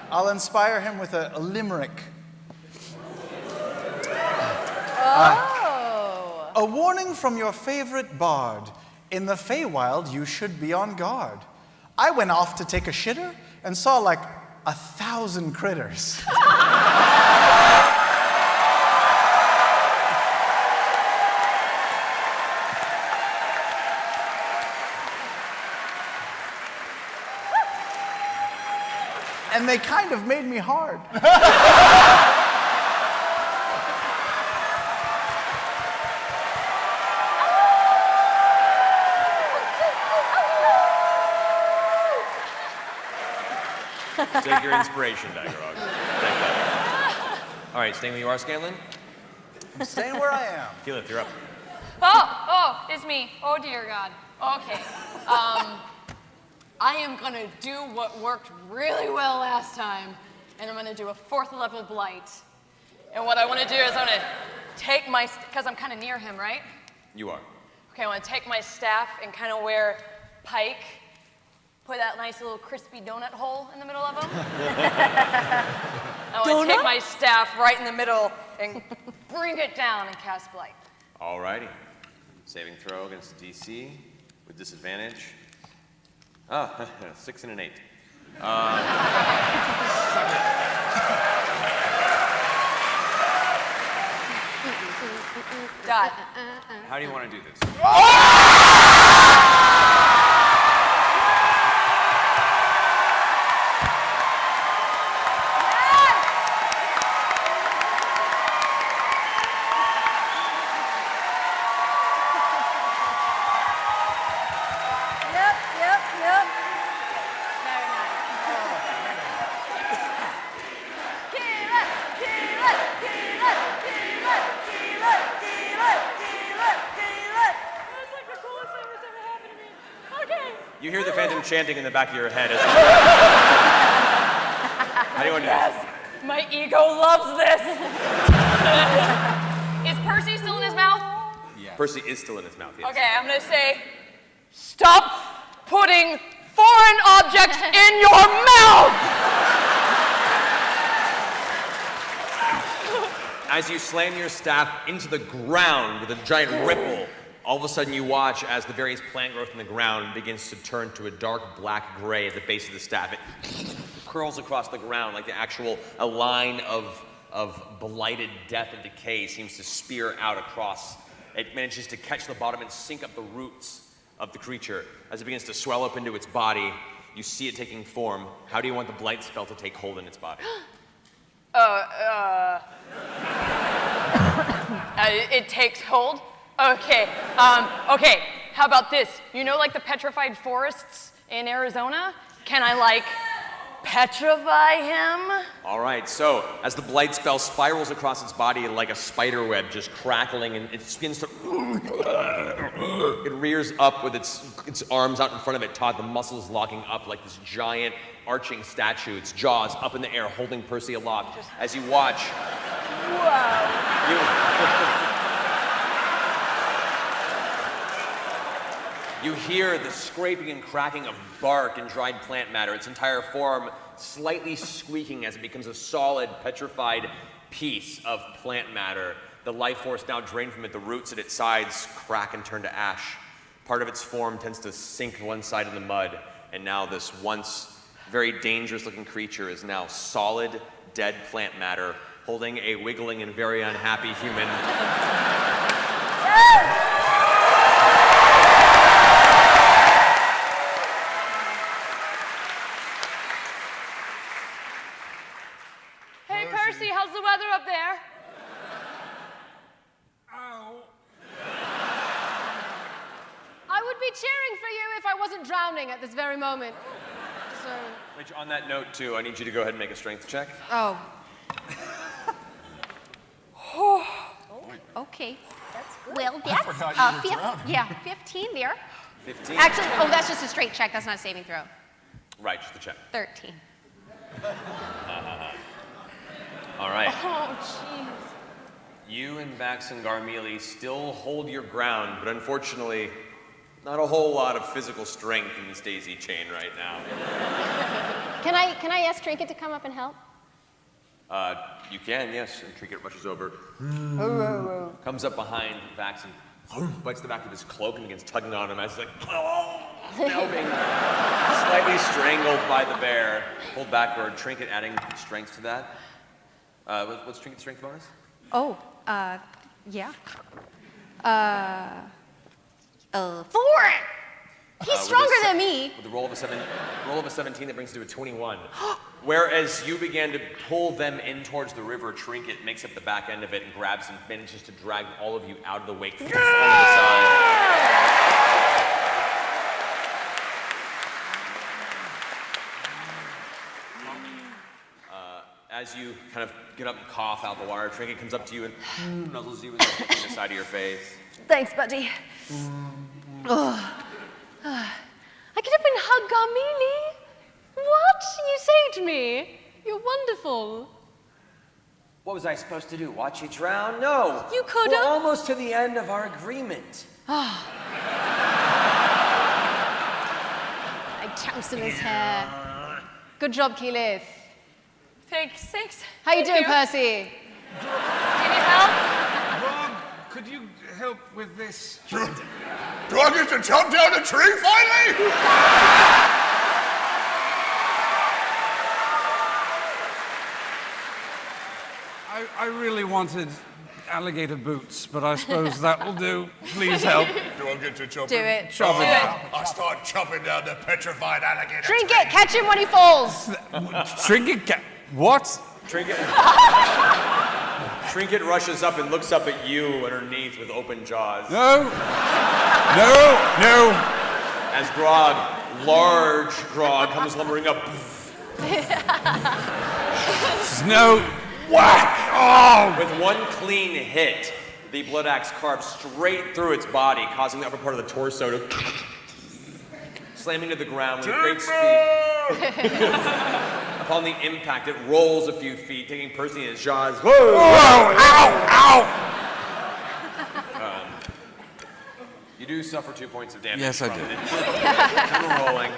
I'll inspire him with a limerick. Oh. A warning from your favorite bard. In the Feywild, you should be on guard. I went off to take a shitter and saw like 1,000 critters. And they kind of made me hard. Take your inspiration, Dagrog. Take that. All right, staying where you are, Scanlan. I'm staying where I am. Keyleth, you're up. Oh, it's me. Oh, dear God. Okay. I am going to do what worked really well last time, and I'm going to do a 4th level blight. And what I want to do is I'm going to take my, because I'm kind of near him, right? You are. Okay, I want to take my staff and kind of wear Pike, put that nice little crispy donut hole in the middle of him. I want to take my staff right in the middle and bring it down and cast blight. All righty. Saving throw against DC with disadvantage. 6 and an 8. Dot. How do you want to do this? Yep. Very nice. You hear the phantom chanting in the back of your head. How do you want to do this? My ego loves this. Is Percy still in his mouth? Percy is still in his mouth, yes. Okay, I'm gonna say, Stop putting foreign objects in your mouth! As you slam your staff into the ground with a giant ripple, all of a sudden you watch as the various plant growth in the ground begins to turn to a dark black gray at the base of the staff. It curls across the ground like a line of blighted death and decay seems to spear out across. It manages to catch the bottom and sink up the roots of the creature. As it begins to swell up into its body, you see it taking form. How do you want the blight spell to take hold in its body? It takes hold? Okay. Okay, how about this? You know, like the petrified forests in Arizona? Can I, like, petrify him? All right, so as the blight spell spirals across its body like a spider web, just crackling, and it begins to... It rears up with its arms out in front of it, Todd, the muscles locking up like this giant arching statue, its jaws up in the air, holding Percy aloft. As you watch... Wow. You hear the scraping and cracking of bark and dried plant matter, its entire form slightly squeaking as it becomes a solid, petrified piece of plant matter. The life force now drained from it, the roots at its sides crack and turn to ash. Part of its form tends to sink to one side in the mud, and now this once very dangerous-looking creature is now solid, dead plant matter, holding a wiggling and very unhappy human. Hey, Percy, how's the weather up there? I would be cheering for you if I wasn't drowning at this very moment. So. Which, on that note, too, I need you to go ahead and make a strength check. Oh. Okay. That's good. Well, I that's forgot you were drowning. yeah, 15 there. 15. Actually, oh, that's just a straight check. That's not a saving throw. Right, just the check. 13. All right. Oh, jeez. You and Vax and Garmelie still hold your ground, but unfortunately, not a whole lot of physical strength in this daisy chain right now. Can I ask Trinket to come up and help? You can, yes. And Trinket rushes over, comes up behind Vax and bites the back of his cloak and begins tugging on him as he's like, now being slightly strangled by the bear. Pulled backward, Trinket adding strength to that. What's Trinket's strength bonus? Oh, yeah. 4! He's stronger than me. With a roll of a 17, that brings it to a 21. Whereas you began to pull them in towards the river, Trinket makes up the back end of it and grabs and manages to drag all of you out of the wake onto the side. As you kind of get up and cough out the water, Trinket comes up to you and nuzzles you with the side of your face. Thanks, buddy. I get up and hug Garmelie. What? You saved me. You're wonderful. What was I supposed to do? Watch you drown? No. You could've. We're almost to the end of our agreement. I trounced in his hair. Good job, Keyleth. Thanks. How you doing, Thank Percy? Do you need help? Rob, could you help with this? Do I get to jump down the tree finally? I really wanted alligator boots, but I suppose that will do. Please help. Do I get to jump Do in? it. Chop it down. I start chopping down the petrified alligator. Trinket, catch him when he falls. Trinket, what? Trinket rushes up and looks up at you underneath with open jaws. No. As large Grog, comes lumbering up. No. Whack! Oh! With one clean hit, the blood axe carves straight through its body, causing the upper part of the torso to slamming to the ground with great speed. Upon the impact, it rolls a few feet, taking Percy in his jaws. Whoa! Ow! You do do suffer 2 points of damage. Yes, I from do. it. From the rolling.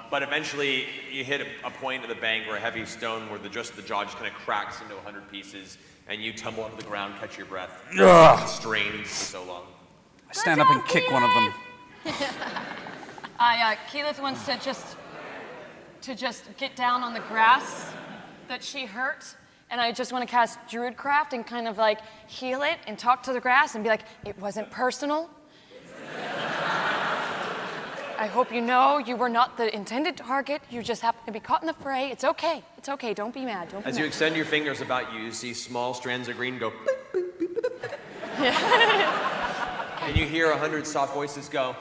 But eventually, you hit a point of the bank where a heavy stone, where just the jaw just kind of cracks into 100 pieces, and you tumble onto the ground, catch your breath. Strained for so long. I stand up and kick one of them. Keyleth wants to just get down on the grass that she hurt, and I just want to cast Druidcraft and kind of like heal it and talk to the grass and be like, it wasn't personal. I hope you know you were not the intended target. You just happened to be caught in the fray. It's okay. It's okay. Don't be mad. Don't be As mad. you extend your fingers about you see small strands of green go. And you hear 100 soft voices go.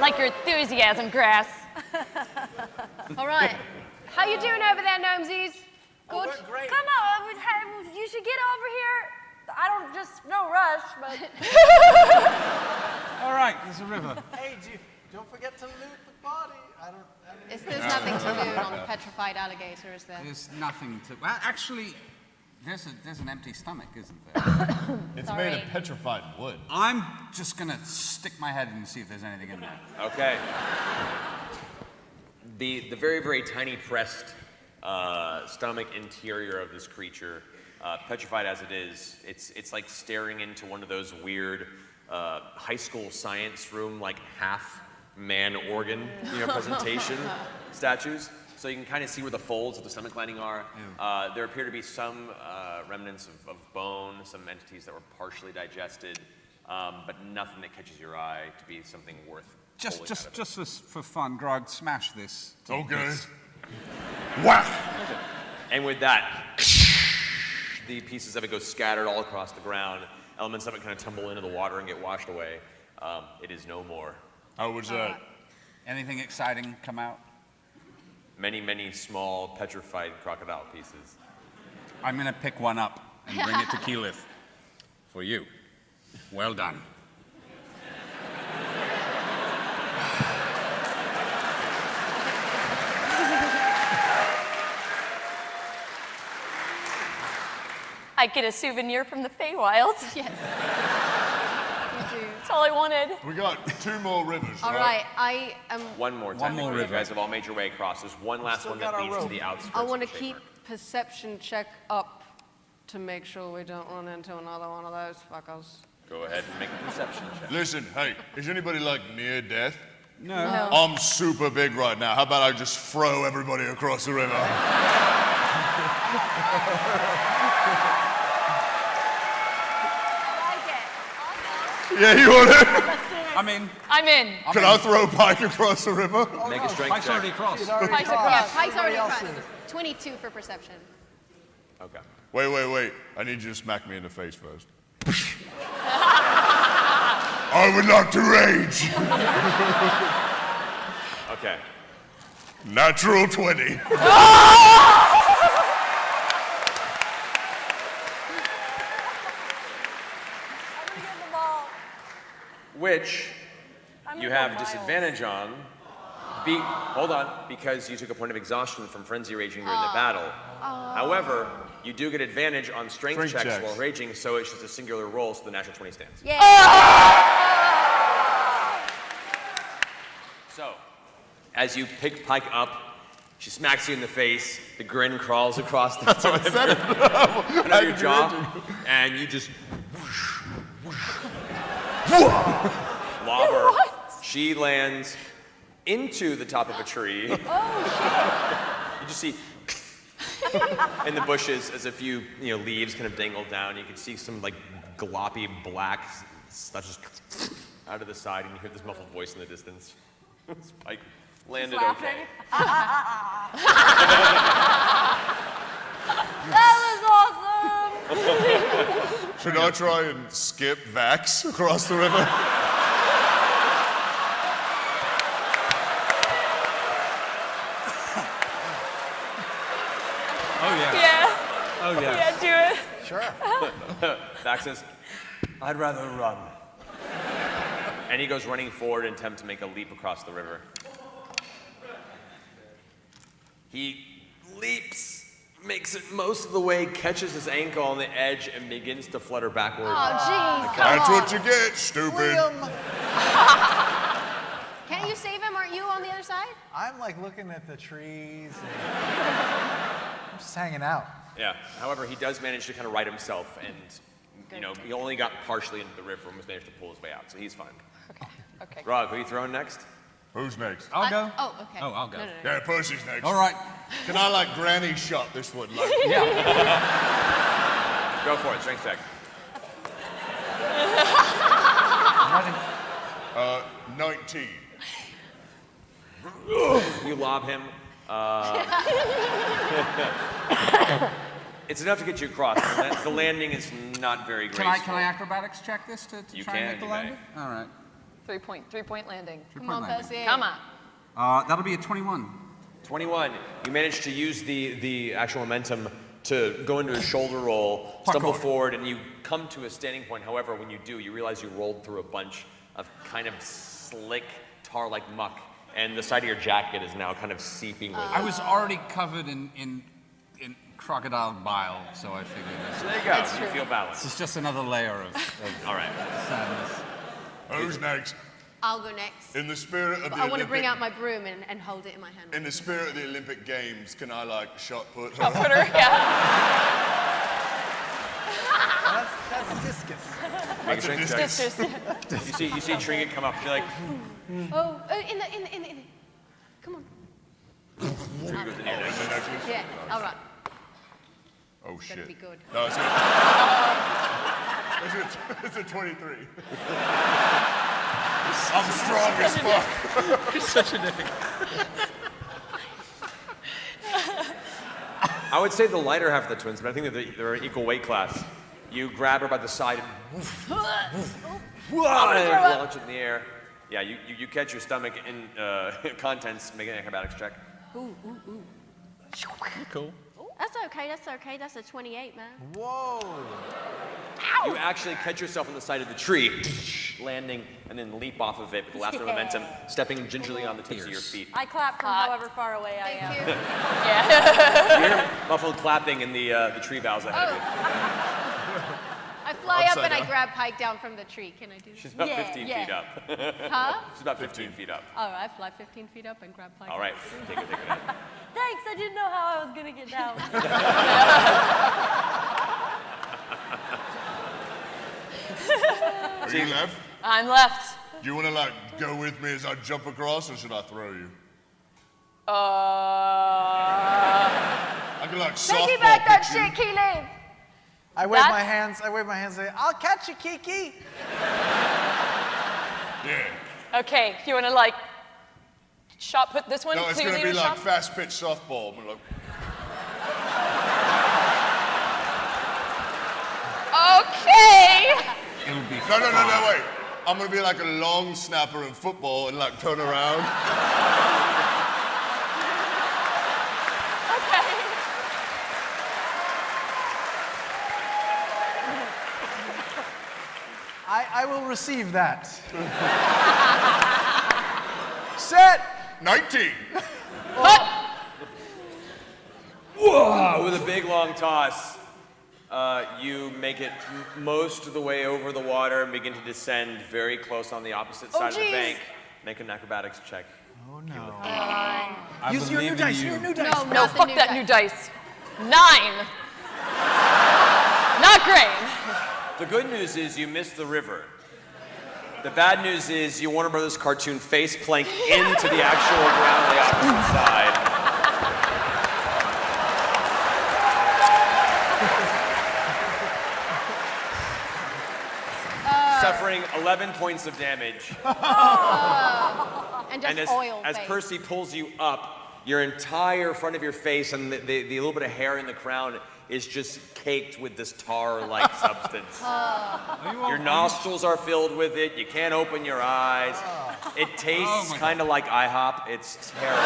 Like your enthusiasm, grass. All right. How you doing over there, Gnomesies? Oh, Good? we're great. Come on, you should get over here. I don't just, no rush, but. All right, there's a river. Hey, don't forget to loot the body. There's nothing to loot on the petrified alligator, is there? There's nothing to. Well, actually, there's an empty stomach, isn't there? It's Sorry. made of petrified wood. I'm just gonna stick my head in and see if there's anything in there. Okay. The very, very tiny pressed stomach interior of this creature, petrified as it is, it's like staring into one of those weird high school science room, like half man organ, presentation statues. So you can kind of see where the folds of the stomach lining are. There appear to be some remnants of bone, some entities that were partially digested, but nothing that catches your eye to be something worth. Just for fun, Grog, smash this. Okay. Whack! And with that, the pieces of it go scattered all across the ground. Elements of it kind of tumble into the water and get washed away. It is no more. How was that? Anything exciting come out? Many, many small petrified crocodile pieces. I'm gonna pick one up and bring it to Keyleth. For you. Well done. I get a souvenir from the Feywild. Yes. You do. That's all I wanted. We got 2 more rivers, All right, I am. One more time. more You river. guys have all made your way across. There's one last Still one got that our leads to rope. the outskirts. I want to of the keep chamber. perception check up to make sure we don't run into another one of those fuckers. Go ahead and make a perception check. Listen, hey, is anybody like near death? No. I'm super big right now. How about I just throw everybody across the river? Yeah, you want it? I'm in. I'm in. Can I throw Pike across the river? Make a strength Pike's check. already crossed. Pike's already crossed. 22 for perception. Okay. Wait. I need you to smack me in the face first. I would like to rage. Okay. Natural 20. Which you have disadvantage on. Hold on, because you took a point of exhaustion from frenzy raging during the battle. However, you do get advantage on strength checks while raging, so it's just a singular roll, so the natural 20 stands. So, as you pick Pike up, she smacks you in the face. The grin crawls across the front of your jaw, and you just lob her. She lands into the top of a tree. You just see in the bushes as a few leaves kind of dangle down. You can see some like gloppy black stuff just out of the side, and you hear this muffled voice in the distance. Spike landed okay. That was awesome! Should I try and skip Vax across the river? Oh, yeah. Yeah. Oh, yeah. Yeah, do it. Sure. Vax says, I'd rather run. And he goes running forward in attempt to make a leap across the river. He leaps, makes it most of the way, catches his ankle on the edge, and begins to flutter backward. Oh, jeez. That's what you get, stupid. Can't you save him? Aren't you on the other side? I'm like looking at the trees. I'm just hanging out. Yeah. However, he does manage to kind of right himself, and he only got partially into the river and was managed to pull his way out, so he's fine. Okay. Rog, who are you throwing next? Who's next? I'll go. Oh, okay. Oh, I'll go. No. Yeah, Percy's next. All right. Can I like granny shot this one? Like, Go for it, strength check. 19. You lob him. It's enough to get you across. The landing is not very graceful. Can I acrobatics check this to You try and can, make the you may. landing? All right. Three-point landing. Come on, landing. Percy. Come on. That'll be a 21. 21. You manage to use the actual momentum to go into a shoulder roll, stumble forward, and you come to a standing point. However, when you do, you realize you rolled through a bunch of kind of slick, tar-like muck, and the side of your jacket is now kind of seeping with I was already covered in crocodile bile, so I figured So there you go. You feel balanced. this is just another layer of All right. sadness. Who's next? I'll go next. In the spirit of the I want to bring Olympic- out my broom and hold it in my hand. In the spirit of the Olympic Games, can I like shot put? Put her, yeah. That's a discus. That's a discus. You see Trinket come up. You're like, Oh, in the. Come on. Trinket goes in here next. Yeah, all right. Oh shit. be good. No, it's a 23. I'm strong as fuck. You're such a dick. I would say the lighter half of the twins, but I think that they're an equal weight class. You grab her by the side and launch it in the air. Yeah, you catch your stomach in contents, make an acrobatics check. Ooh. Cool. That's okay. That's a 28, man. Whoa. You actually catch yourself on the side of the tree, landing, and then leap off of it with the last bit of momentum, stepping gingerly on the tips of your feet. I clap from however far away I am. Thank you. You hear muffled clapping in the tree boughs ahead of you. I fly up Upside and I down. grab Pike down from the tree. Can I do that? She's about 15 yeah. feet up. Huh? She's about 15 feet up. All right, I fly 15 feet up and grab Pike. All right, take it. Thanks, I didn't know how I was gonna get down. Are you left? I'm left. Do you want to like go with me as I jump across, or should I throw you? I can like softball Take back that pitch you. shit, Keelan. I wave my hands. Say, I'll catch you, Kiki. Yeah. Okay, you want to like shot put this one? No, it's clearly gonna be to like shot? fast pitch softball. But like, Okay. It'll be no, wait. I'm gonna be like a long snapper in football and like turn around. I will receive that. Set. 19. Whoa! With a big long toss, you make it most of the way over the water and begin to descend very close on the opposite side of the geez. bank. Make an acrobatics check. Oh no. I Use your new believe in dice. you. Your new dice. No, No, not the fuck new that dice. new dice. 9. Not great. The good news is you missed the river. The bad news is you Warner Brothers cartoon face plank into the actual ground on the opposite side. Suffering 11 points of damage. And just And oil as face. Percy pulls you up, your entire front of your face and the little bit of hair in the crown is just caked with this tar-like substance. Your nostrils are filled with it. You can't open your eyes. It tastes kind of like IHOP. It's terrible.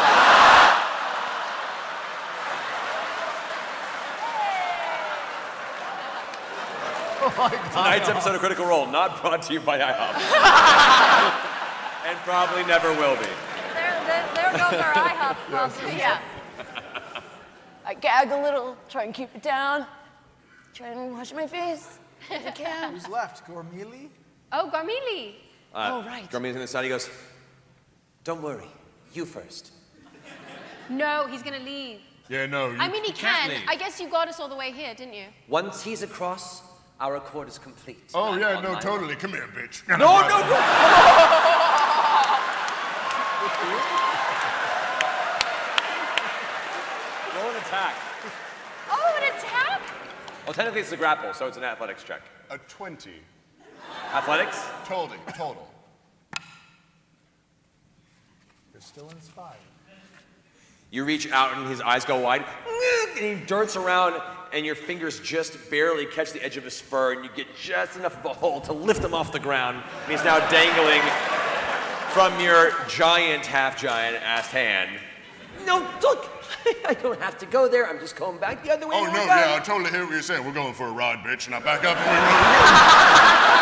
Tonight's episode of Critical Role, not brought to you by IHOP. And probably never will be. There goes our IHOP sponsor. Yeah. I gag a little, try and keep it down, try and wash my face if I can. Who's left? Gormili? Oh, Garmili. Right. Garmili's on the side. He goes, "Don't worry, you first." No, he's gonna leave. Yeah, no. I mean, he can't can. leave. I guess you got us all the way here, didn't you? Once he's across, our accord is complete. Oh, yeah, On no, my totally. Come here, bitch. No, no, no. Roll an attack. Oh, an attack? Well, technically it's a grapple, so it's an athletics check. A 20. Athletics? Total. You're still inspired. You reach out and his eyes go wide, and he darts around, and your fingers just barely catch the edge of his fur, and you get just enough of a hold to lift him off the ground. And he's now dangling from your giant, half-giant assed hand. No, look, I don't have to go there. I'm just going back the other way. Oh, and no, we're done. yeah, I totally hear what you're saying. We're going for a ride, bitch. And I back up and we roll.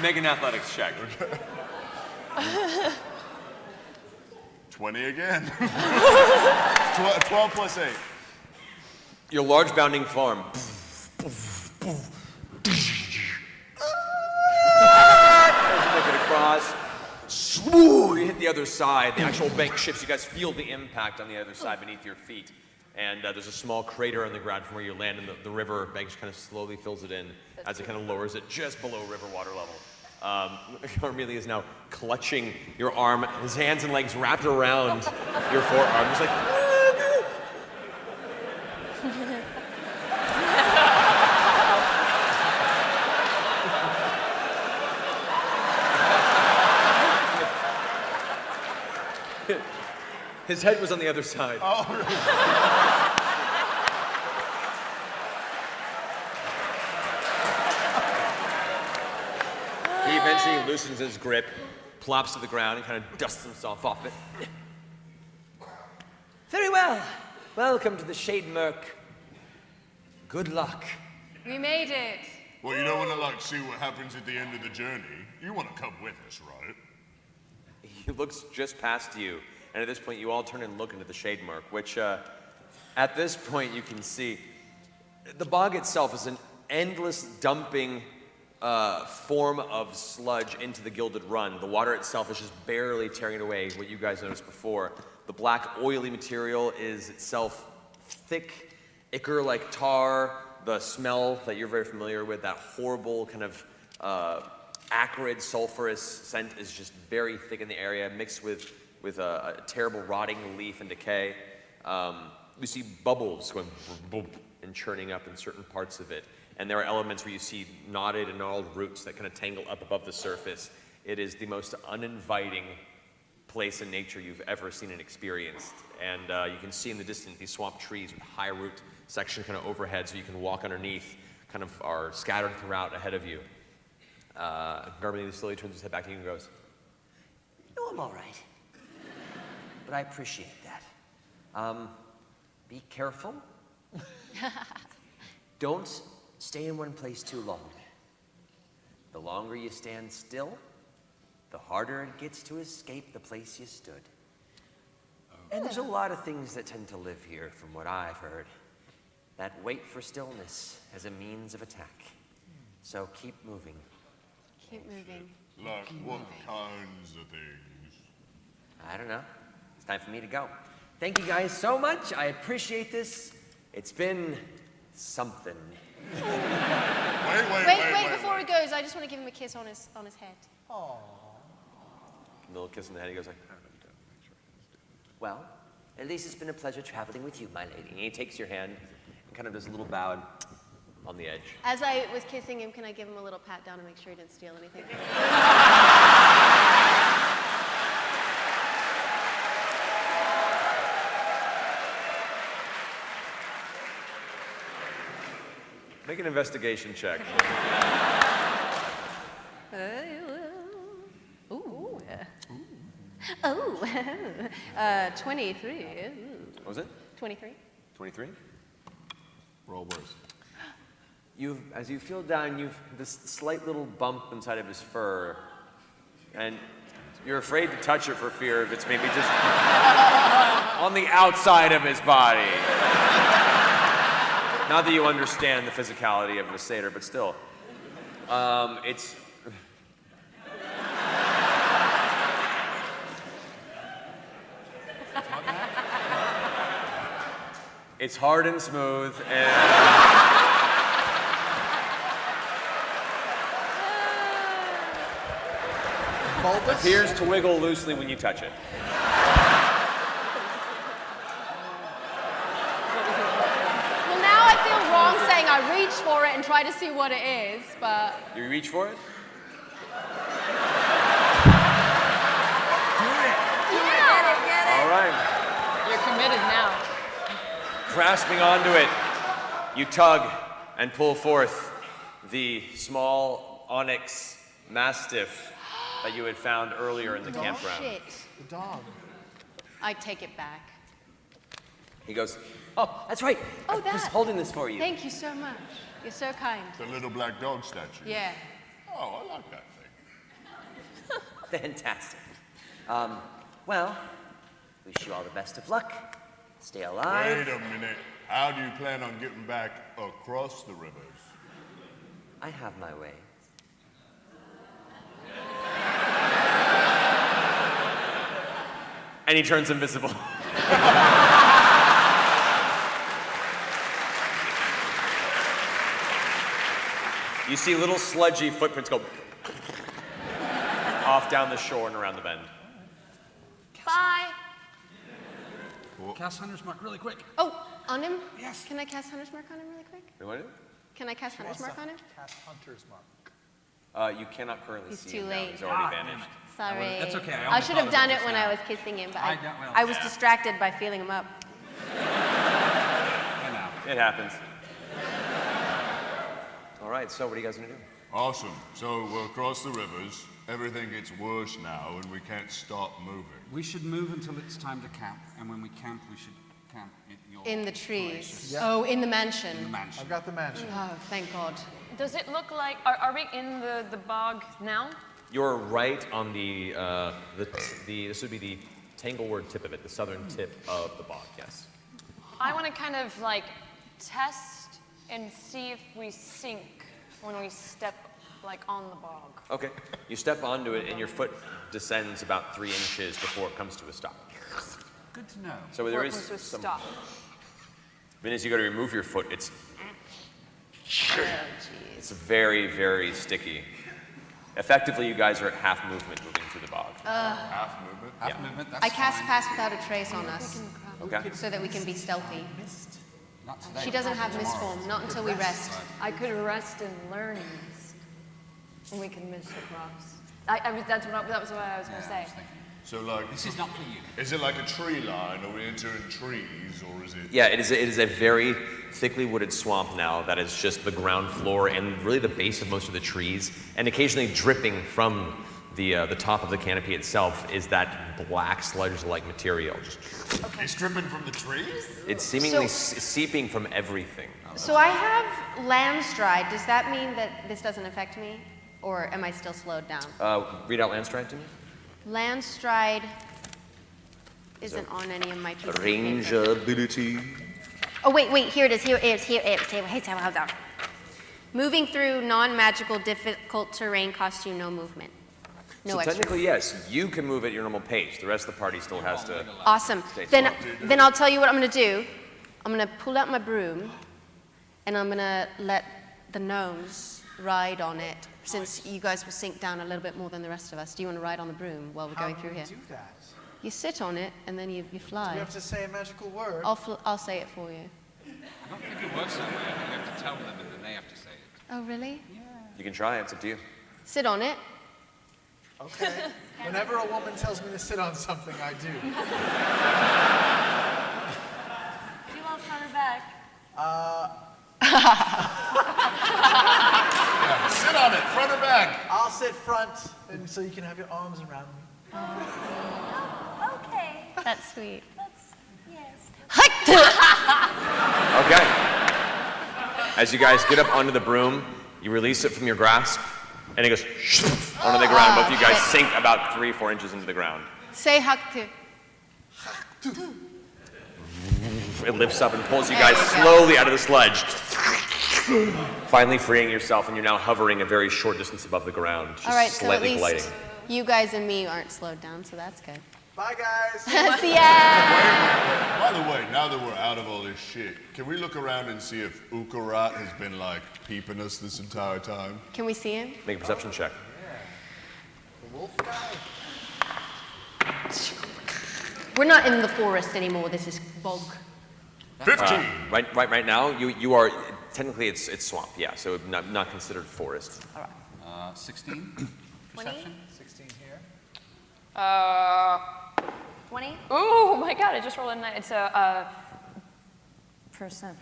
Make an athletics check. 20 again. 12 plus 8. Your large bounding form. Make it across. Swoo! You hit the other side. The actual bank shifts. You guys feel the impact on the other side beneath your feet. And there's a small crater on the ground from where you land, and the river bank just kind of slowly fills it in as it kind of lowers it just below river water level. Garmili is now clutching your arm, his hands and legs wrapped around your forearm. He's like, his head was on the other side. Oh, really? He eventually loosens his grip, plops to the ground, and kind of dusts himself off it. Very well. Welcome to the Shade Merc. Good luck. We made it. Well, you don't want to, like, see what happens at the end of the journey. You want to come with us, right? He looks just past you, and at this point, you all turn and look into the Shade Merc, which, at this point, you can see the bog itself is an endless dumping form of sludge into the Gilded Run. The water itself is just barely tearing away what you guys noticed before. The black, oily material is itself thick, ichor-like tar. The smell that you're very familiar with, that horrible kind of acrid, sulfurous scent is just very thick in the area, mixed with a terrible rotting leaf and decay. You see bubbles going boop, and churning up in certain parts of it. And there are elements where you see knotted and gnarled roots that kind of tangle up above the surface. It is the most uninviting place in nature you've ever seen and experienced. And you can see in the distance these swamp trees with high root section kind of overhead so you can walk underneath, kind of are scattered throughout ahead of you. Garmili slowly turns his head back to you and goes, No, I'm all right. But I appreciate that. Be careful. Don't stay in one place too long. The longer you stand still, the harder it gets to escape the place you stood. And there's a lot of things that tend to live here, from what I've heard, that wait for stillness as a means of attack. So keep moving. Keep moving. Like, what kinds of things? I don't know. It's time for me to go. Thank you guys so much. I appreciate this. It's been something. Wait, before he goes, I just want to give him a kiss on his head. Aww. a little kiss in the head. He goes like, Well, at least it's been a pleasure traveling with you, my lady. and he takes your hand and kind of does a little bow on the edge. As I was kissing him, can I give him a little pat down to make sure he didn't steal anything? Make an investigation check. Ooh. Oh. 23. What was it? 23. 23? Roll worse. as you feel down, you've this slight little bump inside of his fur, and you're afraid to touch it for fear of it's maybe just on the outside of his body. Not that you understand the physicality of a satyr, but still, it's. It's hard and smooth, and appears to wiggle loosely when you touch it. Well, now I feel wrong saying I reach for it and try to see what it is, but... You reach for it? All right. You're committed now. Grasping onto it, you tug and pull forth the small onyx mastiff that you had found earlier in the campground. Shit. The dog. I take it back. He goes, Oh, that's right. Oh, I was that. holding this for you. Thank you so much. You're so kind. The little black dog statue. Yeah. Oh, I like that thing. Fantastic. Well, wish you all the best of luck. Stay alive. Wait a minute. How do you plan on getting back across the rivers? I have my way. and he turns invisible. You see little sludgy footprints go off down the shore and around the bend. Bye. Cast Hunter's Mark really quick. Oh, on him? Yes. Can I cast Hunter's Mark on him really quick? You want it? Can I cast Hunter's Mark on him? Cast Hunter's Mark. You cannot currently He's see too him now. late. He's already vanished. Sorry. That's okay, I I only should thought have of done it it just when now. I was kissing him, but I know, well, I was yeah. distracted by feeling him up. It happens. All right, so what are you guys gonna do? Awesome. So we'll cross the rivers. Everything gets worse now, and we can't stop moving. We should move until it's time to camp, and when we camp, we should camp in your In the trees. places. Yep. Oh, in the mansion. In the mansion. I've got the mansion. Oh, thank God. Does it look like, are we in the bog now? You're right on this would be the Tangleward tip of it, the southern tip of the bog, yes. I want to kind of like test and see if we sink when we step like on the bog. Okay. You step onto it and your foot descends about 3 inches before it comes to a stop. Good to know. So Before there it is comes to a some. stop. Then as you go to remove your foot, Oh, it's very, very sticky. Effectively, you guys are at half movement moving through the bog. Half movement. Half movement, that's I cast fine. Pass Without a Trace on us Okay. so that we can be stealthy. Not today. She doesn't have Tomorrow. misform, not until we rest. I could rest and learn mist, and we can mist across. That was what I was going to say. So like, This is not for you. is it like a tree line? Are we entering trees, or is it? Yeah, it is a very thickly wooded swamp now that is just the ground floor and really the base of most of the trees, and occasionally dripping from the top of the canopy itself is that black sludge-like material. It's dripping from the trees? It's seemingly So- seeping from everything. So I have Landstride. Does that mean that this doesn't affect me? Or am I still slowed down? Read out Landstride to me. Landstride isn't on any of my pieces of Range paper. ability. Oh, wait, here it is. Here it is. Hold on. Moving through non-magical difficult terrain costs you no movement. No So extra. technically, yes, you can move at your normal pace. The rest of the party still has to. Awesome. Stay Then I'll tell you what I'm going to do. I'm going to pull out my broom, and I'm going to let the gnomes ride on it, since you guys will sink down a little bit more than the rest of us. Do you want to ride on the broom while we're How going do through we here? do that? You sit on it, and then you Do fly. we have to say a magical word? I'll say it for you. I don't think it works that way. I think we have to tell them and then they have to say it. Oh, really? You can try. It's up to you. Sit on it. Okay. Whenever a woman tells me to sit on something, I do. Do you want front or back? Yeah, sit on it, front or back. I'll sit front, and so you can have your arms around me. Okay. That's sweet. Yes. Okay. As you guys get up onto the broom, you release it from your grasp, and it goes onto the ground. Both of you guys sink about 3-4 inches into the ground. Say haktu. It lifts up and pulls you guys slowly out of the sledge. Finally freeing yourself, and you're now hovering a very short distance above the ground, just All right, so at slightly least gliding. you guys and me aren't slowed down, so that's good. Bye, guys. See ya. By the way, now that we're out of all this shit, can we look around and see if Ukarat has been like peeping us this entire time? Can we see him? Make a perception check. The wolf guy. We're not in the forest anymore. This is bog. 15. Right now, you are technically it's swamp. Yeah, so not considered forest. All right. 16 perception. 16 here. 20? Oh my god, I just rolled a 9. It's a percent.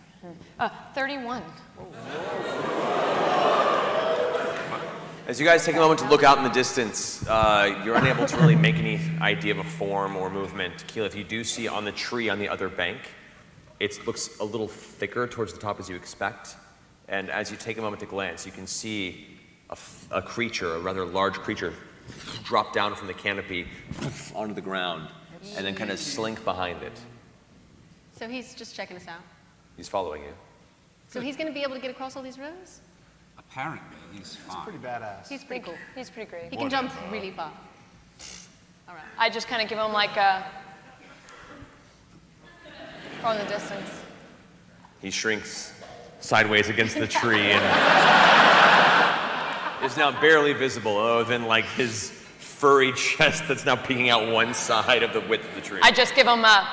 31. As you guys take a moment to look out in the distance, you're unable to really make any idea of a form or movement. Keela, if you do see on the tree on the other bank, it looks a little thicker towards the top as you expect. And as you take a moment to glance, you can see a creature, a rather large creature, drop down from the canopy onto the ground and then kind of slink behind it. So he's just checking us out. He's following you. So he's going to be able to get across all these rows? Apparently, he's fine. Pretty badass. He's pretty cool. He's pretty great. He can jump really far. All right. I just kind of give him like a from the distance. He shrinks sideways against the tree and is now barely visible other than like his furry chest that's now peeking out one side of the width of the tree. I just give him a.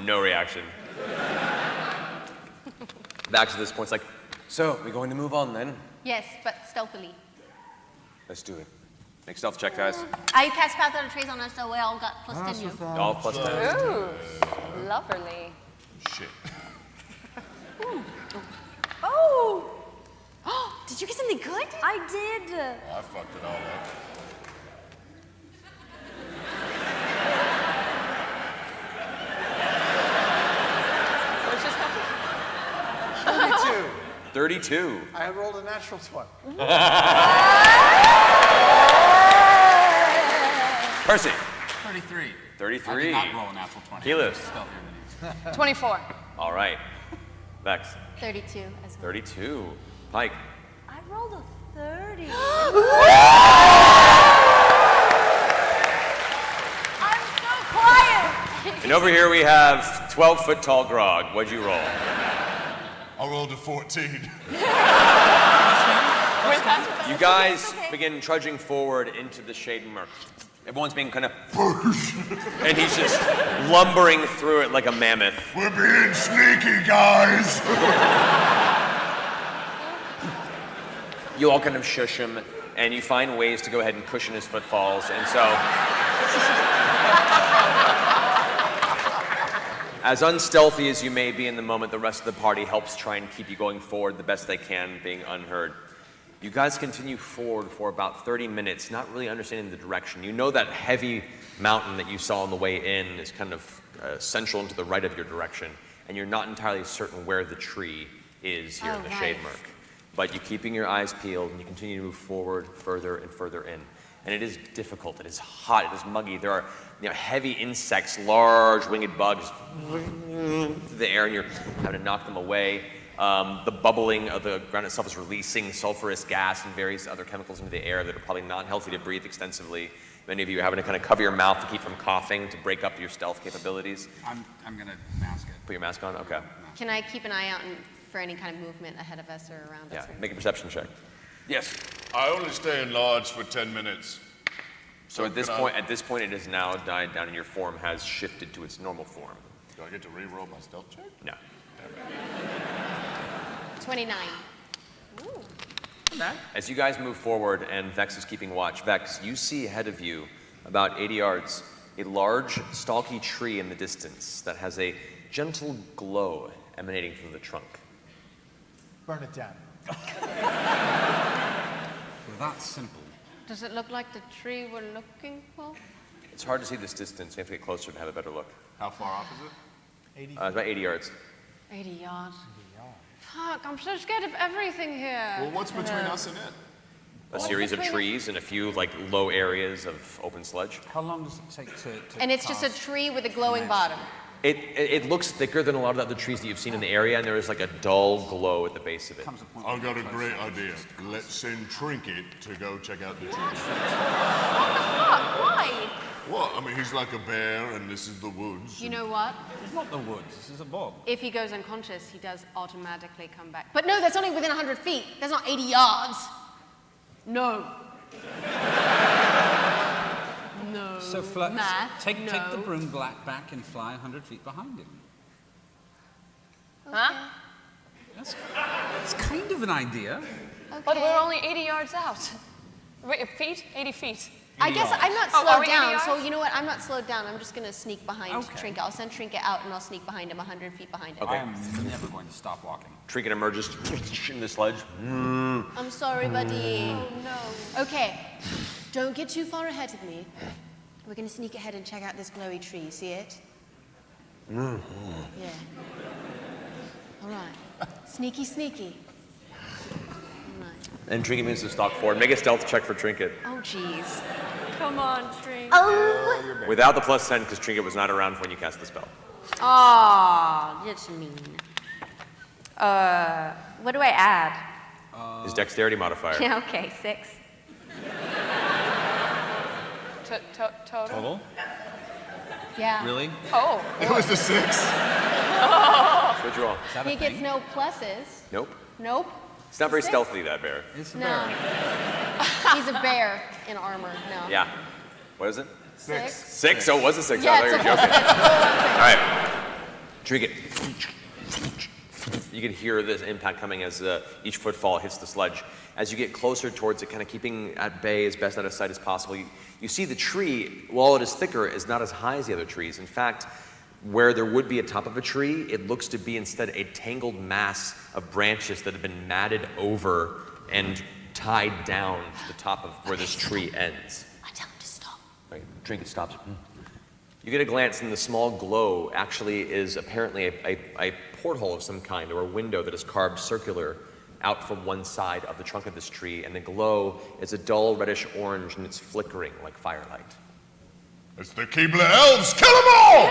No reaction. Back to this point, it's like, so we're going to move on then? Yes, but stealthily. Let's do it. Make stealth check, guys. I cast Path of the Trees on us, so we all got plus 10. All plus 10. Ooh, lovely. Shit. Oh! Did you get something good? I did. I fucked it all up. What's just happened? 32. I rolled a natural 20. Percy. 33. 33. I did not roll a natural 20. Keyless. Stealthier than you. 24. All right. Vex. 32 as well. 32. Pike. I rolled a 30. I'm so quiet. And over here we have 12-foot tall Grog. What'd you roll? I rolled a 14. You guys begin trudging forward into the shade murk. Everyone's being kind of, and he's just lumbering through it like a mammoth. We're being sneaky, guys. You all kind of shush him, and you find ways to go ahead and cushion his footfalls, and so, as unstealthy as you may be in the moment, the rest of the party helps try and keep you going forward the best they can, being unheard. You guys continue forward for about 30 minutes, not really understanding the direction. You know that heavy mountain that you saw on the way in is kind of central and to the right of your direction, and you're not entirely certain where the tree is here in the shade murk. But you're keeping your eyes peeled, and you continue to move forward further and further in. And it is difficult, it is hot, it is muggy. There are heavy insects, large winged bugs through the air, and you're having to knock them away. The bubbling of the ground itself is releasing sulfurous gas and various other chemicals into the air that are probably not healthy to breathe extensively. Many of you are having to kind of cover your mouth to keep from coughing, to break up your stealth capabilities. I'm going to mask it. Put your mask on? Okay. Can I keep an eye out for any kind of movement ahead of us or around us? Yeah, make a perception check. Yes. I only stay enlarged for 10 minutes. So at this point, it has now died down, and your form has shifted to its normal form. Do I get to re-roll my stealth check? No. 29. As you guys move forward, and Vex is keeping watch, Vex, you see ahead of you, about 80 yards, a large, stalky tree in the distance that has a gentle glow emanating from the trunk. Burn it down. That's simple. Does it look like the tree we're looking for? It's hard to see this distance. You have to get closer to have a better look. How far off is it? It's about 80 yards. 80 yards. Fuck, I'm so scared of everything here. Well, what's between us and it? A series of trees and a few like low areas of open sludge. How long does it take to And it's just a tree with a glowing bottom. It looks thicker than a lot of the other trees that you've seen in the area, and there is like a dull glow at the base of it. I've got a great idea. Let's send Trinket to go check out the tree. What the fuck? Why? What? I mean, he's like a bear, and this is the woods. You know what? It's not the woods, this is a bog. If he goes unconscious, he does automatically come back. But no, that's only within 100 feet. That's not 80 yards. No. No. So Math, take the no. broom back and fly 100 feet behind him. Huh? That's kind of an idea. But we're only 80 yards out. Wait, feet? 80 feet. I guess I'm not Oh, are slowed we 80 down, so yards? you know what? I'm not slowed down. I'm just going to sneak behind Okay. Trinket. I'll send Trinket out and I'll sneak behind him 100 feet behind him. I am never going to stop walking. Trinket emerges in the sludge. I'm sorry, buddy. Oh, no. Okay, don't get too far ahead of me. We're going to sneak ahead and check out this glowy tree. See it? Yeah. All right. Sneaky, sneaky. All right. And Trinket begins to stalk forward. Make a stealth check for Trinket. Oh, jeez. Come on, Trinket. Oh! Without the +10, because Trinket was not around when you cast the spell. Aw, that's mean. What do I add? His dexterity modifier. Yeah, okay, 6. Total? Yeah. Really? Oh. It was the 6. Good roll. He gets no pluses. Nope. Nope. It's not very Six? stealthy, that bear. No. He's a bear in armor. No. Yeah. What is it? 6. 6? Oh, it was a 6. Yeah, I thought you it's were a joking. All right. Trinket. You can hear this impact coming as each footfall hits the sludge. As you get closer towards it, kind of keeping at bay as best out of sight as possible, you see the tree, while it is thicker, is not as high as the other trees. In fact, where there would be a top of a tree, it looks to be instead a tangled mass of branches that have been matted over and tied down to the top of where this tree ends. I tell him to stop. Right, Trinket stops. You get a glance, and the small glow actually is apparently a porthole of some kind, or a window that is carved circular out from one side of the trunk of this tree, and the glow is a dull reddish orange, and it's flickering like firelight. It's the Keebler elves. Kill them all!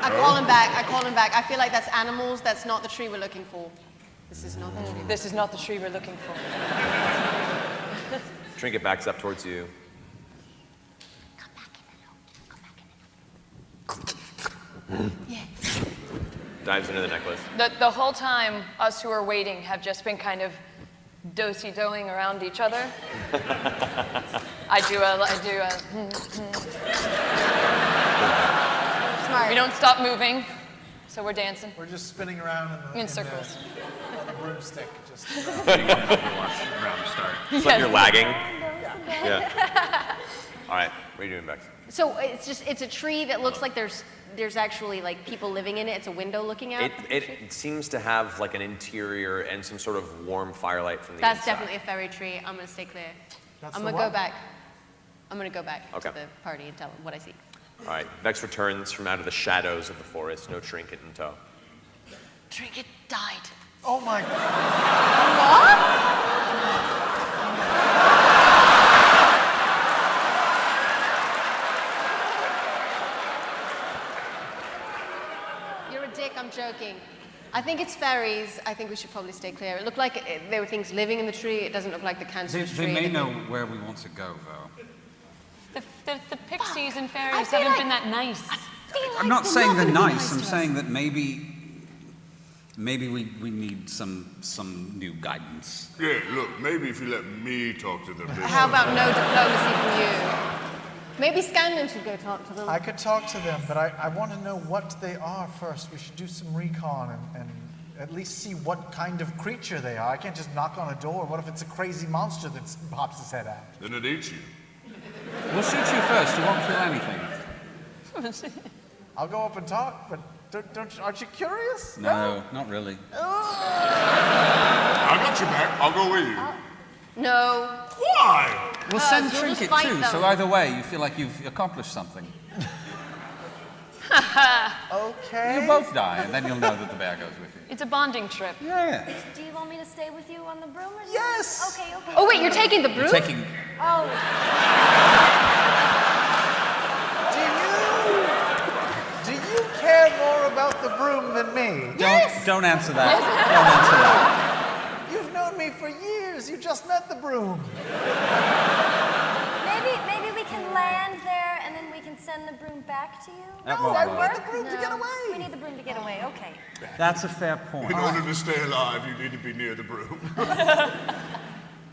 I call him back. I call him back. I feel like that's animals. That's not the tree we're looking for. This is not the tree. This is not the tree we're looking for. Trinket backs up towards you. Yeah. Dives into the necklace. The whole time, us who are waiting have just been kind of do-si-doing around each other. I do a. Smart. We don't stop moving, so we're dancing We're just spinning around in circles. the broomstick. Just Round start. It's like you're lagging. Yeah. All right, what are you doing, Bex? So it's a tree that looks like there's actually like people living in it. It's a window looking out. It seems to have like an interior and some sort of warm firelight from the That's inside. definitely a fairy tree. I'm gonna stay clear. That's I'm the gonna go one. back. I'm gonna go back Okay. to the party and tell them what I see. All right, Vex returns from out of the shadows of the forest, no Trinket in tow. Trinket died. Oh my God. You're a dick. I'm joking. I think it's fairies. I think we should probably stay clear. It looked like there were things living in the tree. It doesn't look like the They, cancerous they tree. may know where we want to go, though. The pixies and I fairies feel haven't like- been that nice. I'm not saying they're gonna be nice. I'm to us. saying that maybe we need some new guidance. Yeah, look, maybe if you let me talk to them. How about no diplomacy from you? Maybe Scanlan should go talk to them. I could talk to them, but I want to know what they are first. We should do some recon and at least see what kind of creature they are. I can't just knock on a door. What if it's a crazy monster that pops its head out? Then it eats you. We'll shoot you first. You won't feel anything. I'll go up and talk, but aren't you curious? No, not really. I got your back. I'll go with you. No. Why? We'll send you'll just Trinket fight too, them. so either way, you feel like you've accomplished something. Okay. You both die, and then you'll know that the bear goes with you. It's a bonding trip. Yeah. Do you want me to stay with you on the broom? Or Yes. Okay, okay. Oh, wait, you're taking the broom? Taking. Oh, Do you care more about the broom than me? Don't answer that. Don't answer that. You've known me for years. You just met the broom. maybe we can land there and then we can send the broom back to you. That Does won't that work. work? We need the broom to get away. We need the broom to get away. Okay. That's a fair point. In order to stay alive, you need to be near the broom.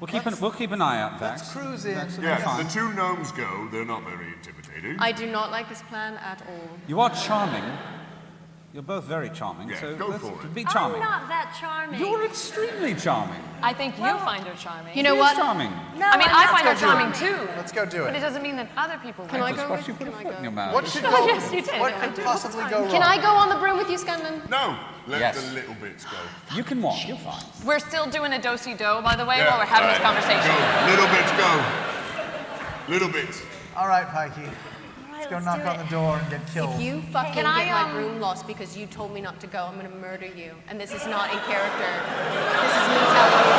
We'll keep an eye out, Vax. Let's cruise in. Vax will be Yeah, fine. the two gnomes go. They're not very intimidating. I do not like this plan at all. You are charming. You're both very charming. Yeah, so go let's for it. be I'm charming. not that charming. You're extremely charming. I think you find her charming. You know She is what? charming. No, I mean, I'm I not find her that charming too. Let's go do But it it. doesn't mean that other people Can I like go? Watch you put a Can I foot go? in your mouth. What could go? Yes, you did. What I could do. possibly go wrong? Can I go on the broom with you, Scanlan? No, let Yes. the little bits go. You can walk. You're fine. We're still doing a do-si-do, by the way, Yeah, while we're having this all right. conversation. Go. Little bits go. Little bits. All right, Pikey. All Let's right, go let's knock do on it. the door and get killed. If you fucking Can I, get my um, broom lost because you told me not to go, I'm gonna murder you. And this is not in character. This is me telling you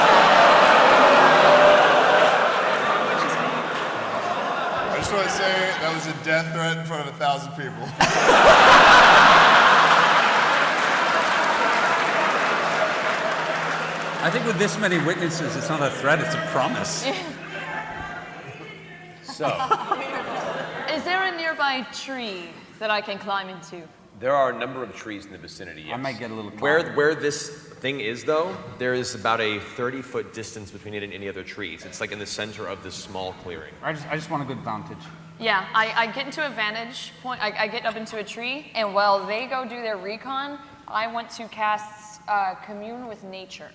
I just want to say that was a death threat in front of 1,000 people. I think with this many witnesses, it's not a threat, it's a promise. So, Is there a nearby tree that I can climb into? there are a number of trees in the vicinity, yes. I might get a little Where this thing is, though, there is about a 30-foot distance between it and any other trees. It's like in the center of this small clearing. I just want a good vantage. Yeah, I get into a vantage point. I get up into a tree, and while they go do their recon, I want to cast Commune with Nature.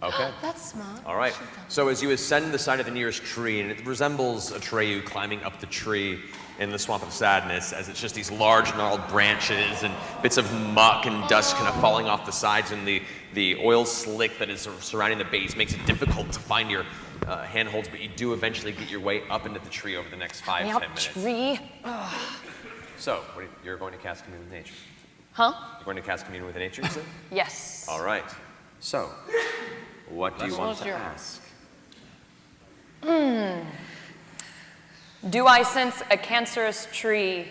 Okay. That's smart. All right. So as you ascend the side of the nearest tree, and it resembles Atreyu climbing up the tree in the Swamp of Sadness, as it's just these large gnarled branches and bits of muck and dust kind of falling off the sides, and the oil slick that is surrounding the base makes it difficult to find your handholds, but you do eventually get your way up into the tree over the next 5 to 10 minutes. Tree. So, you're going to cast Commune with Nature. Huh? You're going to cast Commune with Nature, you said? Yes. All right. So, what do you want Close to your- ask? Do I sense a cancerous tree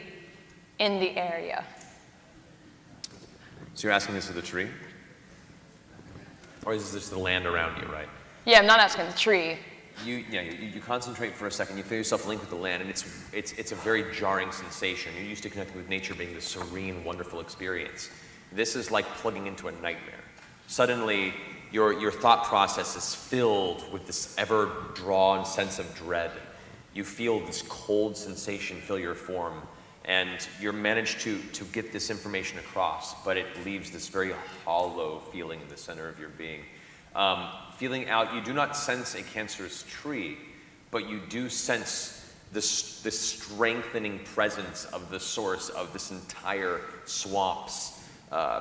in the area? So you're asking this of the tree? Or is this the land around you, right? Yeah, I'm not asking the tree. You concentrate for a second, you feel yourself linked with the land, and it's a very jarring sensation. You're used to connecting with nature being this serene, wonderful experience. This is like plugging into a nightmare. Suddenly, your thought process is filled with this ever-drawn sense of dread. You feel this cold sensation fill your form, and you're managed to get this information across, but it leaves this very hollow feeling in the center of your being. Feeling out, you do not sense a cancerous tree, but you do sense this strengthening presence of the source of this entire swamp's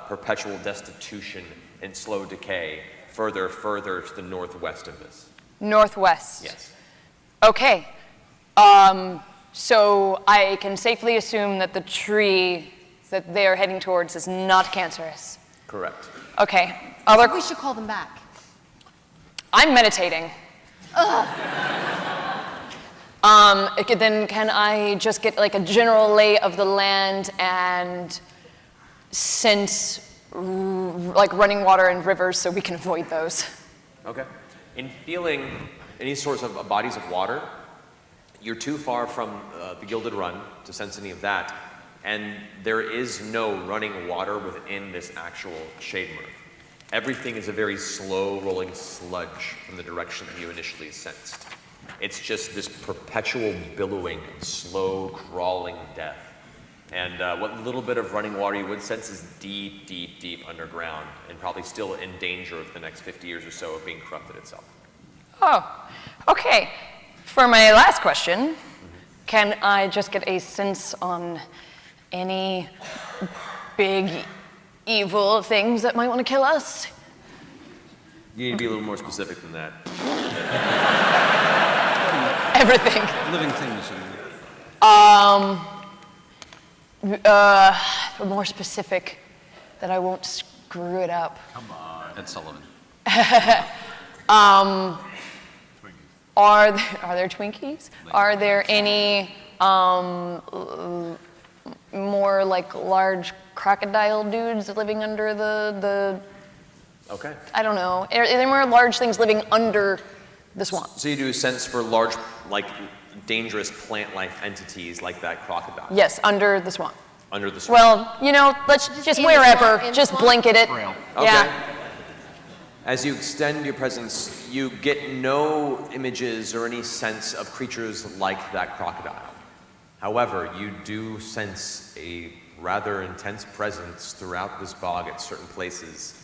perpetual destitution and slow decay further to the northwest of this. Northwest. Yes. Okay. So I can safely assume that the tree that they are heading towards is not cancerous. Correct. Okay. We should call them back. I'm meditating. Then can I just get like a general lay of the land and sense like running water and rivers so we can avoid those? Okay. In feeling any sorts of bodies of water, you're too far from the Gilded Run to sense any of that, and there is no running water within this actual shade mirth. Everything is a very slow rolling sludge from the direction that you initially sensed. It's just this perpetual billowing, slow crawling death. And what little bit of running water you would sense is deep, deep, deep underground, and probably still in danger of the next 50 years or so of being corrupted itself. Oh, okay. For my last question, can I just get a sense on any big evil things that might want to kill us? You need to be a little more specific than that. Everything. Living things. More specific, that I won't screw it up. Come on. Ed Sullivan. Are there Twinkies? Are there any more like large crocodile dudes living under the Okay. I don't know. Are there more large things living under the swamp? So you do sense for large, like dangerous plant life entities like that crocodile Yes, under the swamp. under the swamp. Well, you know, let's just in the wherever, swamp, in just swamp? blanket it. Okay. Yeah. As you extend your presence, you get no images or any sense of creatures like that crocodile. However, you do sense a rather intense presence throughout this bog at certain places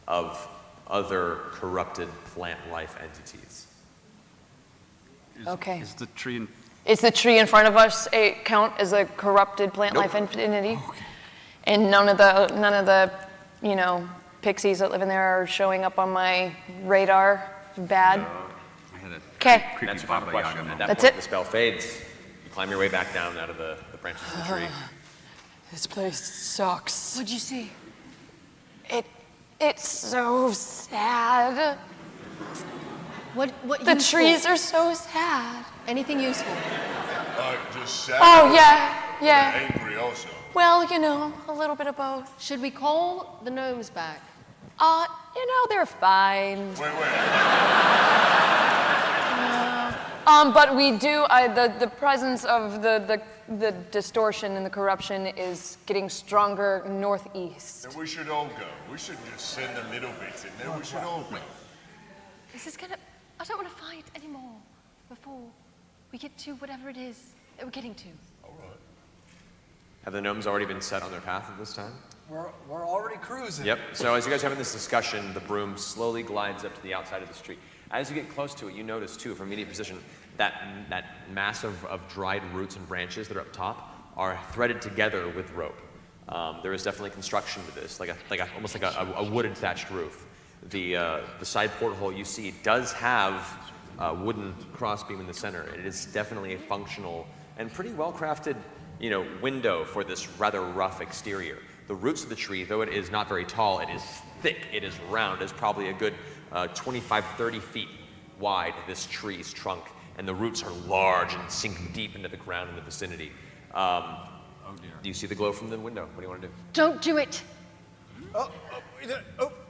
of other corrupted plant life entities. Okay. Is the tree in... Is the tree in front of us count as a corrupted plant life entity? Okay. And none of the, you know, pixies that live in there are showing up on my radar? Bad? I had a Okay. creepy That's a fun Baba question. Yaga At that That's point, it? the spell fades. You climb your way back down out of the branches of the tree. This place sucks. What'd you see? It's so sad. What The useful? trees are so sad. Anything useful? Just sad. Oh, yeah, yeah. And angry also. Well, you know, a little bit of both. Should we call the gnomes back? You know, they're fine. Wait. But we do, the presence of the distortion and the corruption is getting stronger northeast. Then we should all go. We shouldn't just send the little bits in there. We should all go. This is gonna. I don't want to fight anymore before we get to whatever it is that we're getting to. Have the gnomes already been set on their path at this time? We're already cruising. Yep. So as you guys are having this discussion, the broom slowly glides up to the outside of this tree. As you get close to it, you notice too, from immediate position, that mass of dried roots and branches that are up top are threaded together with rope. There is definitely construction to this, almost like a wooden thatched roof. The side porthole you see does have a wooden crossbeam in the center. It is definitely a functional and pretty well-crafted, you know, window for this rather rough exterior. The roots of the tree, though it is not very tall, it is thick, it is round, it's probably a good 25, 30 feet wide, this tree's trunk, and the roots are large and sink deep into the ground in the vicinity. Do you see the glow from the window? What do you want to do? Don't do it.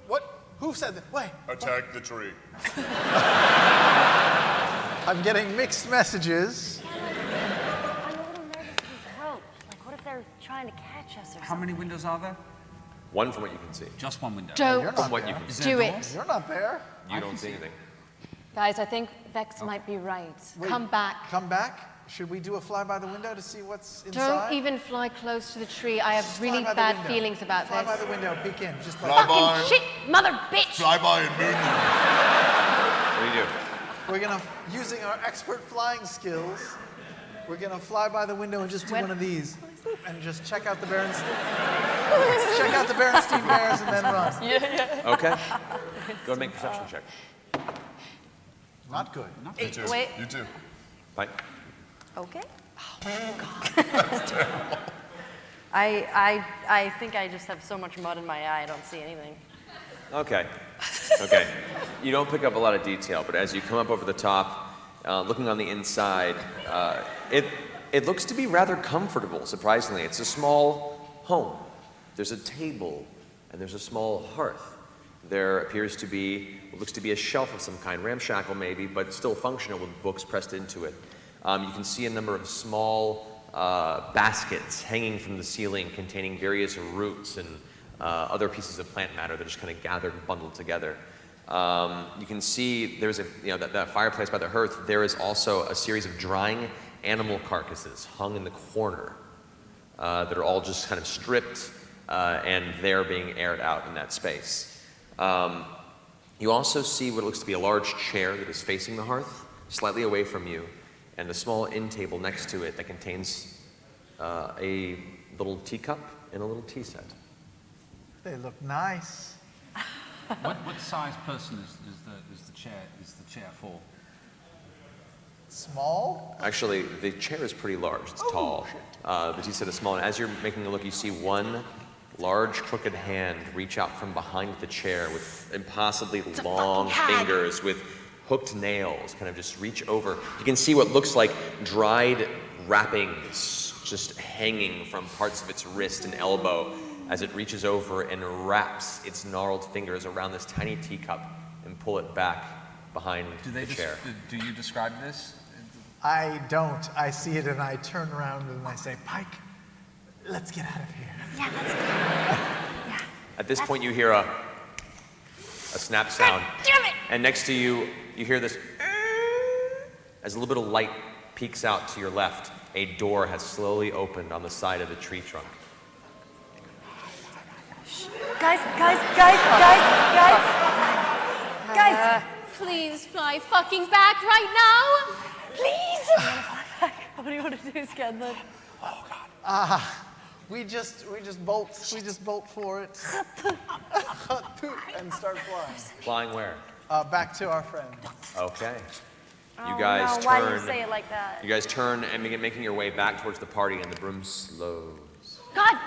What? Who said that? Wait. Attack the tree. I'm getting mixed messages. I'm a little nervous with these ropes. Like, what if they're trying to catch us or How something? many windows are there? One from what you can see. Just one window. Don't From what you can see. there do a door? it. You're not there. You don't see anything. Guys, I think Vex might be right. Come back. Come back. Should we do a fly by the window to see what's Don't inside? even fly close to the tree. I have Just really fly by the bad window. feelings about Fly by this. the window, peek in. Just like Fly by. Shit, mother bitch! Fly by and moon them. What do you do? We're gonna, using our expert flying skills, we're gonna fly by the window and just do one of these, and just check out the Berenstein. Check out the Berenstein Bears and then run. Okay. Go ahead and make a perception check. Not good. You too. Wait. You too. Bye. Okay. I think I just have so much mud in my eye, I don't see anything. Okay. Okay. You don't pick up a lot of detail, but as you come up over the top, looking on the inside, it looks to be rather comfortable, surprisingly. It's a small home. There's a table, and there's a small hearth. There appears to be, what looks to be a shelf of some kind, ramshackle maybe, but still functional with books pressed into it. You can see a number of small baskets hanging from the ceiling containing various roots and other pieces of plant matter that are just kind of gathered and bundled together. You can see there's that fireplace by the hearth. There is also a series of drying animal carcasses hung in the corner that are all just kind of stripped and they're being aired out in that space. You also see what looks to be a large chair that is facing the hearth, slightly away from you, and a small end table next to it that contains a little teacup and a little tea set. They look nice. What size person is the chair for? Small? Actually, the chair is pretty large. It's tall. But you said it's small. And as you're making a look, you see one large crooked hand reach out from behind the chair with impossibly long fingers with hooked nails, kind of just reach over. You can see what looks like dried wrappings just hanging from parts of its wrist and elbow as it reaches over and wraps its gnarled fingers around this tiny teacup and pull it back behind the chair. Do you describe this? I don't. I see it and I turn around and I say, Pike, let's get out of here. Yeah, let's go. At this point, you hear a snap sound. Damn it! And next to you, you hear this as a little bit of light peeks out to your left. A door has slowly opened on the side of the tree trunk. Guys. Please fly fucking back right now. Please. What do you want to do, Scanlan? We just bolt for it and start flying. Flying where? Back to our friend. Okay. You Oh, guys no. turn. Why did you say it like that? You guys turn and begin making your way back towards the party, and the broom slows. God.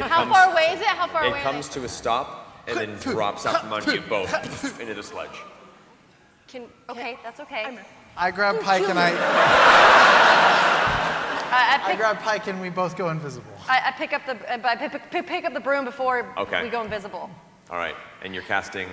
How far away is it? How far away? It comes to a stop and then drops out from under you both into the sledge. Okay, that's okay. I grab Pike and I I grab Pike and we both go invisible. I pick up pick up the broom before Okay. we go invisible. All right, and you're casting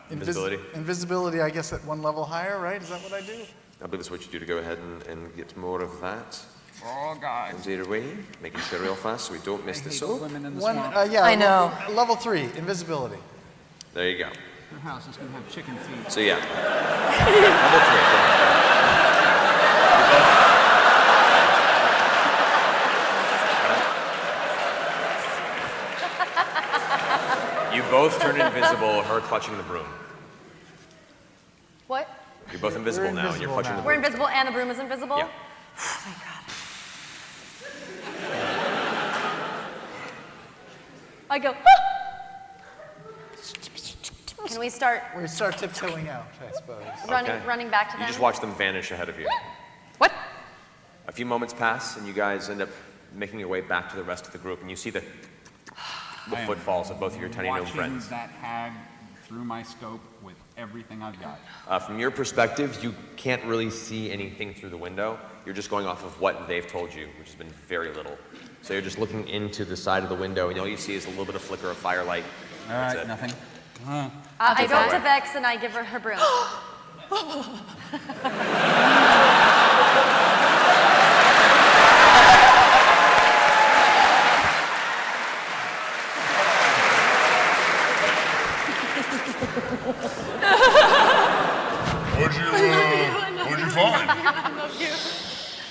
invisibility. Invisibility, I guess, at one level higher, right? Is that what I do? I believe that's what you do to go ahead and get more of that. Oh, guys. And zero away, making sure real fast so we don't miss the soap. Women in the One, swamp. yeah. I know. Level 3, invisibility. There you go. Your house is going to have chicken feet. So yeah. Level 3. You both turn invisible, her clutching the broom. What? You're both invisible now, and you're invisible clutching now. the We're broom. invisible and the broom is invisible? Yeah. Thank God. I go, Can we start We start tiptoeing out, I suppose. running back to them? You just watch them vanish ahead of you. What? A few moments pass, and you guys end up making your way back to the rest of the group, and you see the footfalls of both of your tiny gnome Watching friends. that hag through my scope with everything I've got. From your perspective, you can't really see anything through the window. You're just going off of what they've told you, which has been very little. So you're just looking into the side of the window, and all you see is a little bit of flicker of firelight. All That's right, it. nothing. I go up to Vex and I give her her broom. What'd you find? I love you.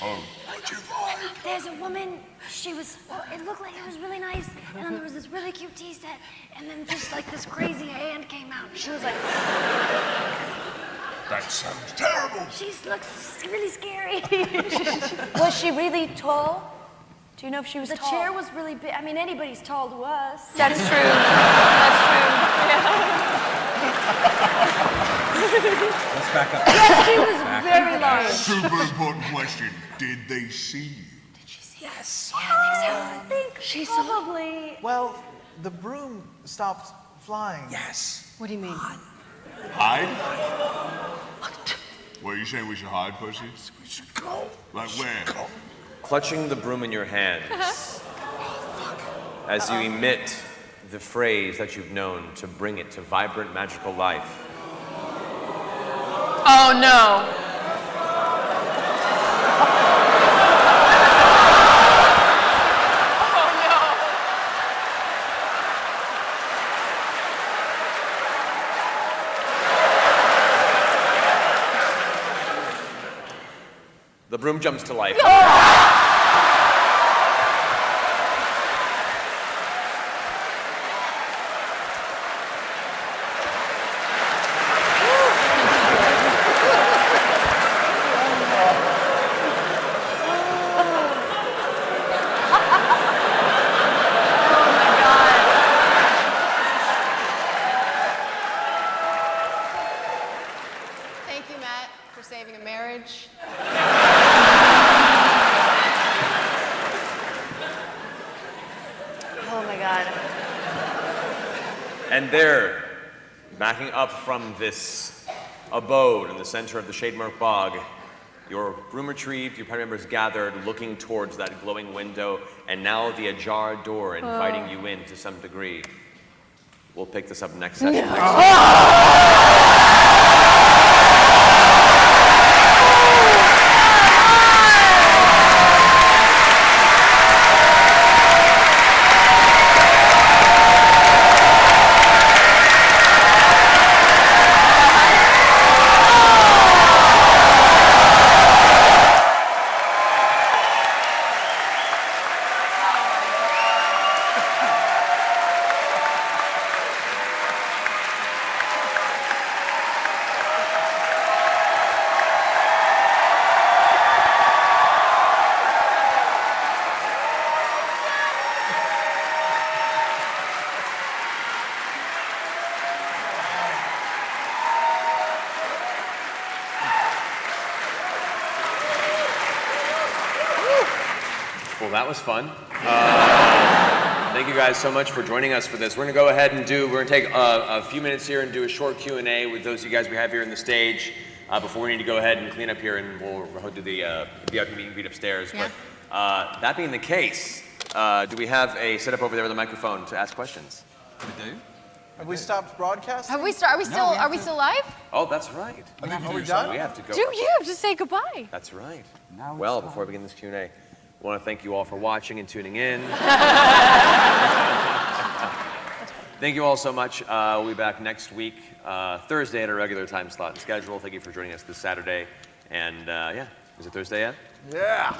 Oh. What'd you find? There's a woman, it looked like it was really nice, and then there was this really cute tea set, and then just like this crazy hand came out. She was like, That sounds terrible. she looks really scary. Was she really tall? Do you know if she was tall? The chair was really big. I mean, anybody's tall to us. That's true. That's Let's back up. Yes, she was very large. Super important question. Did they see you? Yes. I think she probably. Well, the broom stopped flying. Yes. What do you mean? Hide? What, are you saying we should hide, Pussy? We should go. Like where? Clutching the broom in your hands as you emit the phrase that you've known to bring it to vibrant magical life. Oh no. The broom jumps to life. saving a marriage. Oh my God. And there, backing up from this abode in the center of the Shademark Bog, your room retrieved, your party members gathered, looking towards that glowing window, and now the ajar door inviting you in to some degree. We'll pick this up next session. Well, that was fun. Thank you guys so much for joining us for this. We're gonna go ahead and we're gonna take a few minutes here and do a short Q&A with those of you guys we have here on the stage before we need to go ahead and clean up here and we'll do the VIP meet and greet upstairs. Yeah. But that being the case, do we have a setup over there with a microphone to ask questions? We do? Have we stopped broadcasting? Have we started? Are we still live? Oh, that's right. Are we done? We have to go. Do you have to say goodbye? That's right. Well, before we begin this Q&A, I want to thank you all for watching and tuning in. Thank you all so much. We'll be back next week, Thursday at a regular time slot and schedule. Thank you for joining us this Saturday. And yeah, is it Thursday yet? Yeah.